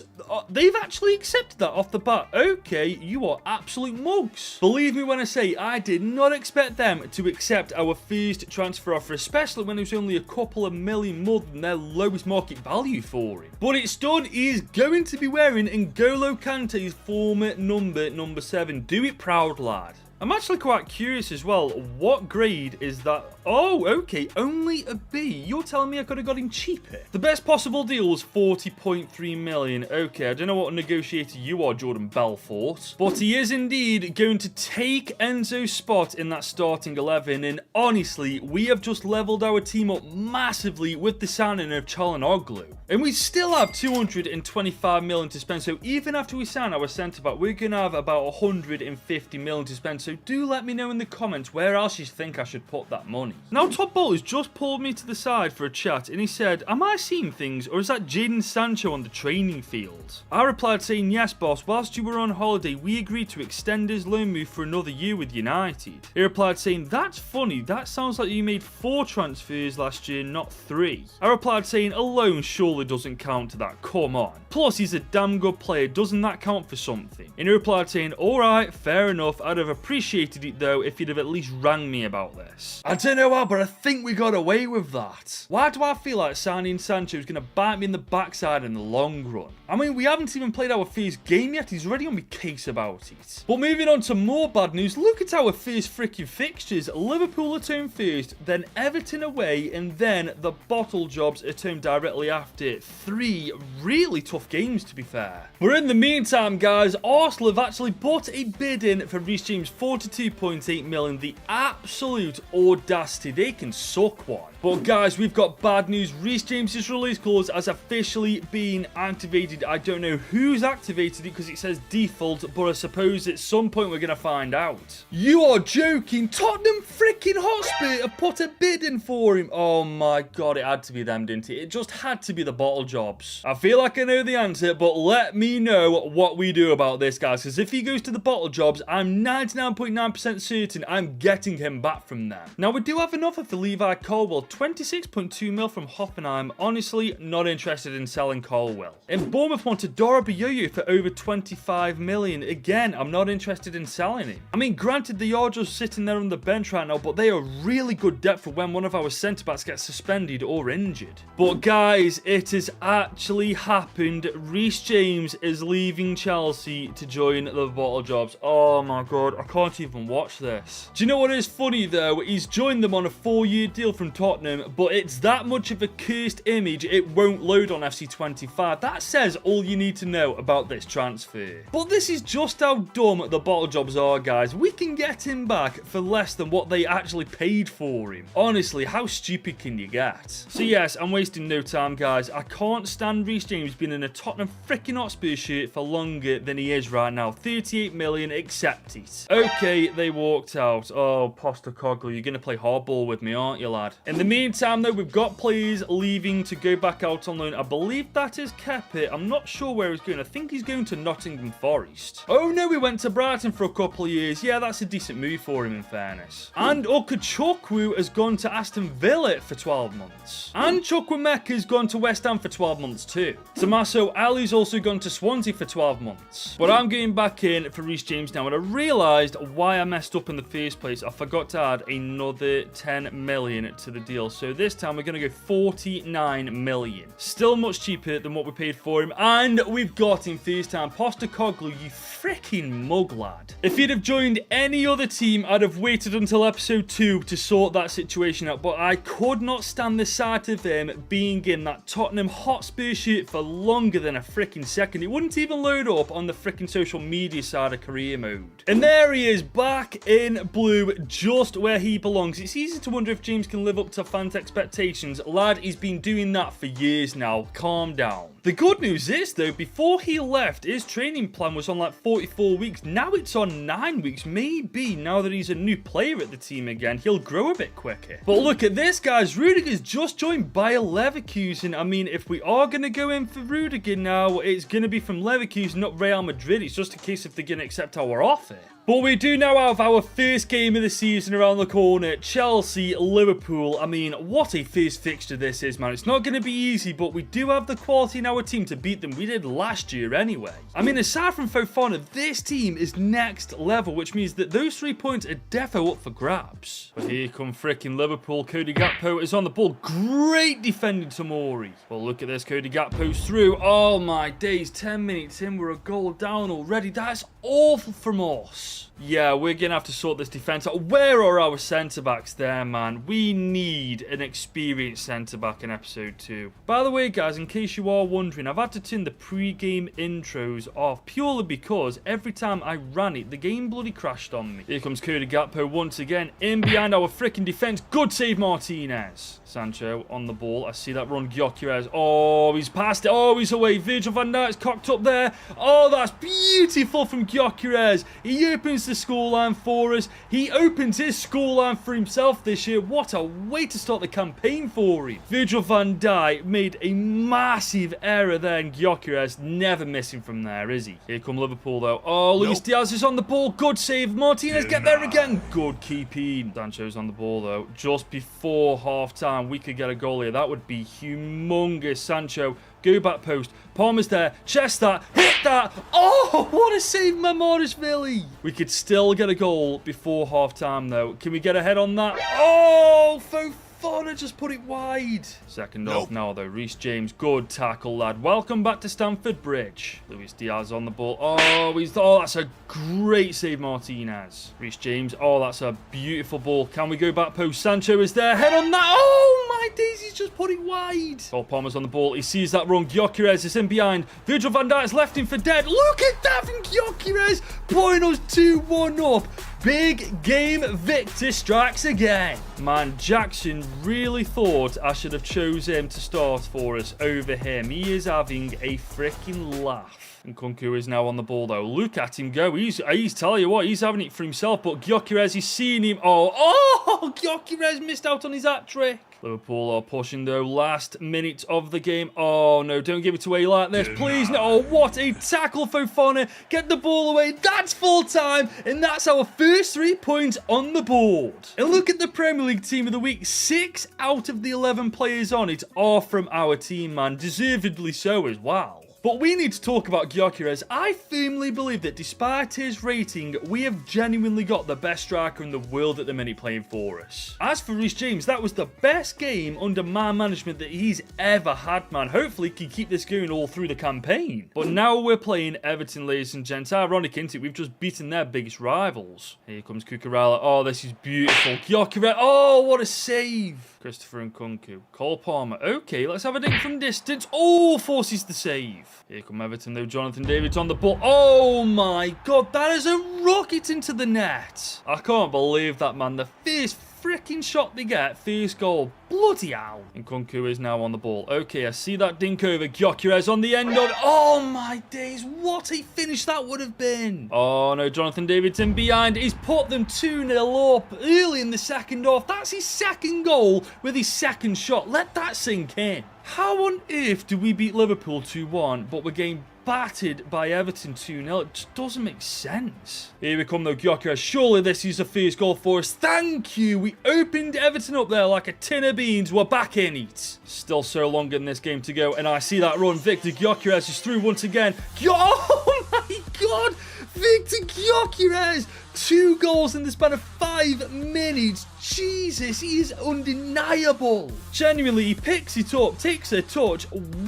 They've actually accepted that off the bat. Okay, you are absolute mugs. Believe me when I say I did not expect them to accept our first transfer offer, especially when it was only a couple of million more than their lowest market value for him. But it's done. He is going to be wearing N'Golo Kante's former number 7. Do it proud, lad. I'm actually quite curious as well. What grade is that? Oh, okay, only a B. You're telling me I could have got him cheaper? The best possible deal was 40.3 million. Okay, I don't know what negotiator you are, Jordan Belfort, but he is indeed going to take Enzo's spot in that starting 11. And honestly, we have just leveled our team up massively with the signing of Çalhanoğlu. And we still have 225 million to spend. So even after we sign our centre-back, we're going to have about 150 million to spend. So do let me know in the comments where else you think I should put that money. Now, Top Bowler's just pulled me to the side for a chat, and he said, am I seeing things, or is that Jadon Sancho on the training field? I replied saying, yes, boss. Whilst you were on holiday, we agreed to extend his loan move for another year with United. He replied saying, that's funny. That sounds like you made 4 transfers last year, not 3. I replied saying, a loan surely doesn't count to that. Come on. Plus, he's a damn good player. Doesn't that count for something? And he replied saying, alright, fair enough. I'd have appreciated it though if you'd have at least rang me about this. I don't know how, but I think we got away with that. Why do I feel like signing Sancho is going to bite me in the backside in the long run? I mean, we haven't even played our first game yet. He's already on my case about it. But moving on to more bad news, look at our first freaking fixtures. Liverpool at home first, then Everton away, and then the bottle jobs at home directly after. 3 really tough games, to be fair. But in the meantime, guys, Arsenal have actually put a bid in for Reese James, 42.8 million. The absolute audacity. They can suck one. But guys, we've got bad news. Reese James's release clause has officially been activated. I don't know who's activated it because it says default, but I suppose at some point we're going to find out. You are joking. Tottenham freaking Hotspur have put a bid in for him. Oh my god, it had to be them, didn't it? It just had to be the bottle jobs. I feel like I know the answer, but let me know what we do about this, guys, because if he goes to the bottle jobs, I'm 99.9% certain I'm getting him back from them. Now, we do have an offer for Levi Colwill, 26.2 mil from Hoffenheim. Honestly, not interested in selling Colwill. And Bournemouth wanted Dora Bayoyo for over 25 million. Again, I'm not interested in selling him. I mean, granted, they are just sitting there on the bench right now, but they are really good depth for when one of our centre-backs gets suspended or injured. But guys, it has actually happened. Reese James is leaving Chelsea to join the bottle jobs. Oh my god, I can't even watch this. Do you know what is funny though? He's joined them on a 4-year deal from Tottenham, but it's that much of a cursed image it won't load on FC25. That says all you need to know about this transfer. But this is just how dumb the bottle jobs are, guys. We can get him back for less than what they actually paid for him. Honestly, how stupid can you get? So yes, I'm wasting no time, guys. I can't stand Reese James being in a Tottenham freaking Hotspur shirt for longer than he is right now. 38 million, accept it. Okay, they walked out. Oh, Postecoglou, you're going to play hardball with me, aren't you, lad? In the meantime, though, we've got players leaving to go back out on loan. I believe that is Kepa. I'm not sure where he's going. I think he's going to Nottingham Forest. Oh, no, he went to Brighton for a couple of years. Yeah, that's a decent move for him, in fairness. And Okechukwu has gone to Aston Villa for 12 months. And Chukwuemeka's gone to West Ham for 12 months too. Tommaso Ali's also gone to Swansea for 12 months. But I'm going back in for Reese James now, and I realised why I messed up in the first place. I forgot to add another 10 million to the deal. So this time we're going to go 49 million. Still much cheaper than what we paid for him. And we've got him first time. Postecoglou, you freaking mug lad. If he'd have joined any other team, I'd have waited until episode 2 to sort that situation out. But I could not stand the sight of him being in that Tottenham Hotspur shirt for longer than a freaking second. It wouldn't even load up on the freaking social media side of career mode. And there he is, back in blue, just where he belongs. It's easy to wonder if James can live up to fans' expectations. Lad, he's been doing that for years now. Calm down. The good news is, though, before he left, his training plan was on like 44 weeks. Now it's on 9 weeks. Maybe now that he's a new player at the team again, he'll grow a bit quicker. But look at this, guys. Rudiger's just joined Bayer Leverkusen. I mean, if we are going to go in for Rudiger now, it's going to be from Leverkusen, not Real Madrid. It's just a case if they're going to accept our offer. But we do now have our first game of the season around the corner. Chelsea, Liverpool. I mean, what a first fixture this is, man. It's not going to be easy, but we do have the quality in our team to beat them. We did last year anyway. I mean, aside from Fofana, this team is next level, which means that those 3 points are defo up for grabs. But here come freaking Liverpool. Cody Gakpo is on the ball. Great defending Tomori. Well, look at this. Cody Gakpo's through. Oh, my days. 10 minutes in, we're a goal down already. That's awful from us. goals. Yeah, we're going to have to sort this defence out. Where are our centre-backs there, man? We need an experienced centre-back in episode 2. By the way, guys, in case you are wondering, I've had to turn the pre-game intros off purely because every time I ran it, the game bloody crashed on me. Here comes Cody Gakpo once again, in behind our freaking defence. Good save, Martinez. Sancho on the ball. I see that run, Gyökeres. Oh, he's passed it. Oh, he's away. Virgil van Dijk's cocked up there. Oh, that's beautiful from Gyökeres. He opens the scoreline for us. He opens his scoreline for himself this year. What a way to start the campaign for him. Virgil van Dijk made a massive error there, and Gyökeres never missing from there, is he? Here come Liverpool, though. Oh, Luis Diaz is on the ball. Good save. Martinez, get there again. Good keeping. Sancho's on the ball, though. Just before half-time, we could get a goal here. That would be humongous. Sancho, go back post. Palmer's there. Chest that. Hit that. Oh, what a save, Mamarashvili. We could still get a goal before half-time, though. Can we get ahead on that? Oh, Fofana just put it wide. Second off now, though. Reese James, good tackle, lad. Welcome back to Stamford Bridge. Luis Diaz on the ball. Oh, that's a great save, Martinez. Reese James. Oh, that's a beautiful ball. Can we go back post? Sancho is there. Head on that. Oh, my days, he's just put it wide. Oh, Palmer's on the ball. He sees that wrong. Gyökeres is in behind. Virgil van Dijk's left him for dead. Look at that from Gyökeres. Putting us 2-1 up. Big game victor strikes again. Man, Jackson really thought I should have chose him to start for us over him. He is having a freaking laugh. And Nkunku is now on the ball, though. Look at him go. He's telling you what, he's having it for himself. But Gyökeres, he's seeing him. Oh, Gyökeres missed out on his hat-trick. Liverpool are pushing, though. Last minute of the game. Oh, no, don't give it away like this, please. No, oh, what a tackle, Fofana. Get the ball away. That's full time. And that's our first 3 points on the board. And look at the Premier League team of the week. 6 out of the 11 players on it are from our team, man. Deservedly so as well. But we need to talk about Gyökeres. I firmly believe that despite his rating, we have genuinely got the best striker in the world at the minute playing for us. As for Reese James, that was the best game under my management that he's ever had, man. Hopefully he can keep this going all through the campaign. But now we're playing Everton, ladies and gents. Ironic, isn't it? We've just beaten their biggest rivals. Here comes Cucurella. Oh, this is beautiful. Gyökeres. Oh, what a save. Christopher Nkunku. Cole Palmer. Okay, let's have a dink from distance. Oh, forces the save. Here come Everton, though. Jonathan David's on the ball. Oh, my God. That is a rocket into the net. I can't believe that, man. The first freaking shot they get. First goal. Bloody hell. Nkunku is now on the ball. Okay, I see that dink over. Gyökeres on the end of it. Oh, my days. What a finish that would have been. Oh, no. Jonathan David's in behind. He's put them 2-0 up early in the second half. That's his second goal with his second shot. Let that sink in. How on earth do we beat Liverpool 2-1, but we're getting battered by Everton 2-0? It just doesn't make sense. Here we come, though, Gyökeres. Surely this is the first goal for us. Thank you. We opened Everton up there like a tin of beans. We're back in it. Still so long in this game to go, and I see that run. Victor Gyökeres is through once again. Oh, my God. Victor Gyökeres. 2 goals in the span of 5 minutes. Jesus, he is undeniable. Genuinely, he picks it up, takes a touch,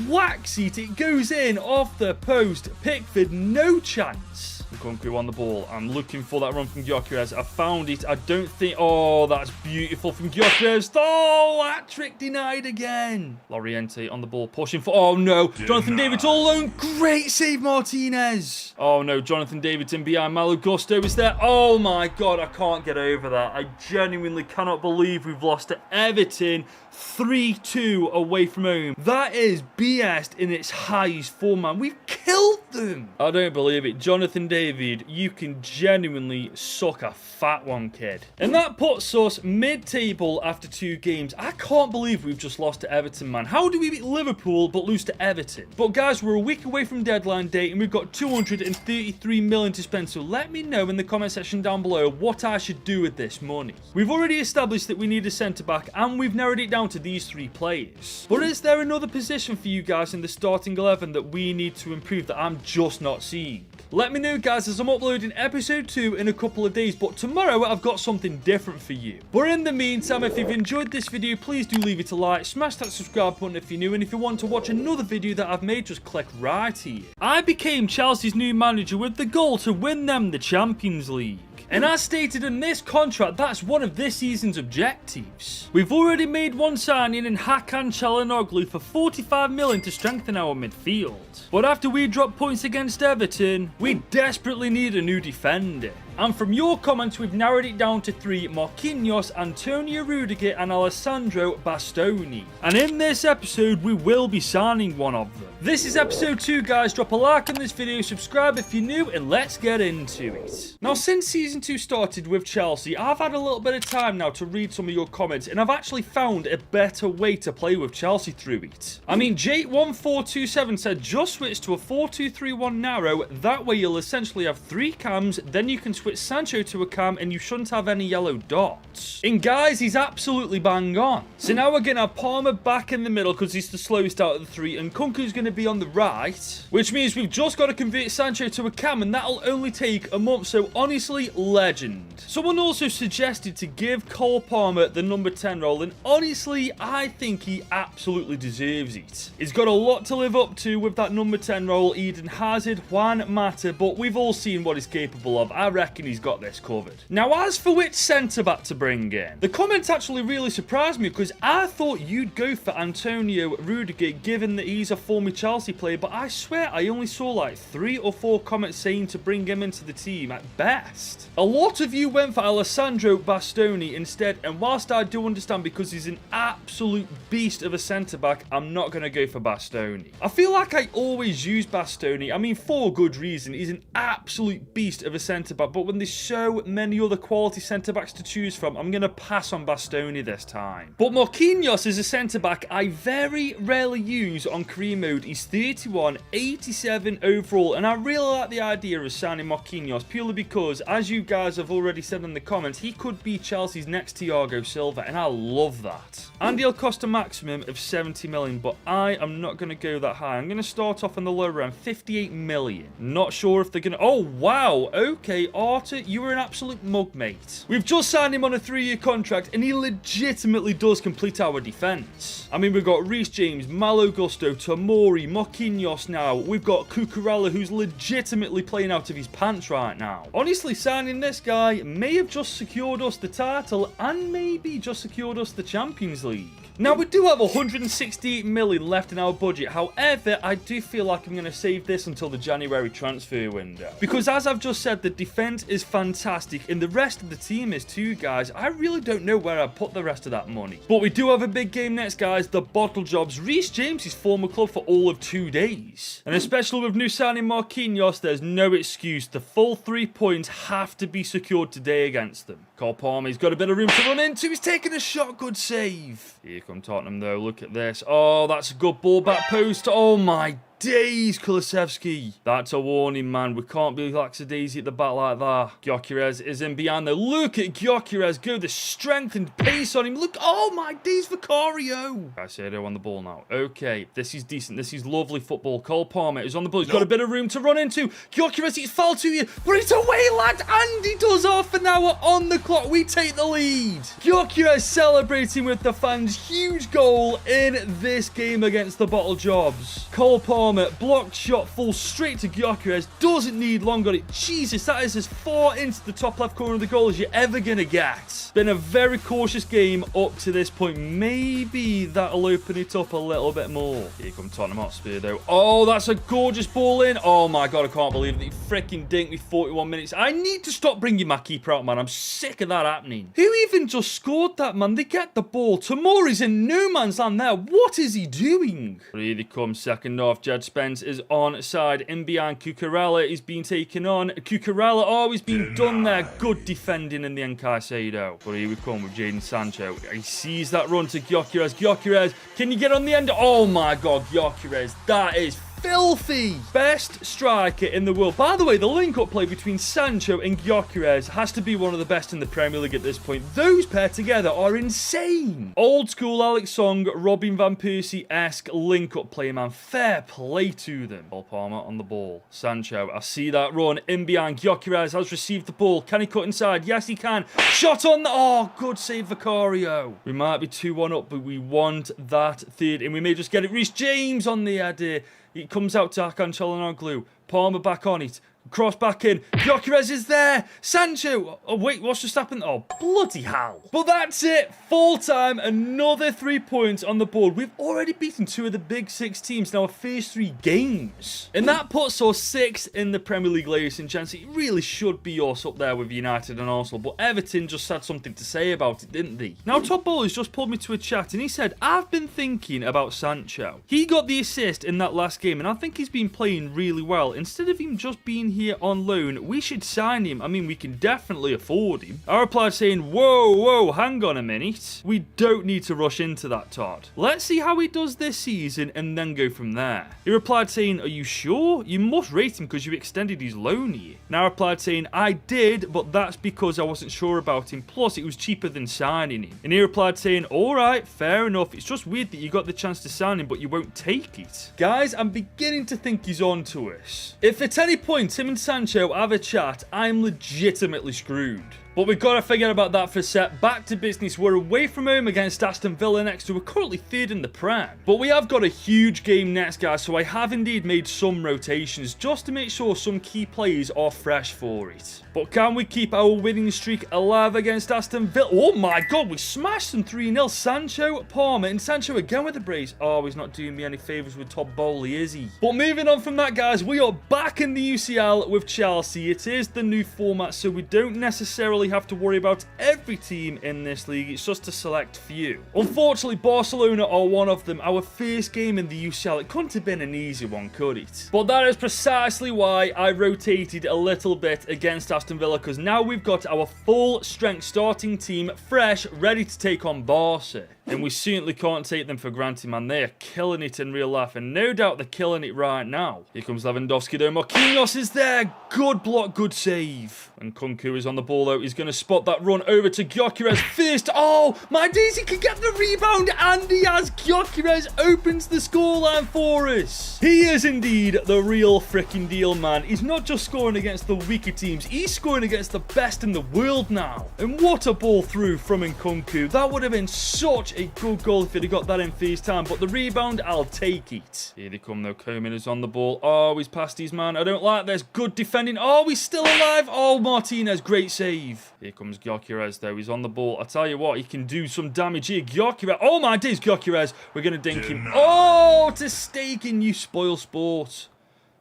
whacks it. It goes in off the post. Pickford, no chance. Nkunku on the ball. I'm looking for that run from Gyökeres. I found it. I don't think... Oh, that's beautiful from Gyökeres. Oh, that trick denied again. Loriente on the ball, pushing for... Oh, no. Jonathan David all alone. Great save, Martinez. Oh, no. Jonathan David's in behind. Malo Gusto is there. Oh, my God. I can't get over that. I genuinely cannot believe we've lost to Everton 3-2 away from home. That is BS in its highest form, man. We've killed them. I don't believe it. Jonathan David, you can genuinely suck a fat one, kid. And that puts us mid-table after 2 games. I can't believe we've just lost to Everton, man. How do we beat Liverpool but lose to Everton? But guys, we're a week away from deadline date and we've got 233 million to spend. So let me know in the comment section down below what I should do with this money. We've already established that we need a centre-back and we've narrowed it down to these 3 players. But is there another position for you guys in the starting 11 that we need to improve that I'm just not seeing? Let me know, guys, as I'm uploading episode 2 in a couple of days, but tomorrow I've got something different for you. But in the meantime, if you've enjoyed this video, please do leave it a like, smash that subscribe button if you're new, and if you want to watch another video that I've made, just click right here. I became Chelsea's new manager with the goal to win them the Champions League. And as stated in this contract, that's one of this season's objectives. We've already made one signing in Hakan Çalhanoğlu for 45 million to strengthen our midfield. But after we dropped points against Everton, we desperately need a new defender. And from your comments, we've narrowed it down to 3: Marquinhos, Antonio Rudiger and Alessandro Bastoni. And in this episode, we will be signing one of them. This is episode 2, guys. Drop a like on this video, subscribe if you're new, and let's get into it. Now, since season 2 started with Chelsea, I've had a little bit of time now to read some of your comments, and I've actually found a better way to play with Chelsea through it. I mean, Jake1427 said just switch to a 4-2-3-1 narrow. That way you'll essentially have 3 cams, then you can switch Sancho to a cam and you shouldn't have any yellow dots. And guys, he's absolutely bang on. So now we're going to have Palmer back in the middle because he's the slowest out of the 3, and Kunku's going to be on the right, which means we've just got to convert Sancho to a cam, and that'll only take a month. So honestly, legend. Someone also suggested to give Cole Palmer the number 10 role, and honestly, I think he absolutely deserves it. He's got a lot to live up to with that number 10 role. Eden Hazard, Juan Mata, but we've all seen what he's capable of. I reckon he's got this covered. Now, as for which centre-back to bring in, the comments actually really surprised me because I thought you'd go for Antonio Rudiger given that he's a former Chelsea player, but I swear I only saw like 3 or 4 comments saying to bring him into the team at best. A lot of you went for Alessandro Bastoni instead, and whilst I do understand because he's an absolute beast of a centre-back, I'm not going to go for Bastoni. I feel like I always use Bastoni, I mean for good reason. He's an absolute beast of a centre-back, but when there's so many other quality centre-backs to choose from, I'm going to pass on Bastoni this time. But Marquinhos is a centre-back I very rarely use on career mode. He's 31, 87 overall, and I really like the idea of signing Marquinhos purely because, as you guys have already said in the comments, he could be Chelsea's next Thiago Silva, and I love that. And he'll cost a maximum of 70 million, but I am not going to go that high. I'm going to start off on the lower end, 58 million. Not sure if they're going to... Oh, wow. Okay, Arthur, you were an absolute mug, mate. We've just signed him on a 3-year contract, and he legitimately does complete our defence. I mean, we've got Reese James, Malo Gusto, Tomori, Marquinhos now. We've got Cucurella, who's legitimately playing out of his pants right now. Honestly, signing this guy may have just secured us the title and maybe just secured us the Champions League. Now, we do have 168 million left in our budget. However, I do feel like I'm going to save this until the January transfer window. Because as I've just said, the defence is fantastic and the rest of the team is too, guys. I really don't know where I'd put the rest of that money. But we do have a big game next, guys. The Bottle Jobs. Reese James, his former club, for all of 2 days. And especially with new signing Marquinhos, there's no excuse. The full 3 points have to be secured today against them. Cole Palmer, he's got a bit of room to run into. He's taking a shot. Good save. Here come Tottenham, though. Look at this. Oh, that's a good ball back post. Oh, my days, Kulusevski. That's a warning, man. We can't be lackadaisy at the back like that. Gyökeres is in behind, though. Look at Gyökeres go. The strength and pace on him. Look. Oh, my days, Vicario. Caicedo on the ball now. Okay, this is decent. This is lovely football. Cole Palmer is on the ball. He's got a bit of room to run into. Gyökeres, he's fouled to you, but it's away, lad. And he does half an hour on the clock. We take the lead. Gyökeres celebrating with the fans. Huge goal in this game against the Bottle Jobs. Cole Palmer, blocked shot, falls straight to Gyökeres, doesn't need long on it. Jesus, that is as far into the top left corner of the goal as you're ever going to get. Been a very cautious game up to this point. Maybe that'll open it up a little bit more. Here come Tottenham Hotspur, though. Oh, that's a gorgeous ball in. Oh, my God, I can't believe that he freaking dinked me 41 minutes. I need to stop bringing my keeper out, man. I'm sick of that happening. Who even just scored that, man? They get the ball. Tomori's in no man's land there. What is he doing? But here they come, second half. Jed Spence is on side. In behind Cucurella is being taken on. Cucurella, oh, he's been done there. Good defending in the end, Caicedo. But here we come with Jadon Sancho. He sees that run to Gyökeres. Gyökeres, can you get on the end? Oh my God, Gyökeres. That is filthy. Best striker in the world. By the way, the link-up play between Sancho and Gyökeres has to be one of the best in the Premier League at this point. Those pair together are insane. Old school Alex Song, Robin Van Persie-esque link-up play, man. Fair play to them. Paul Palmer on the ball. Sancho, I see that run in behind. Gyökeres has received the ball. Can he cut inside? Yes, he can. Shot on the... Oh, good save, Vicario. We might be 2-1 up, but we want that third, and we may just get it. Reese James on the header. It comes out to Hakan Çalhanoğlu. Palmer back on it. Cross back in. Gyökeres is there. Sancho. Oh, wait, what's just happened? Oh, bloody hell. But that's it. Full time. Another 3 points on the board. We've already beaten 2 of the big 6 teams in our first 3 games. And that puts us 6th in the Premier League, ladies and gents. It really should be us up there with United and Arsenal. But Everton just had something to say about it, didn't they? Now, Top Bowler's just pulled me to a chat and he said, I've been thinking about Sancho. He got the assist in that last game and I think he's been playing really well. Instead of him just being here on loan, we should sign him. I mean, we can definitely afford him. I replied saying, whoa, hang on a minute. We don't need to rush into that, Todd. Let's see how he does this season and then go from there. He replied saying, are you sure? You must rate him because you extended his loan here. And I replied saying, I did, but that's because I wasn't sure about him. Plus, it was cheaper than signing him. And he replied saying, all right, fair enough. It's just weird that you got the chance to sign him, but you won't take it. Guys, I'm beginning to think he's on to us. If at any point him and Sancho have a chat, I'm legitimately screwed. But we've got to forget about that for a sec. Back to business. We're away from home against Aston Villa next, who are currently 3rd in the Prem. But we have got a huge game next, guys, so I have indeed made some rotations just to make sure some key players are fresh for it. But can we keep our winning streak alive against Aston Villa? Oh my god, we smashed them 3-0. Sancho, Palmer, and Sancho again with the brace. Oh, he's not doing me any favours with Todd Bowley, is he? But moving on from that, guys, we are back in the UCL with Chelsea. It is the new format, so we don't necessarily have to worry about every team in this league. It's just a select few. Unfortunately, Barcelona are one of them. Our first game in the UCL. It couldn't have been an easy one, could it? But that is precisely why I rotated a little bit against Aston Villa, because now we've got our full strength starting team fresh, ready to take on Barca. And we certainly can't take them for granted, man. They are killing it in real life, and no doubt they're killing it right now. Here comes Lewandowski, though. Marquinhos is there. Good block, good save. And Kunku is on the ball, though. He's going to spot that run over to Gyökeres first. Oh, my days, he can get the rebound, and he has. Gyökeres opens the scoreline for us. He is indeed the real freaking deal, man. He's not just scoring against the weaker teams. He's scoring against the best in the world now. And what a ball through from Nkunku. That would have been such a good goal if he'd have got that in first time, but the rebound, I'll take it. Here they come, though. Koeman is on the ball. Oh, he's past his man. I don't like this. Good defending. Oh, he's still alive. Oh, Martinez, great save. Here comes Gyökeres, though. He's on the ball. I tell you what, he can do some damage here. Gyökeres. Oh, my days, Gyökeres. We're going to dink him. Oh, to Stegen, you spoil sport.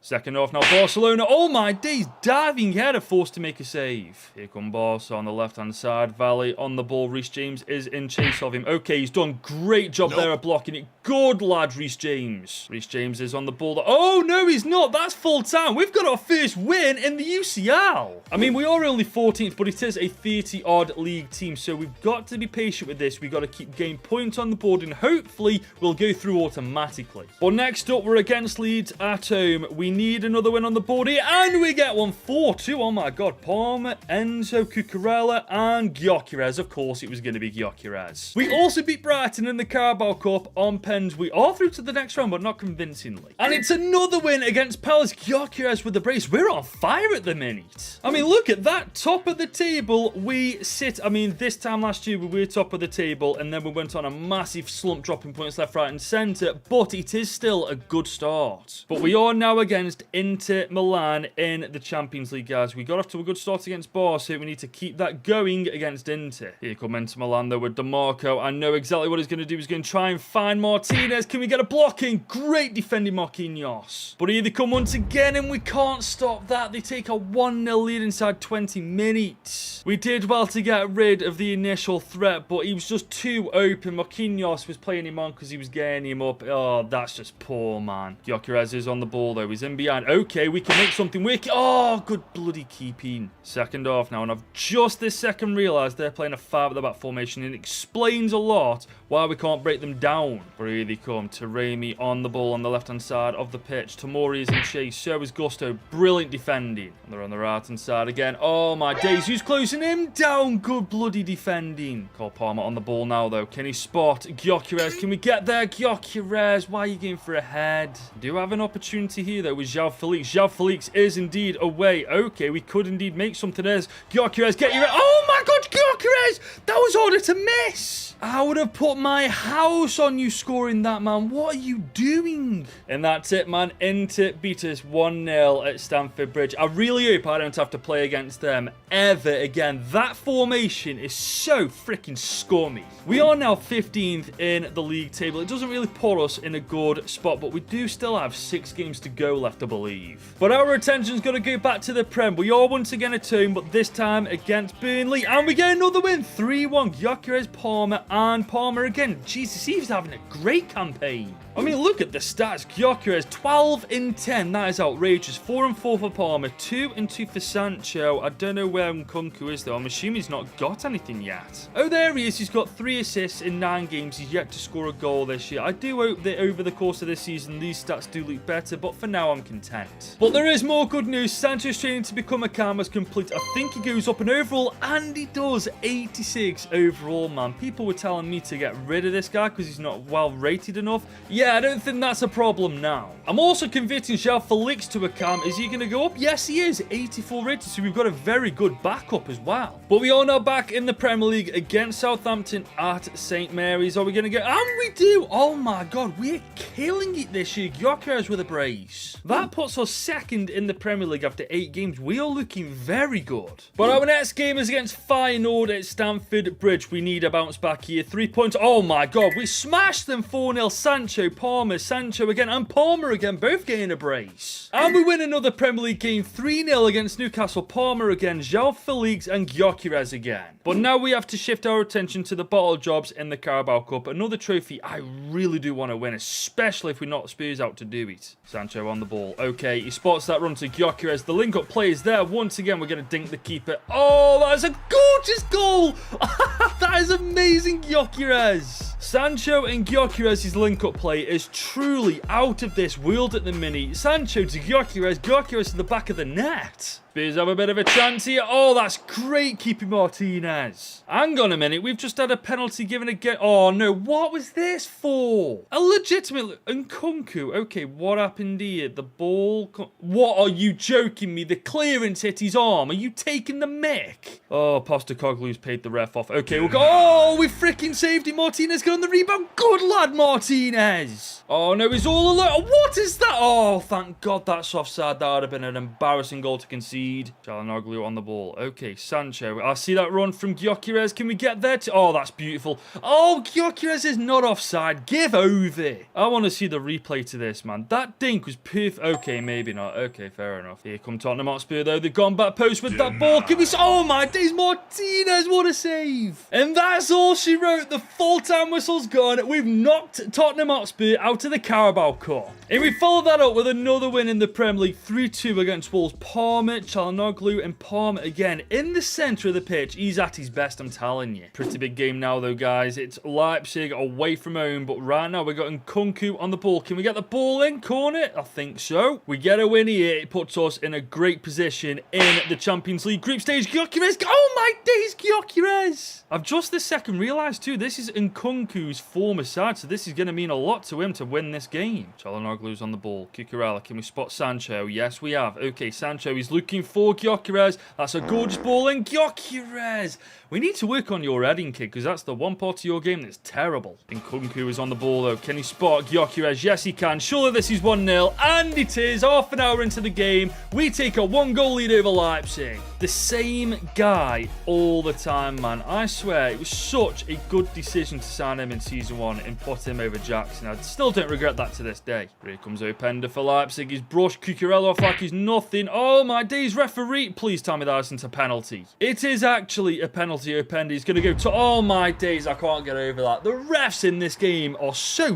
Second half now, Barcelona. Oh my days, diving header, forced to make a save. Here come Barca on the left-hand side. Valley on the ball. Reese James is in chase of him. Okay, he's done great job there of blocking it. Good lad, Reese James. Reese James is on the ball. Oh no, he's not. That's full time. We've got our first win in the UCL. I mean, we are only 14th, but it is a 30-odd league team, so we've got to be patient with this. We've got to keep getting points on the board, and hopefully we'll go through automatically. But next up, we're against Leeds at home. We need another win on the board here, and we get one 4-2. Oh my god. Palmer, Enzo, Cucurella, and Gyökeres. Of course, it was going to be Gyökeres. We also beat Brighton in the Carabao Cup on pens. We are through to the next round, but not convincingly. And it's another win against Palace. Gyökeres with the brace. We're on fire at the minute. I mean, look at that. Top of the table, we sit. I mean, this time last year, we were top of the table, and then we went on a massive slump, dropping points left, right, and centre, but it is still a good start. But we are now against Inter Milan in the Champions League, guys. We got off to a good start against Barca. We need to keep that going against Inter. Here come Inter Milan, though, with DeMarco. I know exactly what he's going to do. He's going to try and find Martinez. Can we get a block in? Great defending, Marquinhos. But here they come once again, and we can't stop that. They take a 1-0 lead inside 20 minutes. We did well to get rid of the initial threat, but he was just too open. Marquinhos was playing him on because he was getting him up. Oh, that's just poor, man. Gyökeres is on the ball, though. He's in in behind. Okay, we can make something work. Oh, good bloody keeping. Second half now, and I've just this second realised they're playing a 5 at the back formation, and it explains a lot why we can't break them down. But here they come. Taremi on the ball on the left-hand side of the pitch. Tomori is in chase. So is Gusto. Brilliant defending. And they're on the right-hand side again. Oh, my days. Who's closing him down? Good bloody defending. Cole Palmer on the ball now, though. Can he spot Gyökeres? Can we get there? Gyökeres, why are you going for a head? Do have an opportunity here, though, with João Felix. João Felix is indeed away. Okay, we could indeed make something as Gyökeres, get your... Oh, my God, Gyökeres! That was order to miss. I would have put my house on you scoring that, man. What are you doing? And that's it, man. Inter beat us 1-0 at Stamford Bridge. I really hope I don't have to play against them ever again. That formation is so freaking scummy. We are now 15th in the league table. It doesn't really put us in a good spot, but we do still have 6 games to go left, I believe. But our attention's got to go back to the Prem. We are once again at home, but this time against Burnley. And we get another win. 3-1. Gyökeres, Palmer, and Palmer again. Jesus, he's having a great campaign. I mean, look at the stats. Gyökeres, 12 in 10. That is outrageous. 4 and 4 for Palmer. 2 and 2 for Sancho. I don't know where Nkunku is, though. I'm assuming he's not got anything yet. Oh, there he is. He's got 3 assists in 9 games. He's yet to score a goal this year. I do hope that over the course of this season, these stats do look better, but for now, I'm content. But there is more good news. Sancho's training to become a Karma's complete. I think he goes up in overall, and he does. 86 overall, man. People were telling me to get rid of this guy because he's not well rated enough. Yeah, I don't think that's a problem now. I'm also converting João Felix to a cam. Is he going to go up? Yes, he is. 84 rated, so we've got a very good backup as well. But we are now back in the Premier League against Southampton at St. Mary's. Are we going to get... And we do! Oh my God, we're killing it this year. Gyökeres with a brace. That puts us second in the Premier League after 8 games. We are looking very good. But our next game is against Feyenoord at Stamford Bridge. We need a bounce back here. 3 points. Oh my God, we smashed them 4-0. Sancho, Palmer, Sancho again, and Palmer again, both getting a brace. And we win another Premier League game, 3-0 against Newcastle. Palmer again, João Felix and Gyökeres again. But now we have to shift our attention to the bottle jobs in the Carabao Cup. Another trophy I really do want to win, especially if we knock Spurs out to do it. Sancho on the ball. Okay, he spots that run to Gyökeres. The link-up play is there. Once again, we're going to dink the keeper. Oh, that is a gorgeous goal. That is amazing, Gyökeres. Sancho and Gyökeres' link-up play is truly out of this world at the minute. Sancho to Gyökeres, Gyökeres to the back of the net. Spurs have a bit of a chance here. Oh, that's great keeping Martinez. Hang on a minute. We've just had a penalty given again. Oh, no. What was this for? A legitimate... Nkunku. Okay, what happened here? The ball... What are you joking me? The clearance hit his arm. Are you taking the mick? Oh, Postecoglou's paid the ref off. Okay, we'll go... Oh, we freaking saved it. Martinez got on the rebound. Good lad, Martinez. Oh, no, he's all alone. What is that? Oh, thank God that's offside. That would have been an embarrassing goal to concede. Çalhanoğlu on the ball. Okay, Sancho. I see that run from Gyökeres. Can we get there? Oh, that's beautiful. Oh, Gyökeres is not offside. Give over. I want to see the replay to this, man. That dink was perfect. Okay, maybe not. Okay, fair enough. Here come Tottenham Hotspur, though. They've gone back post with that ball. Can we... Oh, my days. Martinez, what a save. And that's all she wrote. The full-time whistle's gone. We've knocked Tottenham Hotspur out of the Carabao Cup. And we followed that up with another win in the Premier League. 3-2 against Wolves. Palmer, Çalhanoğlu and Palmer again in the centre of the pitch. He's at his best, I'm telling you. Pretty big game now, though, guys. It's Leipzig away from home, but right now we've got Nkunku on the ball. Can we get the ball in? Corner? I think so. We get a win here. It puts us in a great position in the Champions League group stage. Gyökeres. Oh, my days, Gyökeres. I've just this second realised, too, this is Nkunku's former side, so this is going to mean a lot to him to win this game. Çalhanoğlu's on the ball. Cucurella. Can we spot Sancho? Yes, we have. Okay, Sancho, he's looking for Gyökeres. That's a gorgeous ball in. Gyökeres. We need to work on your heading, kid, because that's the one part of your game that's terrible. Nkunku is on the ball, though. Can he spot Gyökeres? Yes, he can. Surely this is 1-0, and it is. Half an hour into the game, we take a 1-goal lead over Leipzig. The same guy all the time, man. I swear, it was such a good decision to sign him in Season 1 and put him over Jackson. I still don't regret that to this day. Here comes Openda for Leipzig. He's brushed Cucurella off like he's nothing. Oh, my days, referee. Please tell me that isn't a penalty. It is actually a penalty. Openda is going to go to... Oh, my days, I can't get over that. The refs in this game are so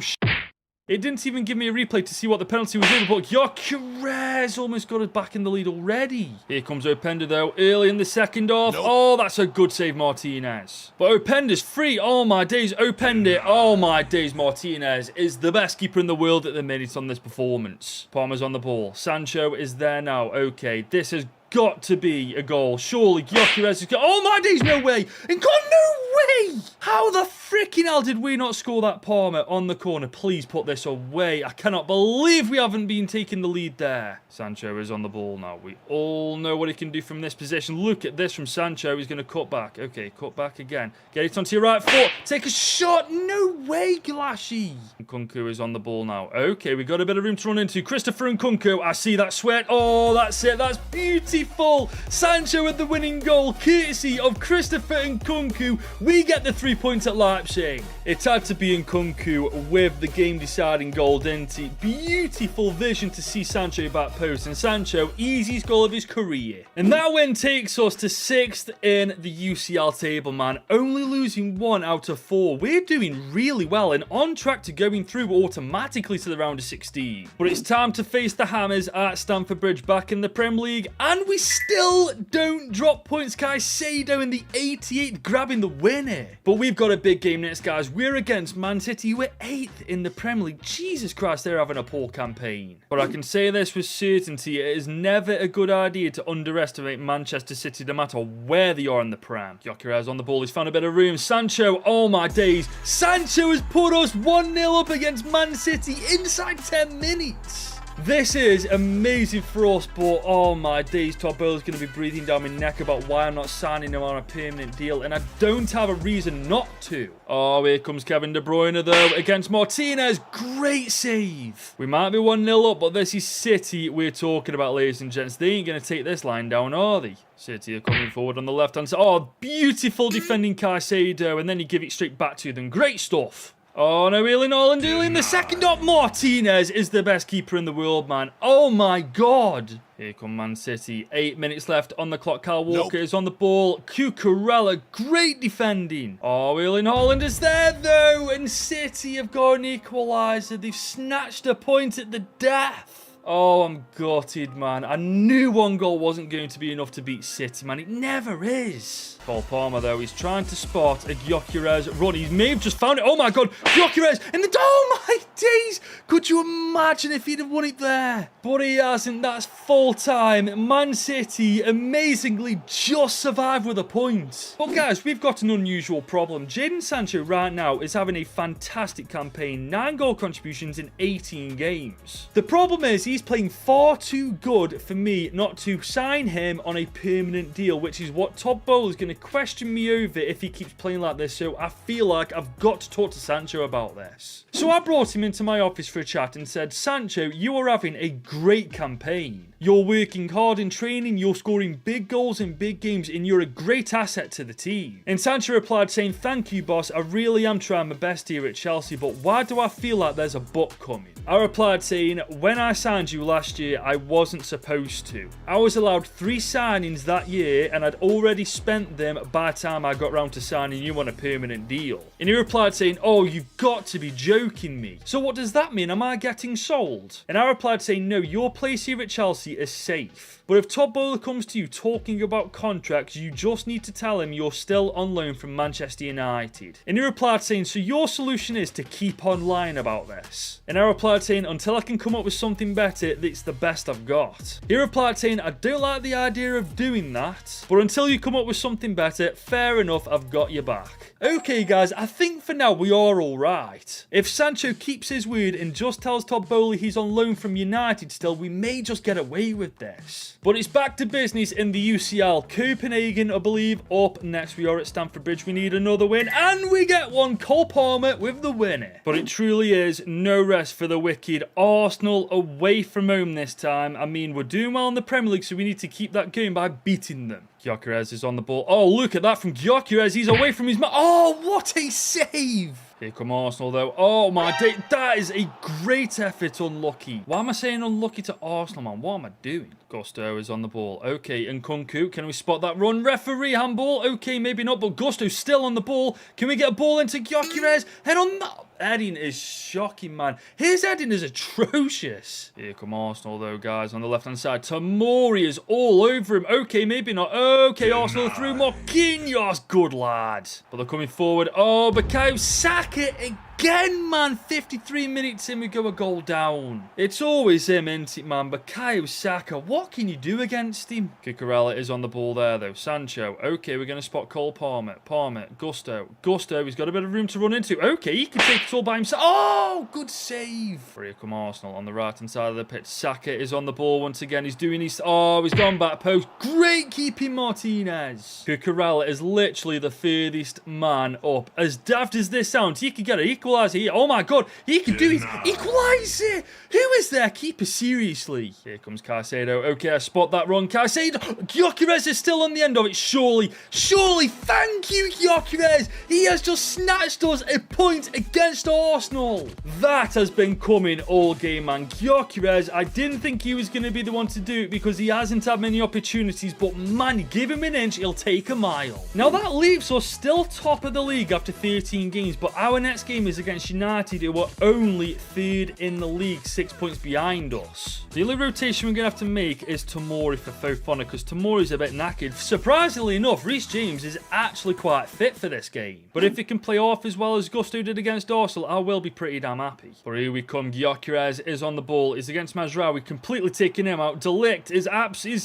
It didn't even give me a replay to see what the penalty was over, but Gyökeres almost got us back in the lead already. Here comes Openda, though, early in the second half. Nope. Oh, that's a good save, Martinez. But Openda's free. Oh, my days. Openda, oh, my days. Martinez is the best keeper in the world at the minute on this performance. Palmer's on the ball. Sancho is there now. Okay, this has got to be a goal. Surely Gyökeres is... Oh, my days, no way. And God, no way. How the freaking hell did we not score that, Palmer, on the corner? Please put this away. I cannot believe we haven't been taking the lead there. Sancho is on the ball now. We all know what he can do from this position. Look at this from Sancho. He's going to cut back. Okay, cut back again. Get it onto your right foot. Take a shot. No way, Glashy. Nkunku is on the ball now. Okay, we got a bit of room to run into. Christopher Nkunku. I see that sweat. Oh, that's it. That's beautiful. Sancho with the winning goal, courtesy of Christopher Nkunku. We get the 3 points at Leipzig. It had to be Nkunku with the game-deciding goal, didn't it? Beautiful vision to see Sancho back post, and Sancho, easiest goal of his career. And that win takes us to 6th in the UCL table, man. Only losing 1 out of 4. We're doing really well and on track to going through automatically to the round of 16. But it's time to face the Hammers at Stamford Bridge back in the Premier League, and we still don't drop points. Caicedo in the 88th grabbing the winner. But we've got a big game next, guys. We're against Man City. We're 8th in the Premier League. Jesus Christ, they're having a poor campaign. But I can say this with certainty. It is never a good idea to underestimate Manchester City, no matter where they are in the Prem. Gyökeres on the ball. He's found a bit of room. Sancho, oh my days. Sancho has put us 1-0 up against Man City inside 10 minutes. This is amazing for us, but oh my days, Todd Bowley's going to be breathing down my neck about why I'm not signing him on a permanent deal, and I don't have a reason not to. Oh, here comes Kevin De Bruyne, though, against Martinez. Great save. We might be 1-0 up, but this is City we're talking about, ladies and gents. They ain't going to take this line down, are they? City are coming forward on the left-hand side. Oh, beautiful defending Caicedo, and then you give it straight back to them. Great stuff. Oh, no, Erling Haaland in the second up. Martinez is the best keeper in the world, man. Oh, my God. Here come Man City. 8 minutes left on the clock. Kyle Walker is on the ball. Cucurella, great defending. Oh, Erling Haaland is there, though. And City have got an equaliser. They've snatched a point at the death. Oh, I'm gutted, man. I knew 1 goal wasn't going to be enough to beat City, man. It never is. Cole Palmer, though, he's trying to spot a Gyökeres run. He may have just found it. Oh, my God. Gyökeres in the... Oh, my days. Could you imagine if he'd have won it there? But he hasn't. That's full time. Man City, amazingly, just survived with a point. But, guys, we've got an unusual problem. Jadon Sancho right now is having a fantastic campaign. 9 goal contributions in 18 games. The problem is he's playing far too good for me not to sign him on a permanent deal, which is what Todd Bowley is going to question me over if he keeps playing like this. So I feel like I've got to talk to Sancho about this. So I brought him into my office for a chat and said, Sancho, you are having a great campaign. You're working hard in training, you're scoring big goals in big games, and you're a great asset to the team. And Sancho replied saying, thank you, boss. I really am trying my best here at Chelsea, but why do I feel like there's a but coming? I replied saying, when I signed you last year, I wasn't supposed to. I was allowed 3 signings that year, and I'd already spent them by the time I got round to signing you on a permanent deal. And he replied saying, oh, you've got to be joking me. So what does that mean? Am I getting sold? And I replied saying, no, your place here at Chelsea is safe. But if Todd Bowley comes to you talking about contracts, you just need to tell him you're still on loan from Manchester United. And he replied saying, so your solution is to keep on lying about this? And I replied saying, until I can come up with something better, that's the best I've got. He replied saying, I don't like the idea of doing that, but until you come up with something better, fair enough, I've got your back. Okay, guys, I think for now we are alright. If Sancho keeps his word and just tells Todd Bowley he's on loan from United still, we may just get away with this. But it's back to business in the UCL. Copenhagen, I believe, up next. We are at Stamford Bridge. We need another win, and we get one. Cole Palmer with the winner. But it truly is no rest for the wicked. Arsenal away from home this time. I mean, we're doing well in the Premier League, so we need to keep that going by beating them. Gyökeres is on the ball. Oh, look at that from Gyökeres. He's away from his man. Oh, what a save. Here come Arsenal, though. Oh, my day. That is a great effort, unlucky. Why am I saying unlucky to Arsenal, man? What am I doing? Gusto is on the ball. Okay, and Nkunku, can we spot that run? Referee handball. Okay, maybe not, but Gusto's still on the ball. Can we get a ball into Gyökeres? Head on that. Heading is shocking, man. His heading is atrocious. Here come Arsenal, though, guys, on the left-hand side. Tomori is all over him. Okay, maybe not. Okay, Arsenal through Marquinhos. Good lad. But they're coming forward. Oh, Bukayo Saka again, man. 53 minutes in, we go a goal down. It's always him, isn't it, man? Bukayo Saka, what can you do against him? Cucurella is on the ball there, though. Sancho. Okay, we're going to spot Cole Palmer. Palmer. Gusto. Gusto, he's got a bit of room to run into. Okay, he can take it all by himself. Oh, good save. Here come Arsenal on the right-hand side of the pitch. Saka is on the ball once again. He's doing his... Oh, he's gone back post. Great keeping, Martinez. Cucurella is literally the furthest man up. As daft as this sounds, he could get an equaliser here. Oh, my God. He could do his equaliser. Who is their keeper? Seriously. Here comes Caicedo. Okay, I spot that run. Caicedo. Gyökeres is still on the end of it. Surely. Surely. Thank you, Gyökeres. He has just snatched us a point against Arsenal. That has been coming all game, man. Gyökeres, I didn't think he was going to be the one to do it because he hasn't had many opportunities, but man, give him an inch, he'll take a mile. Now that leaves us still top of the league after 13 games, but our next game is against United, who are only third in the league, 6 points behind us. The only rotation we're going to have to make is Tomori for Fofana, because Tomori's a bit knackered. Surprisingly enough, Reese James is actually quite fit for this game, but if he can play off as well as Gusto did against Arsenal, I will be pretty damn happy. But here we come. Gyökeres is on the ball. He's against Mazraoui, completely taking him out. Delict is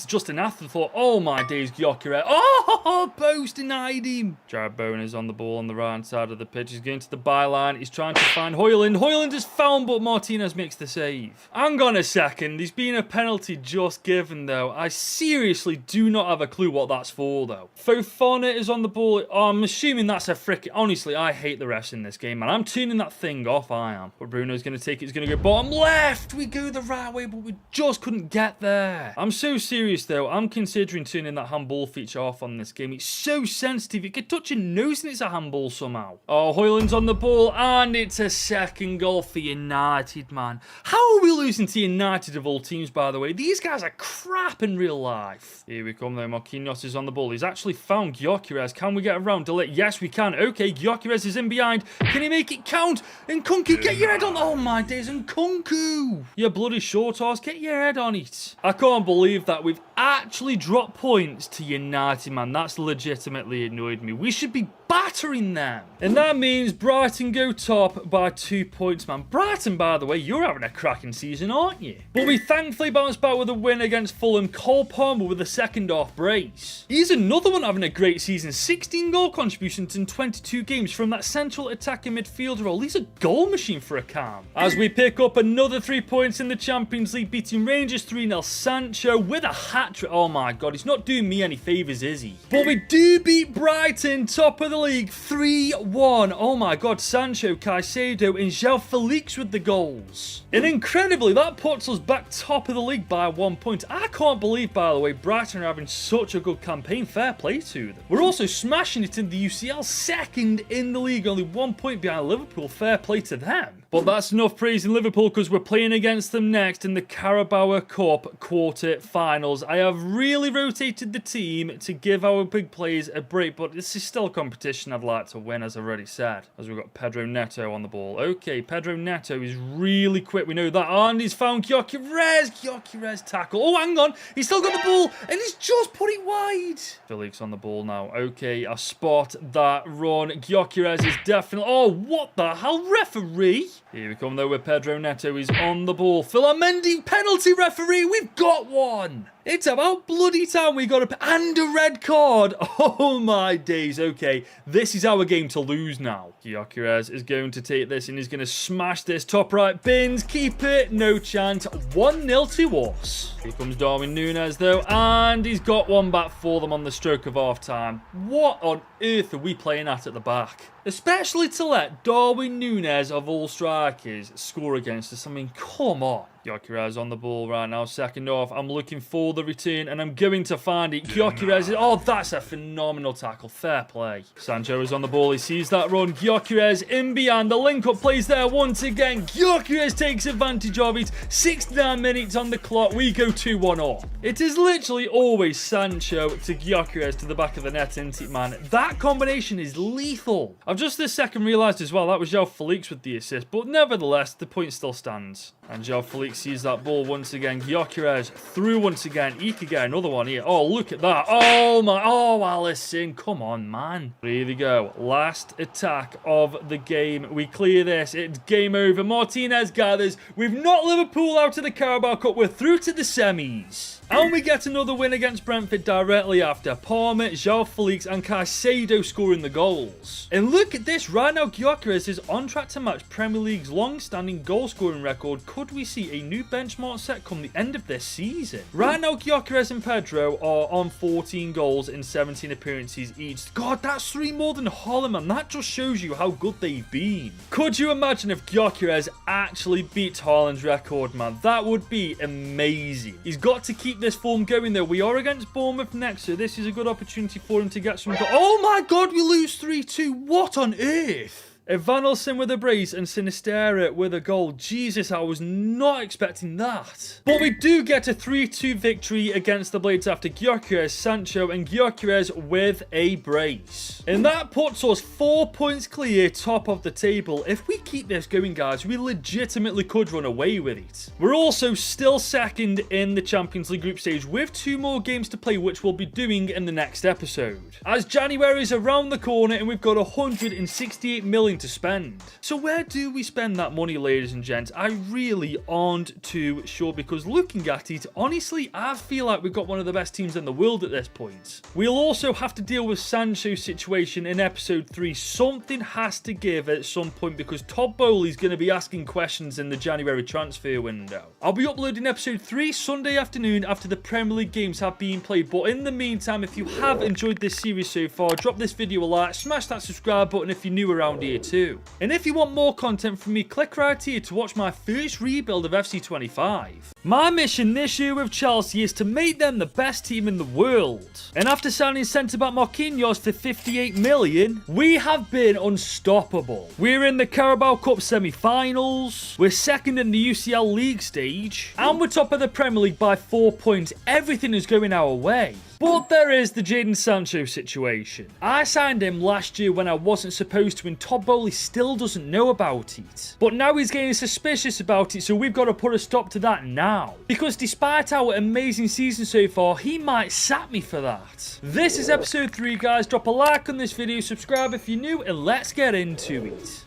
just an afterthought. Oh my days, Gyökeres. Oh, post denied him. Jared Bowen is on the ball on the right side of the pitch. He's going to the byline. He's trying to find Højlund. Højlund is found, but Martinez makes the save. Hang on a second. There's been a penalty just given, though. I seriously do not have a clue what that's for, though. Fofana is on the ball. Oh, I'm assuming that's a frick. Honestly, I hate the refs in this game, man. I'm turning that thing off, I am. But Bruno's going to take it. He's going to go bottom left. We go the right way, but we just couldn't get there. I'm so serious, though. I'm considering turning that handball feature off on this game. It's so sensitive. You could touch your nose and it's a handball somehow. Oh, Højlund's on the ball, and it's a second goal for United, man. How are we losing to United of all teams, by the way? These guys are crap in real life. Here we come, though. Marquinhos is on the ball. He's actually found Gyökeres. Can we get around Delict? Yes, we can. Okay, Gyökeres is in behind. Can he make it count? And Nkunku, get your head on. Oh my days, and Nkunku. You bloody short horse, get your head on it. I can't believe that we've actually dropped points to United, man. That's legitimately annoyed me. We should be battering them. And that means Brighton go top by 2 points, man. Brighton, by the way, you're having a cracking season, aren't you? But we thankfully bounced back with a win against Fulham. Cole Palmer with a second half brace. He's another one having a great season. 16 goal contributions in 22 games from that central attacking midfielder role. He's a goal machine for a cam. As we pick up another 3 points in the Champions League, beating Rangers 3-0. Sancho with a hat-trick. Oh my God, he's not doing me any favours, is he? But we do beat Brighton, top of the league, 3-1. Oh my God, Sancho, Caicedo, and João Felix with the goals. And incredibly, that puts us back top of the league by 1 point. I can't believe, by the way, Brighton are having such a good campaign. Fair play to them. We're also smashing it in the UCL, second in the league, only 1 point behind Liverpool. Fair play to them. But that's enough praising Liverpool, because we're playing against them next in the Carabao Cup quarter-finals. I have really rotated the team to give our big players a break, but this is still a competition I'd like to win, as I've already said. As we've got Pedro Neto on the ball. Okay, Pedro Neto is really quick. We know that. And he's found Gyökeres. Gyökeres tackle. Oh, hang on. He's still got the ball, and he's just put it wide. Felix on the ball now. Okay, I spot that run. Gyökeres is definitely... Oh, what the hell, referee? Here we come, though, with Pedro Neto. He's on the ball. Filamendi, penalty referee. We've got one. It's about bloody time we got and a red card. Oh my days. Okay, this is our game to lose now. Gyökeres is going to take this and he's going to smash this top right bins. Keep it. No chance. 1-0 to us. Here comes Darwin Núñez, though, and he's got one back for them on the stroke of half time. What on earth are we playing at the back? Especially to let Darwin Núñez, of all strikers, score against us. I mean, come on. Gyökeres on the ball right now, second off. I'm looking for the return, and I'm going to find it. Gyökeres, oh, that's a phenomenal tackle. Fair play. Sancho is on the ball. He sees that run. Gyökeres in behind. The link-up plays there once again. Gyökeres takes advantage of it. 69 minutes on the clock. We go 2-1 up. It is literally always Sancho to Gyökeres to the back of the net, isn't it, man? That combination is lethal. I've just this second realised as well that was João Felix with the assist, but nevertheless, the point still stands. And João Felix sees that ball once again. Gyökeres through once again. He could get another one here. Oh, look at that. Oh, my. Oh, Alisson. Come on, man. Here we go. Last attack of the game. We clear this. It's game over. Martinez gathers. We've knocked Liverpool out of the Carabao Cup. We're through to the semis. And we get another win against Brentford directly after. Palmer, João Felix and Caicedo scoring the goals. And look at this. Right now, Gyökeres is on track to match Premier League's long-standing goal-scoring record. Could we see a new benchmark set come the end of this season? Right now, Gyökeres and Pedro are on 14 goals in 17 appearances each. God, that's 3 more than Holland, man. That just shows you how good they've been. Could you imagine if Gyökeres actually beats Haaland's record, man? That would be amazing. He's got to keep this form going, though. We are against Bournemouth next, so this is a good opportunity for him to get some goals. Oh my God, we lose 3-2. What on earth? Evanilson with a brace and Sinisterra with a goal. Jesus, I was not expecting that. But we do get a 3-2 victory against the Blades after Gyökeres, Sancho and Gyökeres with a brace. And that puts us 4 points clear, top of the table. If we keep this going, guys, we legitimately could run away with it. We're also still second in the Champions League group stage with 2 more games to play, which we'll be doing in the next episode. As January is around the corner and we've got 168 million to spend. So where do we spend that money, ladies and gents? I really aren't too sure, because looking at it, honestly, I feel like we've got one of the best teams in the world at this point. We'll also have to deal with Sancho's situation in episode 3. Something has to give at some point, because Todd Boehly's going to be asking questions in the January transfer window. I'll be uploading episode 3 Sunday afternoon after the Premier League games have been played. But in the meantime, if you have enjoyed this series so far, drop this video a like, smash that subscribe button if you're new around here too. And if you want more content from me, click right here to watch my first rebuild of FC25. My mission this year with Chelsea is to make them the best team in the world. And after signing centre-back Marquinhos for 58 million, we have been unstoppable. We're in the Carabao Cup semi-finals, we're second in the UCL League stage, and we're top of the Premier League by 4 points. Everything is going our way. But there is the Jadon Sancho situation. I signed him last year when I wasn't supposed to, and Todd Boehly still doesn't know about it. But now he's getting suspicious about it, so we've got to put a stop to that now. Because despite our amazing season so far, he might sack me for that. This is episode 3, guys. Drop a like on this video, subscribe if you're new, and let's get into it.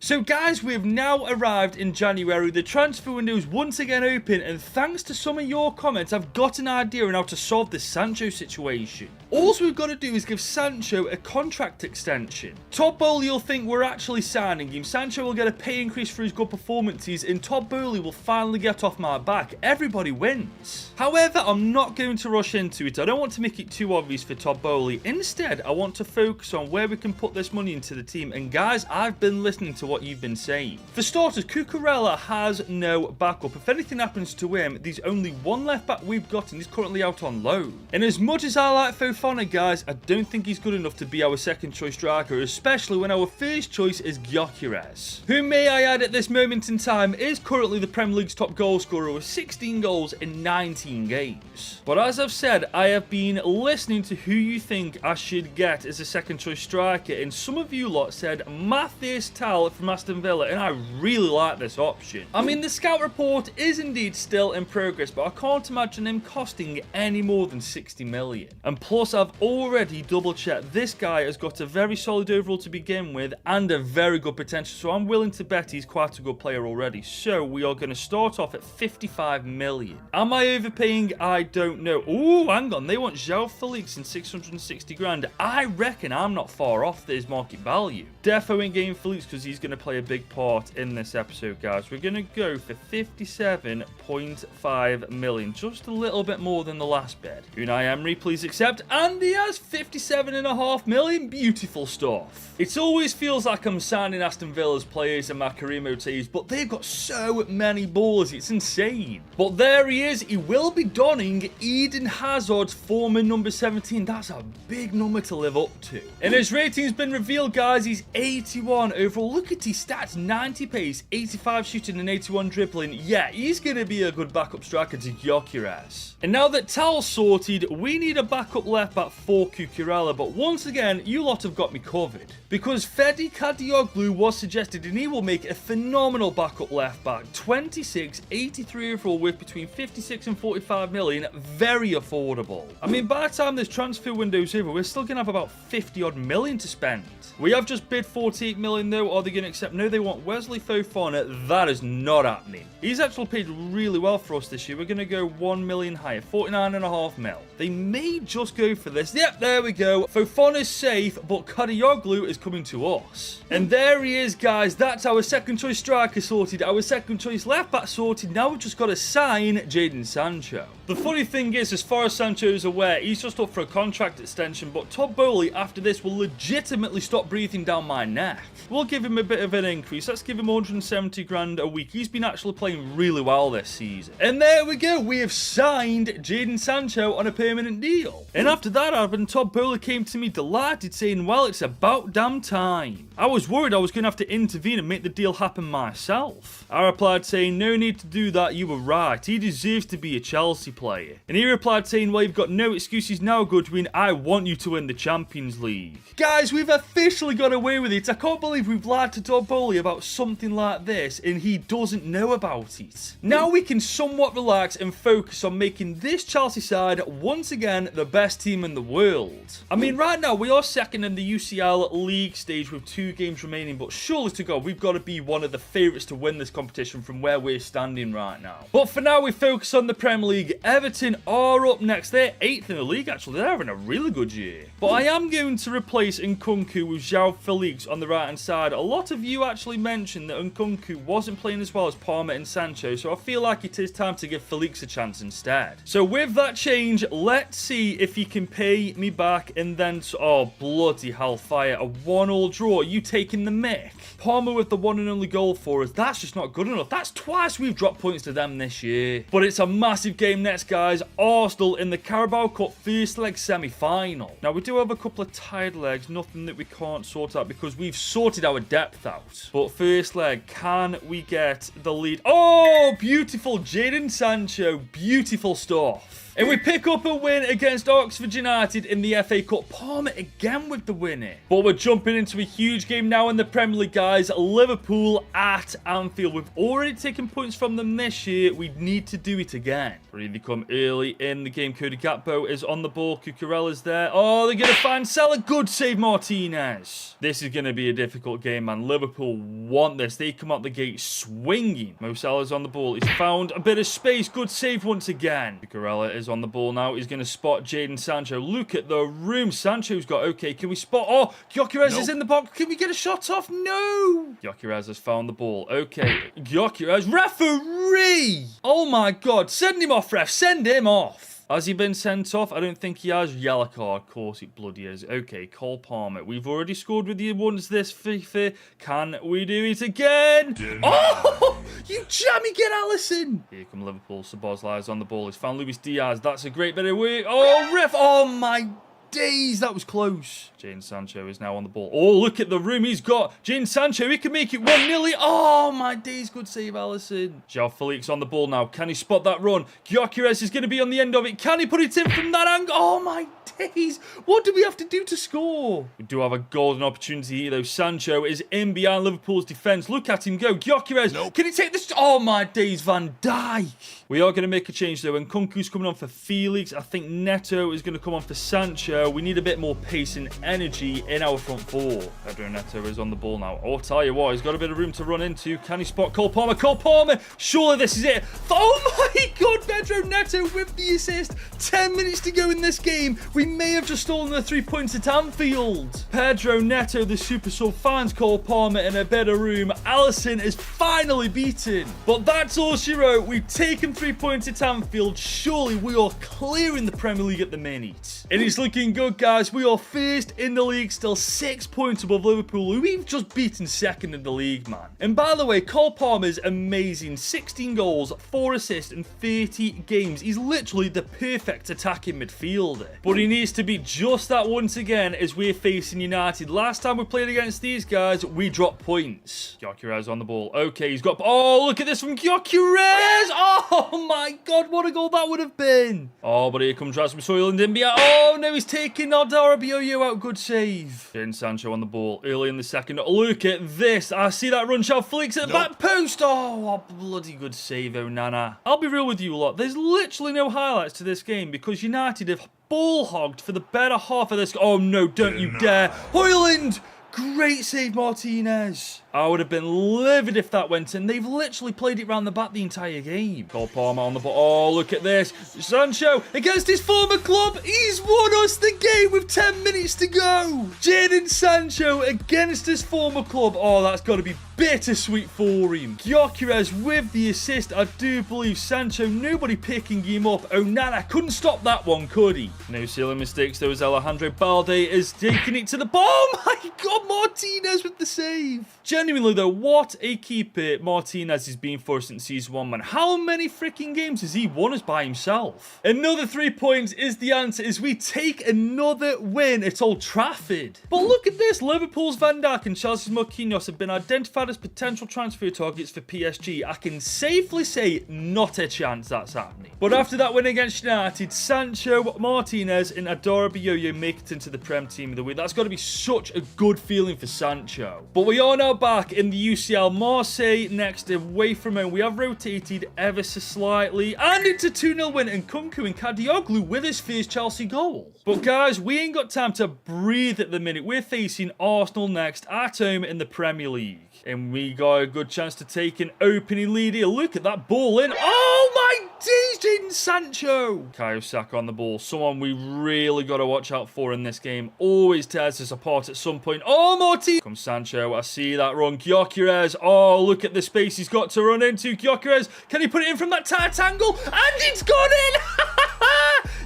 So guys, we have now arrived in January. The transfer window is once again open, and thanks to some of your comments, I've got an idea on how to solve this Sancho situation. All we've got to do is give Sancho a contract extension. Todd Boehly will think we're actually signing him. Sancho will get a pay increase for his good performances, and Todd Boehly will finally get off my back. Everybody wins. However, I'm not going to rush into it. I don't want to make it too obvious for Todd Boehly. Instead, I want to focus on where we can put this money into the team. And guys, I've been listening to what you've been saying. For starters, Cucurella has no backup. If anything happens to him, there's only one left back we've got, and he's currently out on loan. And as much as I like Fofana, guys, I don't think he's good enough to be our second choice striker, especially when our first choice is Gyökeres, who, may I add, at this moment in time is currently the Premier League's top goal scorer with 16 goals in 19 games. But as I've said, I have been listening to who you think I should get as a second choice striker, and some of you lot said Matthias Tal from Aston Villa, and I really like this option. I mean, the scout report is indeed still in progress, but I can't imagine him costing any more than 60 million. And plus, I've already double checked, this guy has got a very solid overall to begin with and a very good potential, so I'm willing to bet he's quite a good player already. So we are going to start off at 55 million. Am I overpaying? I don't know. Oh, hang on, they want João Felix in 660 grand. I reckon I'm not far off this market value. Defo in game Felix, because he's going going to play a big part in this episode, guys. We're going to go for 57.5 million, just a little bit more than the last bid. Unai Emery, please accept, and he has 57.5 million. Beautiful stuff. It always feels like I'm signing Aston Villa's players in my career mode days, but they've got so many balls, it's insane. But there he is. He will be donning Eden Hazard's former number 17. That's a big number to live up to. And his rating's been revealed, guys. He's 81 overall. Look at his stats: 90 pace, 85 shooting, and 81 dribbling. Yeah, he's going to be a good backup striker to Gyökeres. And now that Tal's sorted, we need a backup left back for Cucurella. But once again, you lot have got me covered, because Fedi Kadioglu was suggested, and he will make a phenomenal backup left back. 26, 83 overall with between 56 and 45 million. Very affordable. I mean, by the time this transfer window's over, we're still going to have about 50 odd million to spend. We have just bid 48 million though. Are they going to accept? No, they want Wesley Fofana. That is not happening. He's actually paid really well for us this year. We're going to go 1 million higher, 49.5 mil. They may just go for this. Yep, there we go. Fofana's safe, but Kadioglu is coming to us. And there he is, guys. That's our second choice striker sorted, our second choice left back sorted. Now we've just got to sign Jadon Sancho. The funny thing is, as far as Sancho is aware, he's just up for a contract extension, but Todd Boehly after this will legitimately stop breathing down my neck. We'll give him a bit of an increase. Let's give him 170 grand a week. He's been actually playing really well this season. And there we go. We have signed Jadon Sancho on a permanent deal. And after that happened, Todd Boehly came to me delighted, saying, well, it's about damn time. I was worried I was going to have to intervene and make the deal happen myself. I replied saying, no need to do that. You were right. He deserves to be a Chelsea player. And he replied saying, well, you've got no excuses now, Goodwin. I want you to win the Champions League. Guys, we've officially got away with it. I can't believe we've lied to Todd Boehly about something like this and he doesn't know about it. Now we can somewhat relax and focus on making this Chelsea side once again the best team in the world. I mean, right now we are second in the UCL League stage with 2 games remaining, but surely to God, we've got to be one of the favourites to win this competition from where we're standing right now. But for now, we focus on the Premier League. Everton are up next. They're 8th in the league, actually. They're having a really good year. But I am going to replace Nkunku with João Felix on the right-hand side. A lot of you actually mentioned that Nkunku wasn't playing as well as Palmer and Sancho, so I feel like it is time to give Felix a chance instead. So with that change, let's see if he can pay me back and then... Oh, bloody hellfire. A 1-1 draw. Are you taking the mick? Palmer with the one and only goal for us. That's just not good enough. That's twice we've dropped points to them this year. But it's a massive game next, guys. Arsenal in the Carabao Cup first leg semi-final. Now, we do have a couple of tired legs. Nothing that we can't sort out because we've sorted our depth out. But first leg, can we get the lead? Oh, beautiful. Jadon Sancho. Beautiful stuff. And we pick up a win against Oxford United in the FA Cup. Palmer again with the winner. But we're jumping into a huge game now in the Premier League, guys. Liverpool at Anfield. We've already taken points from them this year. We need to do it again. Really come early in the game. Cody Gakpo is on the ball. Cucurella's there. Oh, they're going to find Salah. Good save, Martinez. This is going to be a difficult game, man. Liverpool want this. They come out the gate swinging. Mo Salah's on the ball. He's found a bit of space. Good save once again. Cucurella is on the ball now. He's going to spot Jadon Sancho. Look at the room Sancho's got. Okay, can we spot... Oh, Gyökeres is in the box. Can we get a shot off? No. Gyökeres has found the ball. Okay, Gyökeres. Referee! Oh my God. Send him off, ref. Send him off. Has he been sent off? I don't think he has. Yellow card. Of course it bloody is. Okay, Cole Palmer. We've already scored with you once this FIFA. Can we do it again? Oh! You jammy, get Allison! Here come Liverpool. Szoboszlai's on the ball. He's found Luis Diaz. That's a great bit of work. Oh, ref! Oh my days, that was close. Jadon Sancho is now on the ball. Oh, look at the room he's got. Jadon Sancho, he can make it 1-0. Oh, my days, good save, Allison. João Felix on the ball now. Can he spot that run? Gyökeres is going to be on the end of it. Can he put it in from that angle? Oh, my days. What do we have to do to score? We do have a golden opportunity here, though. Sancho is in behind Liverpool's defence. Look at him go. Gyökeres, nope. Can he take this? Oh, my days, Van Dijk. We are going to make a change, though. And Nkunku's coming on for Felix. I think Neto is going to come on for Sancho. We need a bit more pace in energy in our front four. Pedro Neto is on the ball now. Oh, I'll tell you what, he's got a bit of room to run into. Can he spot Cole Palmer? Cole Palmer, surely this is it. Oh my God, Pedro Neto with the assist. 10 minutes to go in this game. We may have just stolen the 3 points at Anfield. Pedro Neto, the super sub, finds Cole Palmer in a better room. Alisson is finally beaten. But that's all she wrote. We've taken 3 points at Anfield. Surely we are clearing the Premier League at the minute. And it's looking good, guys. We are first in the league, still 6 points above Liverpool, who we've just beaten second in the league, man. And by the way, Cole Palmer's amazing. 16 goals, 4 assists in 30 games. He's literally the perfect attacking midfielder. But he needs to be just that once again as we're facing United. Last time we played against these guys, we dropped points. Gyökeres on the ball. Okay, he's got... Oh, look at this from Gyökeres! Oh my God, what a goal that would have been. Oh, but here comes Rasmus Højlund in behind. Oh, no, he's taking Carabao out. Good save. Jadon Sancho on the ball early in the second. Look at this. I see that run. João Felix at the back post. Oh, bloody good save, Onana. I'll be real with you lot. There's literally no highlights to this game because United have ball hogged for the better half of this. Oh, no, don't you dare. Højlund! Great save, Martinez. I would have been livid if that went in. They've literally played it round the back the entire game. Cole Palmer on the ball. Oh, look at this. Sancho against his former club. He's won us the game with 10 minutes to go. Jadon Sancho against his former club. Oh, that's got to be bittersweet for him. Gyökeres with the assist. I do believe Sancho, nobody picking him up. Onana couldn't stop that one, could he? No silly mistakes though, as Alejandro Balde is taking it to the ball. Oh my God, Martinez with the save. Genuinely though, what a keeper Martinez has been for us since season 1, man. How many freaking games has he won us by himself? Another 3 points is the answer as we take another win at Old Trafford. But look at this. Liverpool's Van Dijk and Chelsea's Marquinhos have been identified as potential transfer targets for PSG. I can safely say not a chance that's happening. But after that win against United, Sancho, Martinez and Carabao make it into the Prem team of the week. That's got to be such a good feeling for Sancho. But we are now back in the UCL. Marseille next away from home. We have rotated ever so slightly and it's a 2-0 win, and Kunku and Kadioglu with his first Chelsea goal. But guys, we ain't got time to breathe at the minute. We're facing Arsenal next at home in the Premier League. And we got a good chance to take an opening lead here. Look at that ball in. Oh my days, Jadon Sancho. Bukayo Saka on the ball. Someone we really got to watch out for in this game. Always tears us apart at some point. Oh, Martin. Comes Sancho. I see that run. Gyökeres. Oh, look at the space he's got to run into. Gyökeres. Can he put it in from that tight angle? And it's gone in.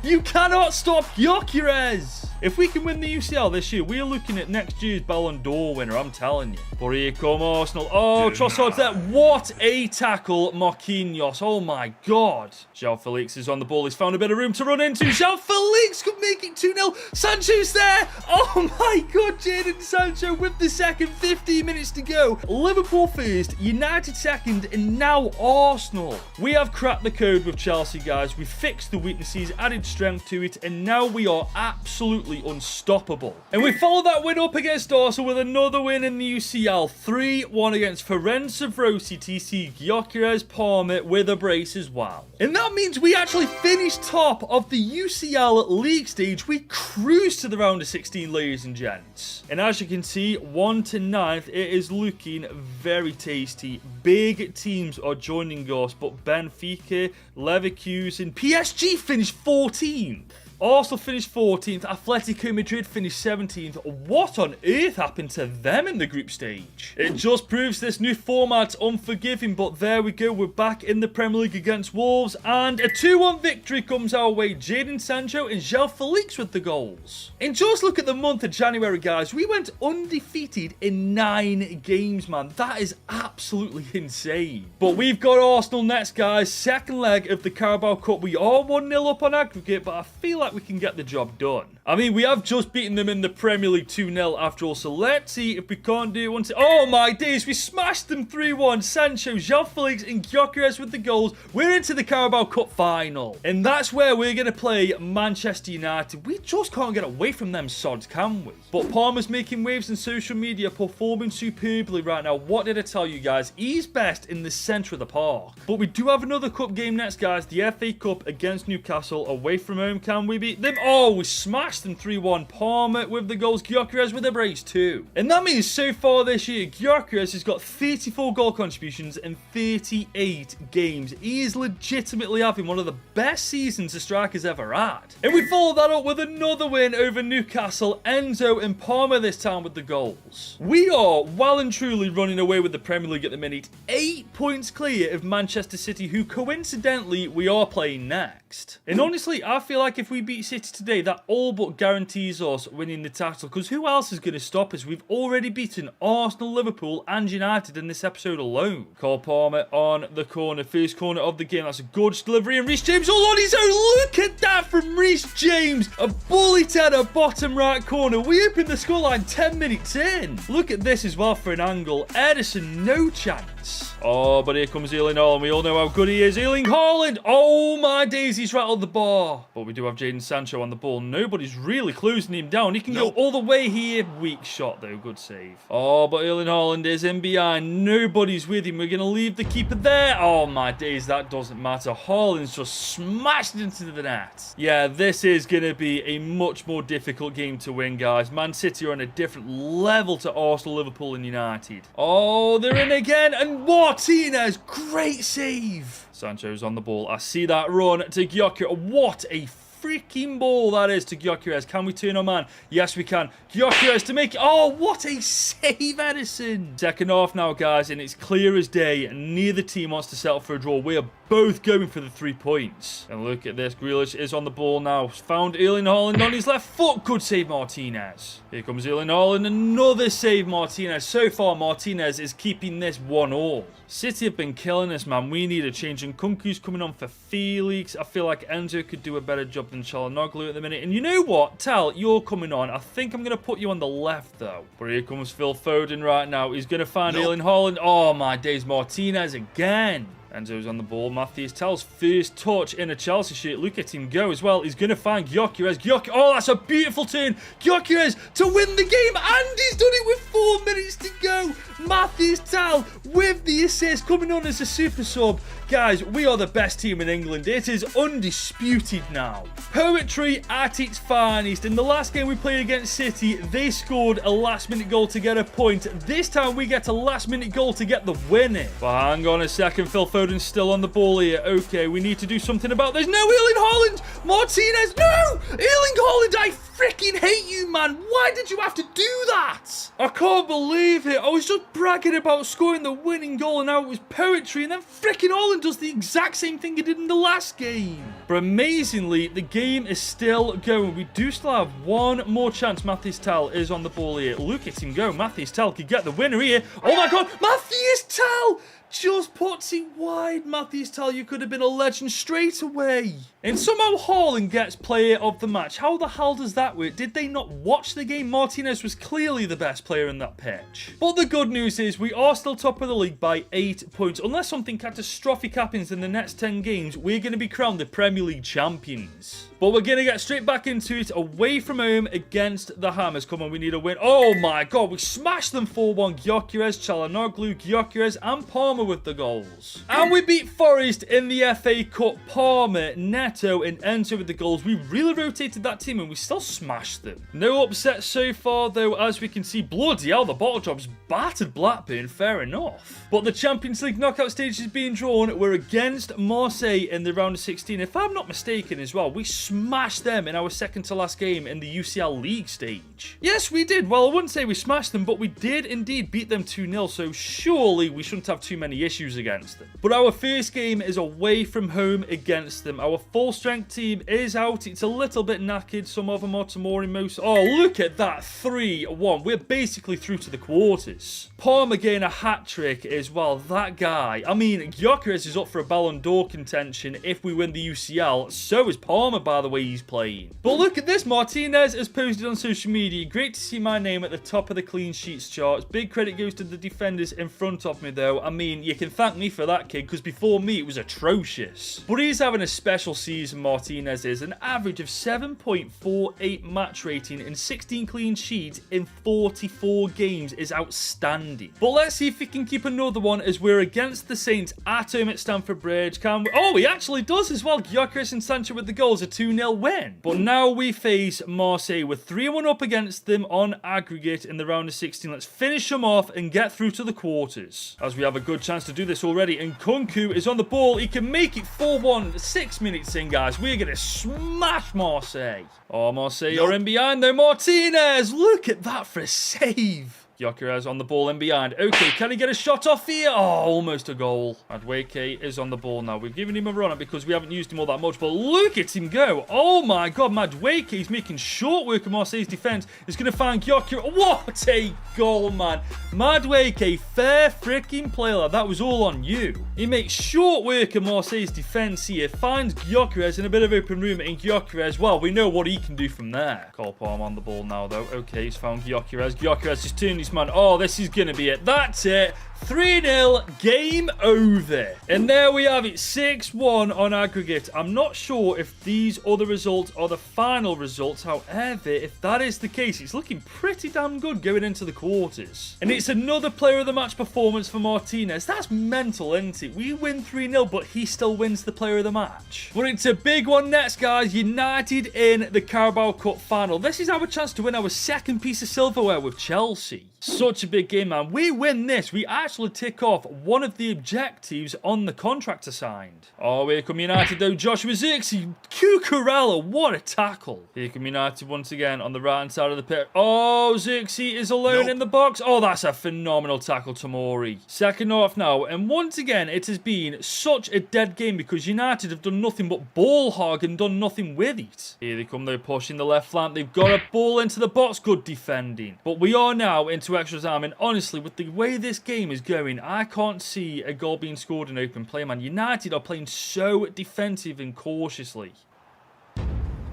You cannot stop Gyökeres. If we can win the UCL this year, we're looking at next year's Ballon d'Or winner, I'm telling you. But here come Arsenal. Oh, Trossard's there. What a tackle, Marquinhos. Oh my God. João Felix is on the ball. He's found a bit of room to run into. João Felix could make it 2-0. Sancho's there. Oh my God, Jadon Sancho with the second. 15 minutes to go. Liverpool first, United second, and now Arsenal. We have cracked the code with Chelsea, guys. We've fixed the weaknesses, added strength to it, and now we are absolutely unstoppable. And we follow that win up against Arsenal with another win in the UCL. 3-1 against Ferencvárosi TC. Gyökeres, Palmer with a brace as well. And that means we actually finished top of the UCL league stage. We cruise to the round of 16, ladies and gents. And as you can see, 1 to 9th, it is looking very tasty. Big teams are joining us, but Benfica, Leverkusen, PSG finished 14th. Arsenal finished 14th. Atletico Madrid finished 17th. What on earth happened to them in the group stage? It just proves this new format's unforgiving, but there we go. We're back in the Premier League against Wolves, and a 2-1 victory comes our way. Jadon Sancho and João Felix with the goals. And just look at the month of January, guys. We went undefeated in 9 games, man. That is absolutely insane. But we've got Arsenal next, guys. Second leg of the Carabao Cup. We are 1-0 up on aggregate, but I feel like we can get the job done. I mean, we have just beaten them in the Premier League 2-0 after all, so let's see if we can't do it once. Oh my days, we smashed them 3-1. Sancho, João Felix and Gyökeres with the goals. We're into the Carabao Cup final. And that's where we're going to play Manchester United. We just can't get away from them sods, can we? But Palmer's making waves in social media, performing superbly right now. What did I tell you guys? He's best in the centre of the park. But we do have another cup game next, guys. The FA Cup against Newcastle. Away from home, can we beat them? Oh, we smashed smashed them 3-1. Palmer with the goals, Gyökeres with a brace too. And that means so far this year, Gyökeres has got 34 goal contributions in 38 games. He is legitimately having one of the best seasons a striker's ever had. And we follow that up with another win over Newcastle. Enzo and Palmer this time with the goals. We are well and truly running away with the Premier League at the minute. 8 points clear of Manchester City, who coincidentally we are playing next. And honestly, I feel like if we beat City today, that all but guarantees us winning the title, because who else is going to stop us? We've already beaten Arsenal, Liverpool and United in this episode alone. Cole Palmer on the corner, first corner of the game. That's a good delivery, and Reese James all on his own. Look at that from Reese James. A bullet header, bottom right corner. We opened the scoreline 10 minutes in. Look at this as well for an angle. Ederson, no chance. Oh, but here comes Erling Haaland. We all know how good he is. Erling Haaland. Oh my days, he's rattled the bar. But we do have Jadon Sancho on the ball. Nobody's really closing him down. He can go all the way here. Weak shot though. Good save. Oh, but Erling Haaland is in behind. Nobody's with him. We're going to leave the keeper there. Oh my days, that doesn't matter. Haaland's just smashed into the net. Yeah, this is going to be a much more difficult game to win, guys. Man City are on a different level to Arsenal, Liverpool and United. Oh, they're in again. And Martinez, great save. Sancho's on the ball. I see that run to Gyökeres. What a freaking ball that is to Gyökeres. Can we turn our man? Yes, we can. Gyökeres to make it. Oh, what a save, Ederson. Second half now, guys, and it's clear as day. Neither team wants to settle for a draw. We are both going for the 3 points. And look at this. Grealish is on the ball now. Found Erling Haaland on his left foot. Good save, Martinez. Here comes Erling Haaland. Another save, Martinez. So far, Martinez is keeping this 1-1. City have been killing us, man. We need a change. And Kunku's coming on for Felix. I feel like Enzo could do a better job than Çalhanoğlu at the minute. And you know what? Tal, you're coming on. I think I'm going to put you on the left, though. But here comes Phil Foden right now. He's going to find Erling Haaland. Oh, my days. Martinez again. Enzo's on the ball. Matthias Tel's first touch in a Chelsea shirt. Look at him go as well. He's going to find Gyökeres. Oh, that's a beautiful turn. Gyökeres to win the game. And he's done it with 4 minutes to go. Matthias Tel with the assist, coming on as a super sub. Guys, we are the best team in England. It is undisputed now. Poetry at its finest. In the last game we played against City, they scored a last-minute goal to get a point. This time we get a last-minute goal to get the winning. But hang on a second. Phil Foden's still on the ball here. Okay, we need to do something about this. No, Erling Haaland! Martinez! No! Erling Haaland, I freaking hate you, man. Why did you have to do that? I can't believe it. I was just bragging about scoring the winning goal, and now it was poetry, and then freaking Haaland does the exact same thing he did in the last game. But amazingly, the game is still going. We do still have one more chance. Matthias Tel is on the ball here. Look at him go. Matthias Tel could get the winner here. Oh my god, Matthias Tel just puts it wide. Matthias Tel, you could have been a legend straight away. And somehow Haaland gets player of the match. How the hell does that work? Did they not watch the game? Martinez was clearly the best player in that pitch. But the good news is we are still top of the league by 8 points. Unless something catastrophic happens in the next 10 games, we're going to be crowned the Premier League champions. But we're going to get straight back into it away from home against the Hammers. Come on, we need a win. Oh my god, we smashed them 4-1. Gyökeres, Çalhanoğlu, Gyökeres and Palmer with the goals. And we beat Forest in the FA Cup. Palmer, Neto and Enzo with the goals. We really rotated that team and we still smashed them. No upsets so far though, as we can see. Bloody hell, the bottle job's battered Blackburn. Fair enough. But the Champions League knockout stage is being drawn. We're against Marseille in the round of 16. If I'm not mistaken as well, we smashed them in our second to last game in the UCL League stage. Yes, we did. Well, I wouldn't say we smashed them, but we did indeed beat them 2-0, so surely we shouldn't have too many issues against them. But our first game is away from home against them. Our full-strength team is out. It's a little bit knackered. Some of them are Tomori most. Oh, look at that. 3-1. We're basically through to the quarters. Palmer getting a hat-trick as well. That guy. I mean, Gyökeres is up for a Ballon d'Or contention if we win the UCL. So is Palmer, by the way he's playing. But look at this. Martinez has posted on social media. Great to see my name at the top of the clean sheets charts. Big credit goes to the defenders in front of me, though. I mean, you can thank me for that, kid, because before me, it was atrocious. But he's having a special season, Martinez is. An average of 7.48 match rating and 16 clean sheets in 44 games is outstanding. But let's see if he can keep another one as we're against the Saints at home at Stamford Bridge. Can we? Oh, he actually does as well. Gyökeres and Sancho with the goals. A 2-0 2-0 win. But now we face Marseille. We're 3-1 up against them on aggregate in the round of 16. Let's finish them off and get through to the quarters, as we have a good chance to do this already. And Kunku is on the ball. He can make it 4-1 6 minutes in, guys. We're going to smash Marseille. Oh, Marseille are in behind though. Martinez, look at that for a save. Gyökeres on the ball in behind. Okay, can he get a shot off here? Oh, almost a goal. Madueke is on the ball now. We've given him a run because we haven't used him all that much, but look at him go. Oh my God, Madueke is making short work of Marseille's defence. He's going to find Gyökeres. What a goal, man. Madueke, fair freaking play, lad. That was all on you. He makes short work of Marseille's defence here. Finds Gyökeres in a bit of open room, and Gyökeres, well, we know what he can do from there. Cole Palmer on the ball now, though. Okay, he's found Gyökeres. Gyökeres just turned his man. Oh, this is going to be it. That's it. 3-0, game over. And there we have it, 6-1 on aggregate. I'm not sure if these other results are the final results. However, if that is the case, it's looking pretty damn good going into the quarters. And it's another player of the match performance for Martinez. That's mental, isn't it? We win 3-0, but he still wins the player of the match. But it's a big one next, guys. United in the Carabao Cup final. This is our chance to win our second piece of silverware with Chelsea. Such a big game, man. We win this. We actually tick off one of the objectives on the contract assigned. Oh, here come United, though. Joshua Zirkzee. Cucurella. What a tackle. Here come United once again on the right-hand side of the pitch. Oh, Zirkzee is alone in the box. Oh, that's a phenomenal tackle, Tomori. Second half now. And once again, it has been such a dead game because United have done nothing but ball hog and done nothing with it. Here they come, though, pushing the left flank. They've got a ball into the box. Good defending. But we are now into extra time, and honestly, with the way this game is going, I can't see a goal being scored in open play, man. United are playing so defensive and cautiously.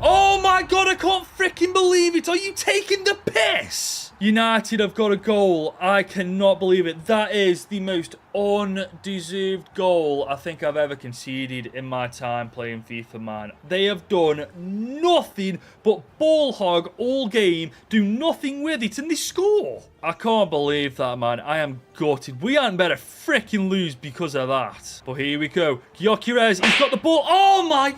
Oh my God, I can't freaking believe it. Are you taking the piss? United have got a goal. I cannot believe it. That is the most undeserved goal I think I've ever conceded in my time playing FIFA, man. They have done nothing but ball hog all game, do nothing with it, and they score. I can't believe that, man. I am gutted. We aren't better freaking lose because of that. But here we go. Gyökeres, he's got the ball. Oh my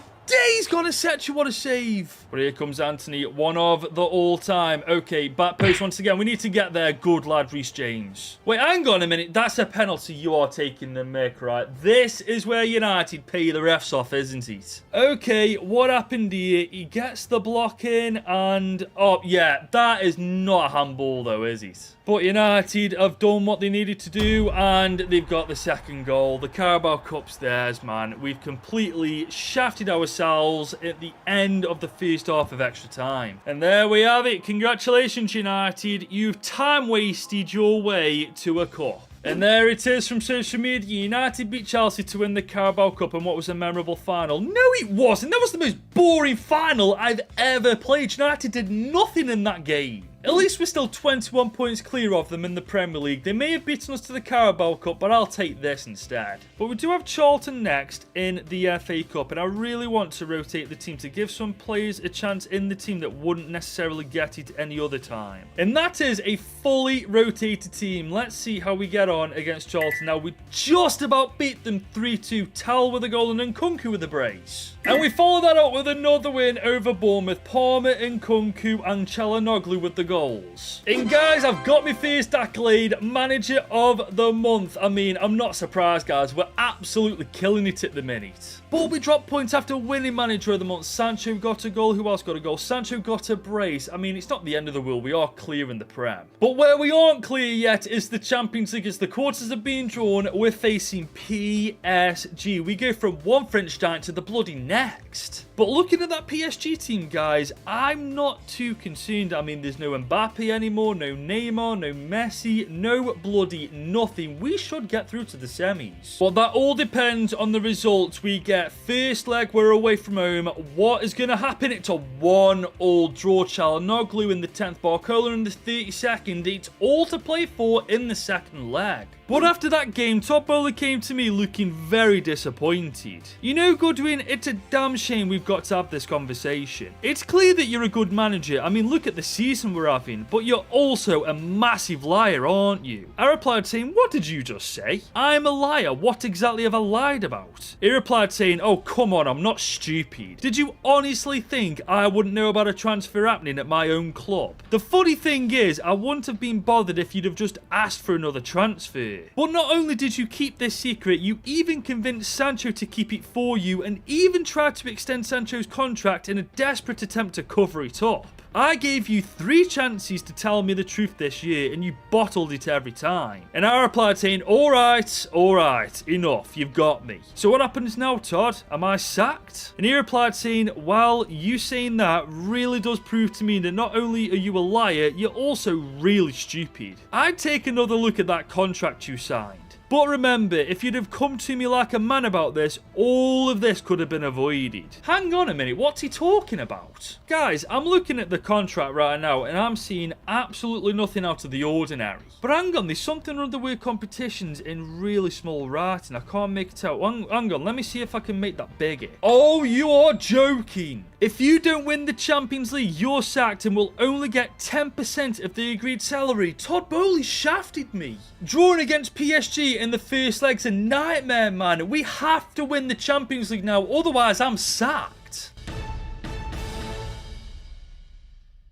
he's got a set. What a save. But here comes Anthony, one of the all-time. Okay, back post once again. We need to get there. Good lad, Reese James. Wait, hang on a minute. That's a penalty you are taking the mick, right? This is where United pay the refs off, isn't it? Okay, what happened here? He gets the block in and... oh, yeah, that is not a handball, though, is it? But United have done what they needed to do, and they've got the second goal. The Carabao Cup's theirs, man. We've completely shafted ourselves at the end of the first half of extra time. And there we have it. Congratulations, United. You've time-wasted your way to a cup. And there it is from social media. United beat Chelsea to win the Carabao Cup in what was a memorable final. No, it wasn't. That was the most boring final I've ever played. United did nothing in that game. At least we're still 21 points clear of them in the Premier League. They may have beaten us to the Carabao Cup, but I'll take this instead. But we do have Charlton next in the FA Cup, and I really want to rotate the team to give some players a chance in the team that wouldn't necessarily get it any other time. And that is a fully rotated team. Let's see how we get on against Charlton. Now, we just about beat them 3-2. Tal with a goal and Nkunku with a brace. And we follow that up with another win over Bournemouth. Palmer and Nkunku and Çalhanoğlu with the goals. And guys, I've got my first accolade, Manager of the Month. I mean, I'm not surprised, guys. We're absolutely killing it at the minute. But we dropped points after winning Manager of the Month. Sancho got a goal. Who else got a goal? Sancho got a brace. I mean, it's not the end of the world. We are clear in the Prem. But where we aren't clear yet is the Champions League. As the quarters are being drawn, we're facing PSG. We go from one French giant to the bloody next. But looking at that PSG team, guys, I'm not too concerned. I mean, there's no Mbappe anymore, no Neymar, no Messi, no bloody nothing. We should get through to the semis. But that all depends on the results we get. First leg, we're away from home. What is going to happen? It's a 1-1 draw. Çalhanoğlu in the 10th, Barcola in the 32nd. It's all to play for in the second leg. But after that game, Todd Boehly came to me looking very disappointed. You know, Goodwin, it's a damn shame we've got to have this conversation. It's clear that you're a good manager. I mean, look at the season we're having, but you're also a massive liar, aren't you? I replied saying, what did you just say? I'm a liar. What exactly have I lied about? He replied saying, oh, come on, I'm not stupid. Did you honestly think I wouldn't know about a transfer happening at my own club? The funny thing is, I wouldn't have been bothered if you'd have just asked for another transfer. But not only did you keep this secret, you even convinced Sancho to keep it for you and even tried to extend Sancho's contract in a desperate attempt to cover it up. I gave you 3 chances to tell me the truth this year and you bottled it every time. And I replied saying, alright, enough, you've got me. So what happens now, Todd? Am I sacked? And he replied saying, well, you saying that really does prove to me that not only are you a liar, you're also really stupid. I'd take another look at that contract you signed. But remember, if you'd have come to me like a man about this, all of this could have been avoided. Hang on a minute, what's he talking about? Guys, I'm looking at the contract right now and I'm seeing absolutely nothing out of the ordinary. But hang on, there's something under the word competitions in really small writing. I can't make it out. Hang on, let me see if I can make that bigger. Oh, you are joking. If you don't win the Champions League, you're sacked and will only get 10% of the agreed salary. Todd Boehly shafted me. Drawing against PSG in the first leg's a nightmare, man. We have to win the Champions League now, otherwise I'm sacked.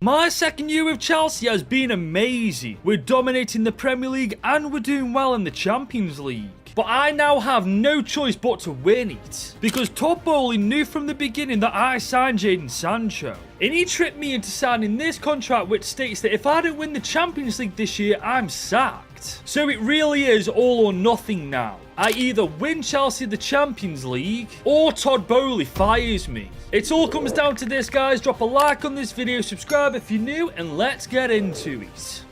My second year with Chelsea has been amazing. We're dominating the Premier League and we're doing well in the Champions League. But I now have no choice but to win it. Because Todd Boehly knew from the beginning that I signed Jadon Sancho. And he tricked me into signing this contract which states that if I don't win the Champions League this year, I'm sacked. So it really is all or nothing now. I either win Chelsea the Champions League or Todd Boehly fires me. It all comes down to this, guys. Drop a like on this video, subscribe if you're new, and let's get into it.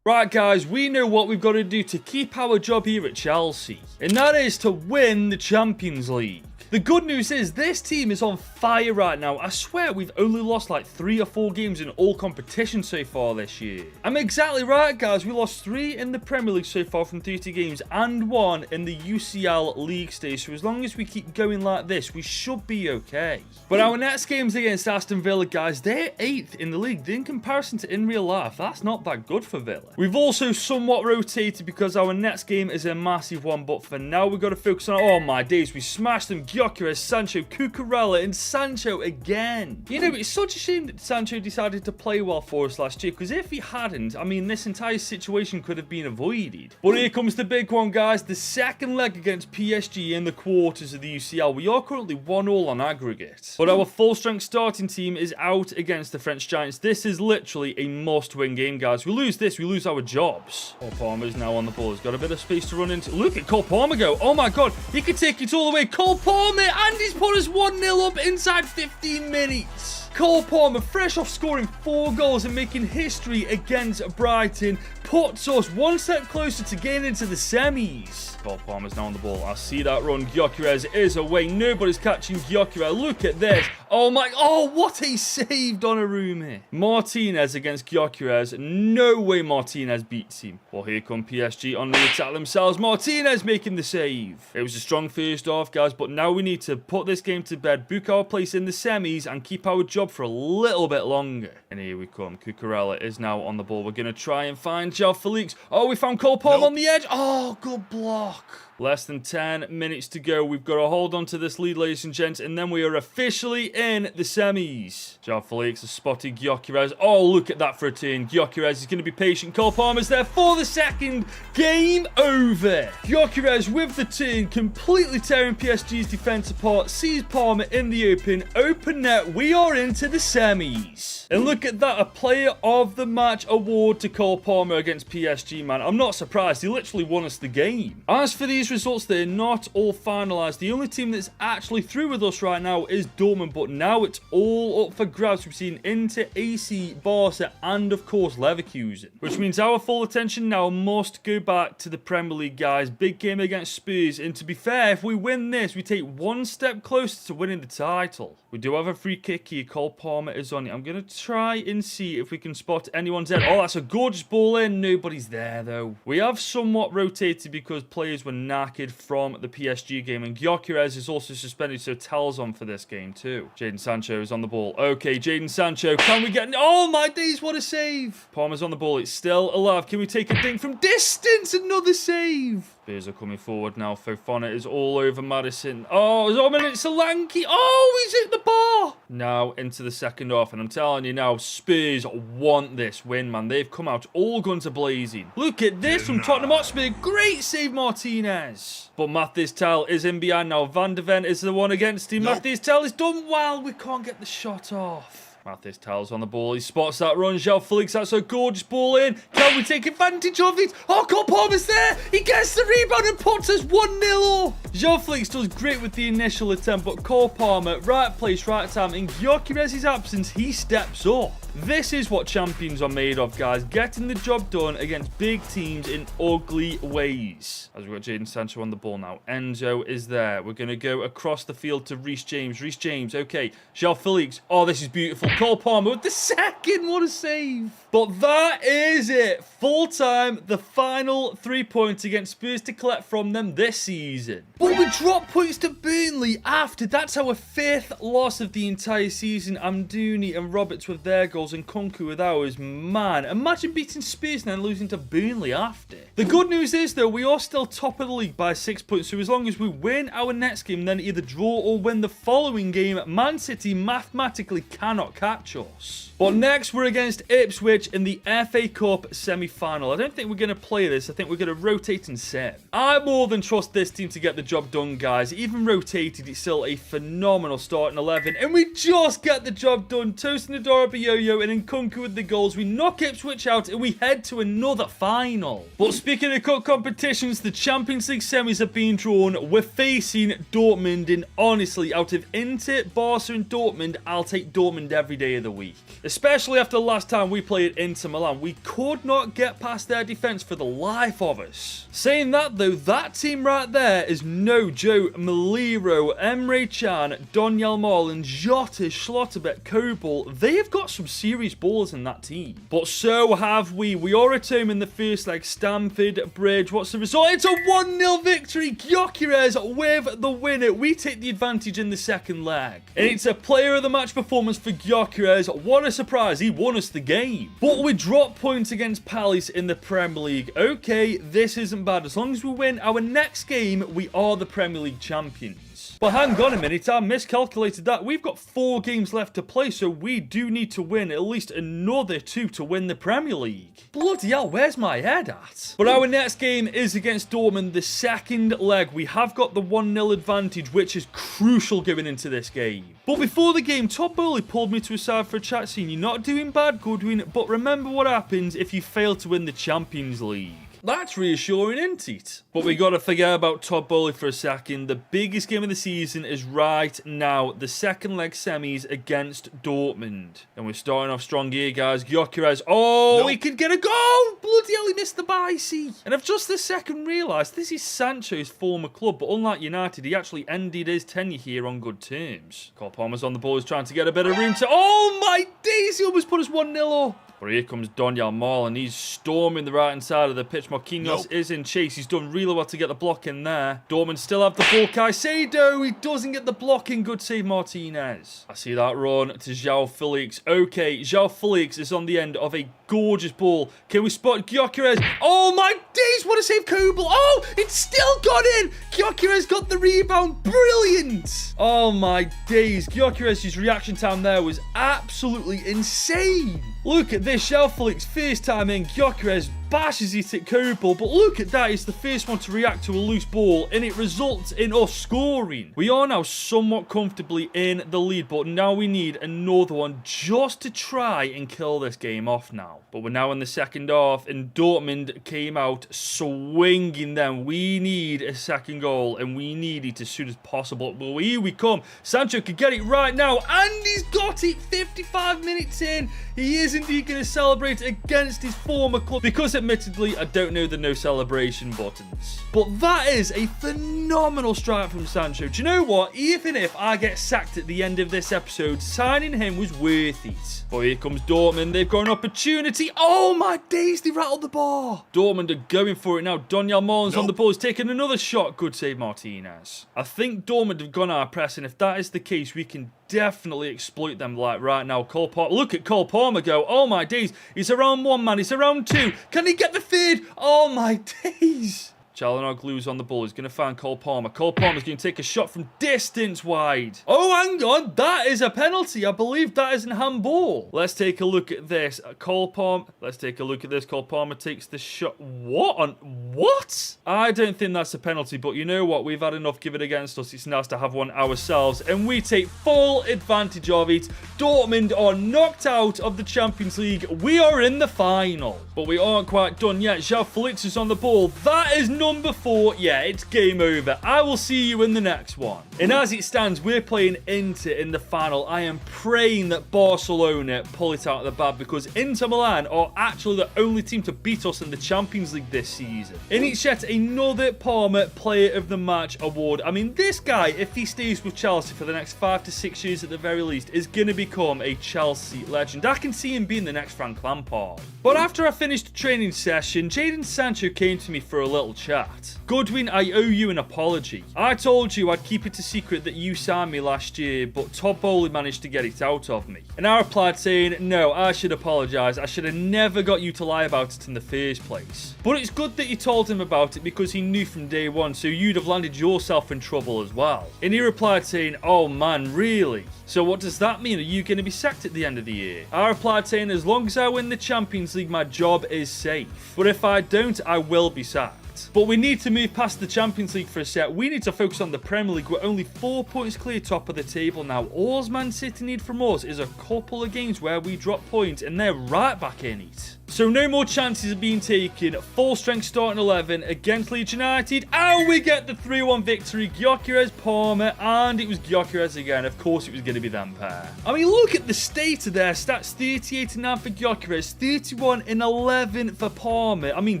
Right guys, we know what we've got to do to keep our job here at Chelsea, and that is to win the Champions League. The good news is this team is on fire right now. I swear we've only lost like 3 or 4 games in all competitions so far this year. I'm exactly right, guys. We lost 3 in the Premier League so far from 30 games and 1 in the UCL League stage. So as long as we keep going like this, we should be okay. But our next games against Aston Villa, guys, they're 8th in the league. In comparison to in real life, that's not that good for Villa. We've also somewhat rotated because our next game is a massive one. But for now, we've got to focus on, oh my days, we smashed them. Gyökeres, Sancho, Cucurella, and Sancho again. You know, it's such a shame that Sancho decided to play well for us last year, because if he hadn't, I mean, this entire situation could have been avoided. But here comes the big one, guys. The second leg against PSG in the quarters of the UCL. We are currently 1-1 on aggregate. But our full-strength starting team is out against the French Giants. This is literally a must-win game, guys. We lose this, we lose our jobs. Cole Palmer's now on the ball. He's got a bit of space to run into. Look at Cole Palmer go. Oh my god, he could take it all the way. Cole Palmer! And he's put us 1-0 up inside 15 minutes. Cole Palmer, fresh off scoring 4 goals and making history against Brighton, puts us one step closer to getting into the semis. Cole Palmer's now on the ball. I see that run. Gyökeres is away. Nobody's catching Gyökeres. Look at this. Oh my, oh, what a save, Donnarumma. Martinez against Gyökeres. No way Martinez beats him. Well, here come PSG on the attack themselves. Martinez making the save. It was a strong first half, guys, but now we need to put this game to bed, book our place in the semis, and keep our job for a little bit longer. And here we come. Cucurella is now on the ball. We're going to try and find João Felix. Oh, we found Cole Palmer on the edge. Oh, good block. Less than 10 minutes to go. We've got to hold on to this lead, ladies and gents, and then we are officially in the semis. João Felix has spotted Gyökeres. Oh, look at that for a turn. Gyökeres is going to be patient. Cole Palmer's there for the second. Game over. Gyökeres with the turn, completely tearing PSG's defence apart. Sees Palmer in the open net. We are into the semis. And look at that, a player of the match award to Cole Palmer against PSG, man. I'm not surprised. He literally won us the game. As for these these results, they're not all finalised. The only team that's actually through with us right now is Dortmund, but now it's all up for grabs. We've seen Inter, AC, Barca, and of course Leverkusen, which means our full attention now must go back to the Premier League, guys. Big game against Spurs, and to be fair, if we win this, we take one step closer to winning the title. We do have a free kick here. Cole Palmer is on it. I'm going to try and see if we can spot anyone's head. Oh, that's a gorgeous ball in. Nobody's there, though. We have somewhat rotated because players were knackered from the PSG game, and Gyökeres is also suspended, so Tel's on for this game too. Jadon Sancho is on the ball. Okay, Jadon Sancho. Can we get... Oh, my days, what a save. Palmer's on the ball. It's still alive. Can we take a dink from distance? Another save. Spurs are coming forward now. Fofana is all over Madison. Oh, it's Solanke. Oh, he's hit the bar. Now into the second half, and I'm telling you now, Spurs want this win, man. They've come out all guns a-blazing. Look at this from Tottenham Hotspur. Great save, Martinez. But Mathis Tel is in behind now. Van de Ven is the one against him. Mathis Tel is done well. We can't get the shot off. Mathis Tel's on the ball. He spots that run. João Felix, that's a gorgeous ball in. Can we take advantage of it? Oh, Cole Palmer's there. He gets the rebound and puts us 1-0 up. João Felix does great with the initial attempt, but Cole Palmer, right place, right time. In Gyökeres' absence, he steps up. This is what champions are made of, guys. Getting the job done against big teams in ugly ways. As we've got Jadon Sancho on the ball now. Enzo is there. We're going to go across the field to Reese James. Reese James, okay. João Felix. Oh, this is beautiful. Cole Palmer with the second. What a save. But that is it. Full time, the final 3 points against Spurs to collect from them this season. But we drop points to Burnley after. That's our 5th loss of the entire season. Amdouni and Roberts with their goals and Kunku with ours. Man, imagine beating Spurs and then losing to Burnley after. The good news is, though, we are still top of the league by 6 points. So as long as we win our next game, then either draw or win the following game, Man City mathematically cannot catch us. But next, we're against Ipswich in the FA Cup semi-final. I don't think we're going to play this. I think we're going to rotate and set. I more than trust this team to get the job done, guys. Even rotated, it's still a phenomenal starting 11. And we just get the job done. Tosin Adarabayoyo and Nkunku with the goals. We knock Ipswich out and we head to another final. But speaking of cup competitions, the Champions League semis have been drawn. We're facing Dortmund. And honestly, out of Inter, Barca and Dortmund, I'll take Dortmund every day of the week. Especially after the last time we played Inter Milan. We could not get past their defence for the life of us. Saying that, though, that team right there is no joke. Maliro, Emre Can, Donyell Mal, and Jota, Schlotterbeck, Kobel. They have got some serious ballers in that team. But so have we. We are at home in the first leg. Stamford Bridge. What's the result? It's a 1-0 victory. Gyökeres with the winner. We take the advantage in the second leg. And it's a player of the match performance for Gyökeres. What a surprise. He won us the game. But we drop points against Palace in the Premier League. Okay, this isn't bad. As long as we win our next game, we are the Premier League champions. But hang on a minute, I miscalculated that. We've got 4 games left to play, so we do need to win at least another 2 to win the Premier League. Bloody hell, where's my head at? But our next game is against Dortmund, the second leg. We have got the 1-0 advantage, which is crucial going into this game. But before the game, Todd Bowley pulled me to a side for a chat saying, "You're not doing bad, Goodwin, but remember what happens if you fail to win the Champions League." That's reassuring, isn't it? But we got to forget about Todd Bowley for a second. The biggest game of the season is right now. The second leg semis against Dortmund. And we're starting off strong here, guys. Gyökeres. Oh, he could get a goal. Bloody hell, he missed the bicy. And I've just this second realised this is Sancho's former club. But unlike United, he actually ended his tenure here on good terms. Cole Palmer's on the ball. He's trying to get a bit of room to... Oh, my days. He almost put us 1-0 up. But here comes Donyell Mal, and he's storming the right-hand side of the pitch. Marquinhos is in chase. He's done really well to get the block in there. Dortmund still have the ball. Caicedo, he doesn't get the block in. Good save, Martinez. I see that run to João Felix. Okay, João Felix is on the end of a gorgeous ball. Can we spot Gyökeres? Oh, my days, what a save, Kobel. Oh, it's still got in. Gyökeres got the rebound. Brilliant. Oh, my days. Gyökeres' reaction time there was absolutely insane. Look at this, João Felix, first time in, Gyökeres bashes it at Cobble, but look at that, it's the first one to react to a loose ball, and it results in us scoring. We are now somewhat comfortably in the lead, but now we need another one just to try and kill this game off now. But we're now in the second half, and Dortmund came out swinging them. We need a second goal, and we need it as soon as possible. But here we come. Sancho could get it right now, and he's got it 55 minutes in. He is indeed going to celebrate against his former club, because admittedly, I don't know the no celebration buttons. But that is a phenomenal strike from Sancho. Do you know what? Even if I get sacked at the end of this episode, signing him was worth it. But here comes Dortmund. They've got an opportunity. Oh my days, they rattled the bar. Dortmund are going for it now. Donyell Marlin's on the ball. He's taking another shot. Good save, Martinez. I think Dortmund have gone our press, and if that is the case, we can definitely exploit them like right now. Cole Palmer. Look at Cole Palmer go. Oh my days. He's around one man. He's around two. Can he get the third? Oh my days. Çalhanoğlu's on the ball. He's going to find Cole Palmer. Cole Palmer's going to take a shot from distance wide. Oh, hang on. That is a penalty. I believe that is an handball. Let's take a look at this. Cole Palmer. Let's take a look at this. Cole Palmer takes the shot. What? I don't think that's a penalty, but you know what? We've had enough given against us. It's nice to have one ourselves, and we take full advantage of it. Dortmund are knocked out of the Champions League. We are in the final, but we aren't quite done yet. João Felix is on the ball. That is number 4. Yeah, it's game over. I will see you in the next one. And as it stands, we're playing Inter in the final. I am praying that Barcelona pull it out of the bag, because Inter Milan are actually the only team to beat us in the Champions League this season. And it's yet another Palmer Player of the Match award. I mean, this guy, if he stays with Chelsea for the next 5 to 6 years at the very least, is going to become a Chelsea legend. I can see him being the next Frank Lampard. But after I finished the training session, Jadon Sancho came to me for a little chat. Goodwin, I owe you an apology. I told you I'd keep it a secret that you signed me last year, but Todd Bowley managed to get it out of me. And I replied saying, no, I should apologise. I should have never got you to lie about it in the first place. But it's good that you told him about it, because he knew from day one, so you'd have landed yourself in trouble as well. And he replied saying, oh man, really? So what does that mean? Are you going to be sacked at the end of the year? I replied saying, as long as I win the Champions League, my job is safe. But if I don't, I will be sacked. But we need to move past the Champions League for a set. We need to focus on the Premier League. We're only 4 points clear top of the table now. All Man City need from us is a couple of games where we drop points, and they're right back in it. So no more chances are being taken. Full strength starting 11 against Leeds United. And we get the 3-1 victory. Gyökeres, Palmer, and it was Gyökeres again. Of course it was going to be them pair. I mean, look at the state of their stats. 38-9 for Gyökeres, 31-11 for Palmer. I mean,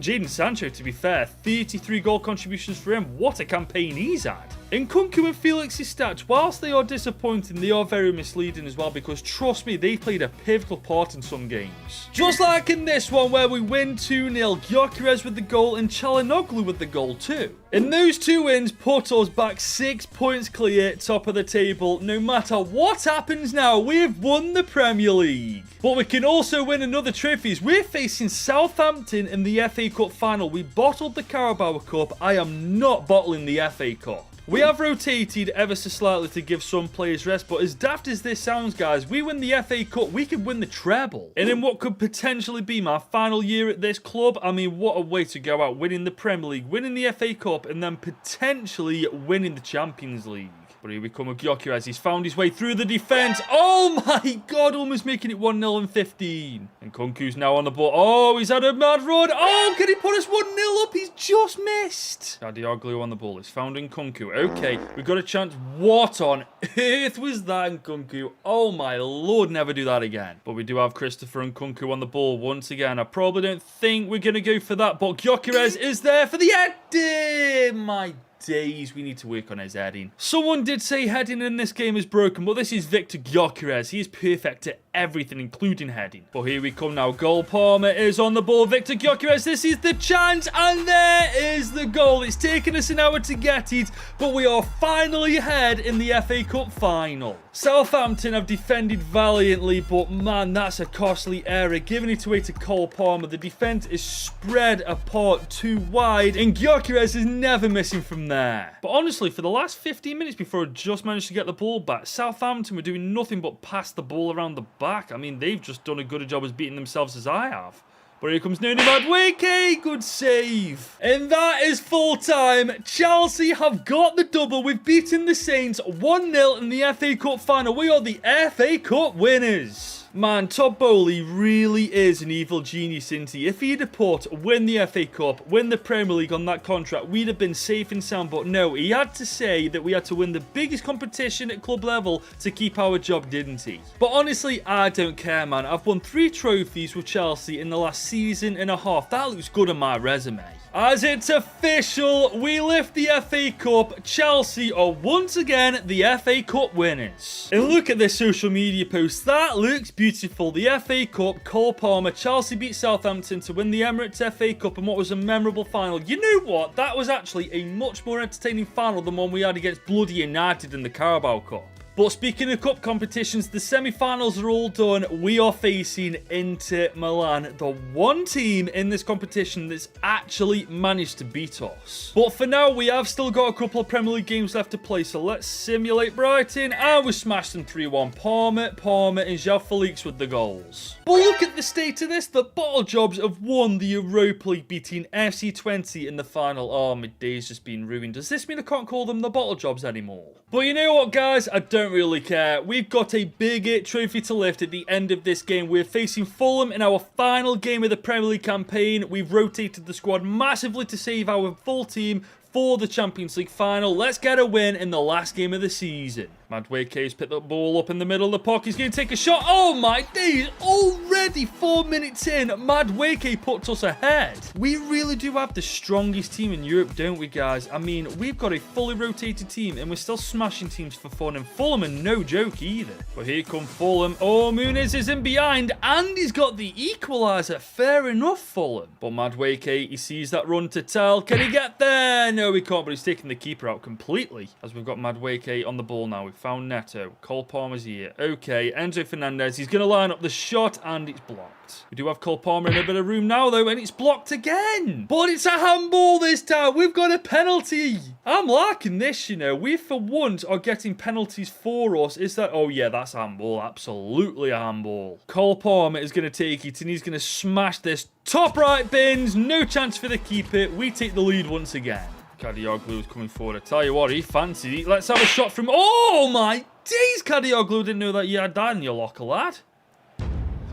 Jadon Sancho, to be fair, 33 goal contributions for him. What a campaign he's had. And Nkunku and Felix's stats, whilst they are disappointing, they are very misleading as well, because trust me, they played a pivotal part in some games. Just like in this one where we win 2-0, Gyökeres with the goal and Çalhanoğlu with the goal too. And those 2 wins put us back 6 points clear, top of the table. No matter what happens now, we've won the Premier League. But we can also win another trophies. We're facing Southampton in the FA Cup final. We bottled the Carabao Cup. I am not bottling the FA Cup. We have rotated ever so slightly to give some players rest, but as daft as this sounds, guys, we win the FA Cup, we could win the treble. And in what could potentially be my final year at this club, I mean, what a way to go out, winning the Premier League, winning the FA Cup, and then potentially winning the Champions League. But here we come with Gyökeres. He's found his way through the defence. Oh my God, almost making it 1-0 in 15. And Nkunku's now on the ball. Oh, he's had a mad run. Oh, can he put us 1-0 up? He's just missed. Çalhanoğlu on the ball. He's found Nkunku. Okay, we've got a chance. What on earth was that, Nkunku? Oh my Lord, never do that again. But we do have Christopher Nkunku on the ball once again. I probably don't think we're going to go for that, but Gyökeres is there for the header. My days, we need to work on his heading. Someone did say heading in this game is broken, but this is Victor Gyökeres. He is perfect at everything, including heading. But here we come now. Goal. Palmer is on the ball. Victor Gyökeres, this is the chance, and there is the goal. It's taken us an hour to get it, but we are finally ahead in the FA Cup final. Southampton have defended valiantly, but man, that's a costly error. Giving it away to Cole Palmer. The defence is spread apart too wide, and Gyökeres is never missing from there. But honestly, for the last 15 minutes before I just managed to get the ball back, Southampton were doing nothing but pass the ball around the back. I mean, they've just done as good a job as beating themselves as I have. But here comes Noni Madueke. Good save. And that is full time. Chelsea have got the double. We've beaten the Saints 1-0 in the FA Cup final. We are the FA Cup winners. Man, Todd Boehly really is an evil genius, isn't he? If he'd have put win the FA Cup, win the Premier League on that contract, we'd have been safe and sound. But no, he had to say that we had to win the biggest competition at club level to keep our job, didn't he? But honestly, I don't care, man. I've won 3 trophies with Chelsea in the last season and a half. That looks good on my resume. As it's official, we lift the FA Cup. Chelsea are once again the FA Cup winners. And look at this social media post. That looks beautiful. The FA Cup, Cole Palmer. Chelsea beat Southampton to win the Emirates FA Cup and what was a memorable final. You know what? That was actually a much more entertaining final than one we had against bloody United in the Carabao Cup. But speaking of cup competitions, the semi-finals are all done. We are facing Inter Milan, the one team in this competition that's actually managed to beat us. But for now, we have still got a couple of Premier League games left to play, so let's simulate Brighton. And we smashed them 3-1. Palmer, and João Felix with the goals. But look at the state of this. The Bottle Jobs have won the Europa League, beating FC20 in the final. Oh, my day's just been ruined. Does this mean I can't call them the Bottle Jobs anymore? But you know what, guys? I don't really care. We've got a big trophy to lift at the end of this game. We're facing Fulham in our final game of the Premier League campaign. We've rotated the squad massively to save our full team for the Champions League final. Let's get a win in the last game of the season. Madueke's picked the ball up in the middle of the pocket. He's going to take a shot. Oh my days. Already 4 minutes in, Madueke puts us ahead. We really do have the strongest team in Europe, don't we, guys? I mean, we've got a fully rotated team and we're still smashing teams for fun. And Fulham are no joke either. But here come Fulham. Oh, Muniz is in behind and he's got the equaliser. Fair enough, Fulham. But Madueke, he sees that run to Tell. Can he get there? No, he can't, but he's taking the keeper out completely. As we've got Madueke on the ball now. We've found Neto. Cole Palmer's here. Okay, Enzo Fernandez. He's going to line up the shot and it's blocked. We do have Cole Palmer in a bit of room now, though, and it's blocked again. But it's a handball this time. We've got a penalty. I'm liking this, you know. We, for once, are getting penalties for us. Is that... Oh, yeah, that's a handball. Absolutely a handball. Cole Palmer is going to take it, and he's going to smash this. Top right bins. No chance for the keeper. We take the lead once again. Kadioglu is coming forward. I tell you what, he fancied it. Let's have a shot from... Oh, my days, Kadioglu. Didn't know that you had that in your locker, lad.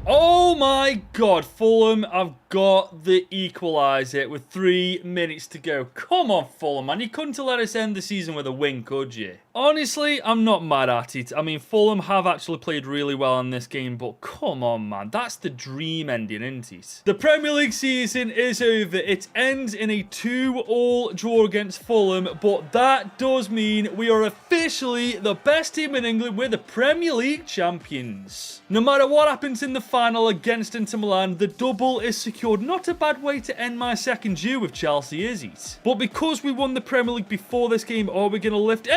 Oh, my God. Fulham have got the equaliser with 3 minutes to go. Come on, Fulham, man. You couldn't have let us end the season with a win, could you? Honestly, I'm not mad at it. I mean, Fulham have actually played really well in this game, but come on, man. That's the dream ending, isn't it? The Premier League season is over. It ends in a 2-2 draw against Fulham, but that does mean we are officially the best team in England. We're the Premier League champions. No matter what happens in the final against Inter Milan, the double is secured. Not a bad way to end my second year with Chelsea, is it? But because we won the Premier League before this game, are we going to lift?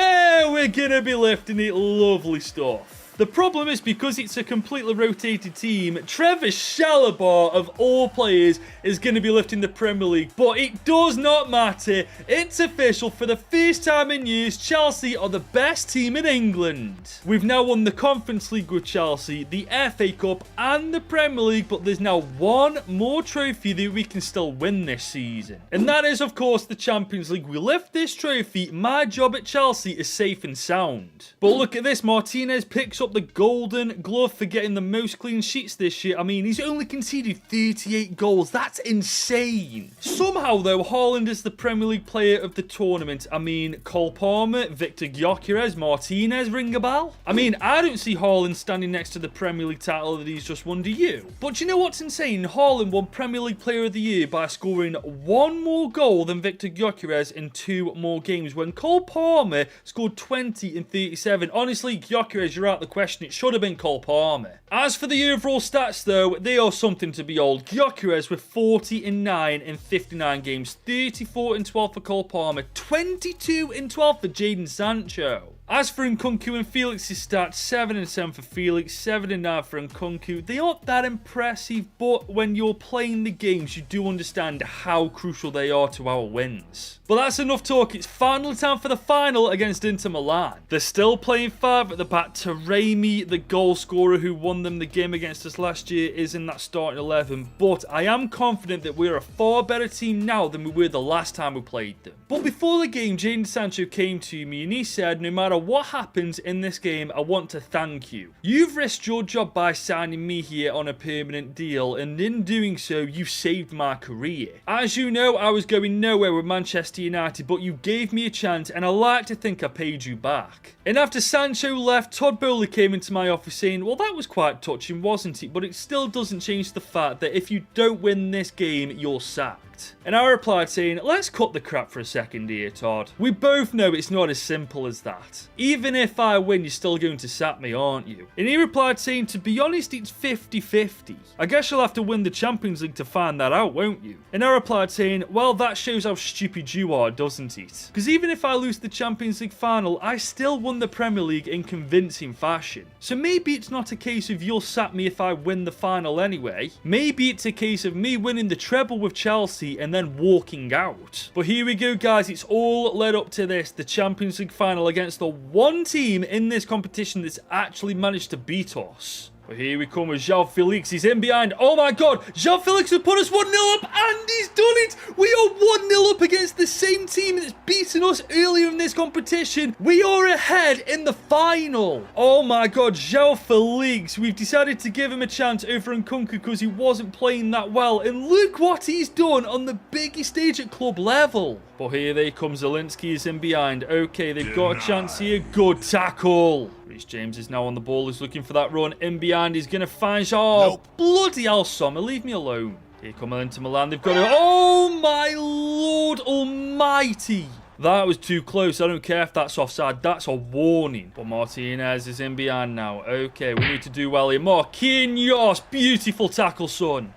We're going to be lifting it. Lovely stuff. The problem is because it's a completely rotated team, Trevor Chalobah, of all players, is going to be lifting the Premier League. But it does not matter. It's official. For the first time in years, Chelsea are the best team in England. We've now won the Conference League with Chelsea, the FA Cup and the Premier League, but there's now one more trophy that we can still win this season. And that is, of course, the Champions League. We lift this trophy. My job at Chelsea is safe and sound. But look at this. Martinez picks up the Golden Glove for getting the most clean sheets this year. I mean, he's only conceded 38 goals. That's insane. Somehow, though, Haaland is the Premier League player of the tournament. I mean, Cole Palmer, Victor Gyökeres, Martinez, ring a bell? I mean, I don't see Haaland standing next to the Premier League title that he's just won, do you? But do you know what's insane? Haaland won Premier League Player of the Year by scoring 1 more goal than Victor Gyökeres in 2 more games, when Cole Palmer scored 20 in 37. Honestly, Gyökeres, you're out the question. It should have been Cole Palmer. As for the overall stats, though, they are something to behold. Gyökeres with 40-9 in 59 games, 34-12 for Cole Palmer, 22-12 for Jadon Sancho. As for Nkunku and Felix's stats, 7 and 7 for Felix, 7 and 9 for Nkunku. They aren't that impressive, but when you're playing the games, you do understand how crucial they are to our wins. But that's enough talk. It's final time for the final against Inter Milan. They're still playing 5 at the back. Taremi, the goal scorer who won them the game against us last year, is in that starting 11. But I am confident that we're a far better team now than we were the last time we played them. But before the game, Jadon Sancho came to me and he said, no matter what happens in this game, I want to thank you. You've risked your job by signing me here on a permanent deal, and in doing so, you saved my career. As you know, I was going nowhere with Manchester United, but you gave me a chance, and I like to think I paid you back. And after Sancho left, Todd Boehly came into my office saying, well, that was quite touching, wasn't it? But it still doesn't change the fact that if you don't win this game, you're sacked. And I replied saying, let's cut the crap for a second here, Todd. We both know it's not as simple as that. Even if I win, you're still going to sack me, aren't you? And he replied saying, to be honest, it's 50-50. I guess you'll have to win the Champions League to find that out, won't you? And I replied saying, well, that shows how stupid you are, doesn't it? Because even if I lose the Champions League final, I still won the Premier League in convincing fashion. So maybe it's not a case of you'll sack me if I win the final anyway. Maybe it's a case of me winning the treble with Chelsea and then walking out. But here we go, guys. It's all led up to this, the Champions League final against the one team in this competition that's actually managed to beat us. But here we come with João Felix. He's in behind. Oh my god. João Felix has put us 1-0 up and he's done it. We are 1-0 up against the same team that's beaten us earlier in this competition. We are ahead in the final. Oh my god. João Felix. We've decided to give him a chance over Nkunku because he wasn't playing that well. And look what he's done on the biggest stage at club level. But here they come. Zielinski is in behind. Okay, they've got a chance here. Good tackle. Reese James is now on the ball. He's looking for that run. In behind, he's going to find... Oh, nope. Bloody hell, Sommer. Leave me alone. Here come Inter Milan. They've got to... Oh, my Lord almighty. That was too close. I don't care if that's offside. That's a warning. But Martinez is in behind now. Okay, we need to do well here. Marquinhos. Beautiful tackle, son.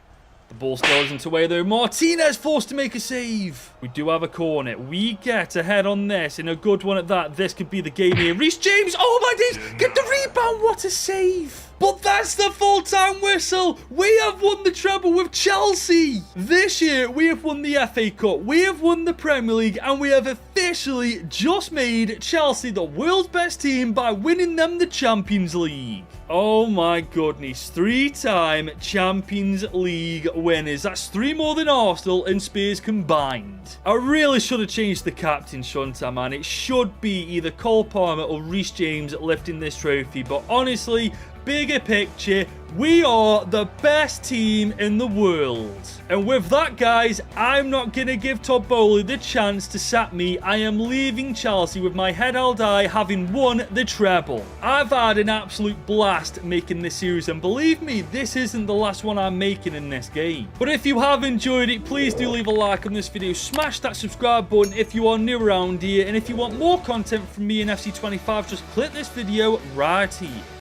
The ball still isn't away though. Martinez forced to make a save. We do have a corner. We get ahead on this, and a good one at that. This could be the game here. Reese James. Oh my days. Get the rebound. What a save. But that's the full-time whistle. We have won the treble with Chelsea. This year, we have won the FA Cup. We have won the Premier League. And we have officially just made Chelsea the world's best team by winning them the Champions League. Oh my goodness. 3-time Champions League winners. That's 3 more than Arsenal and Spurs combined. I really should have changed the captain, shouldn't I, man? It should be either Cole Palmer or Reese James lifting this trophy. But honestly... bigger picture, we are the best team in the world. And with that, guys, I'm not going to give Todd Boehly the chance to sack me. I am leaving Chelsea with my head held high, having won the treble. I've had an absolute blast making this series, and believe me, this isn't the last one I'm making in this game. But if you have enjoyed it, please do leave a like on this video. Smash that subscribe button if you are new around here. And if you want more content from me and FC25, just click this video right here.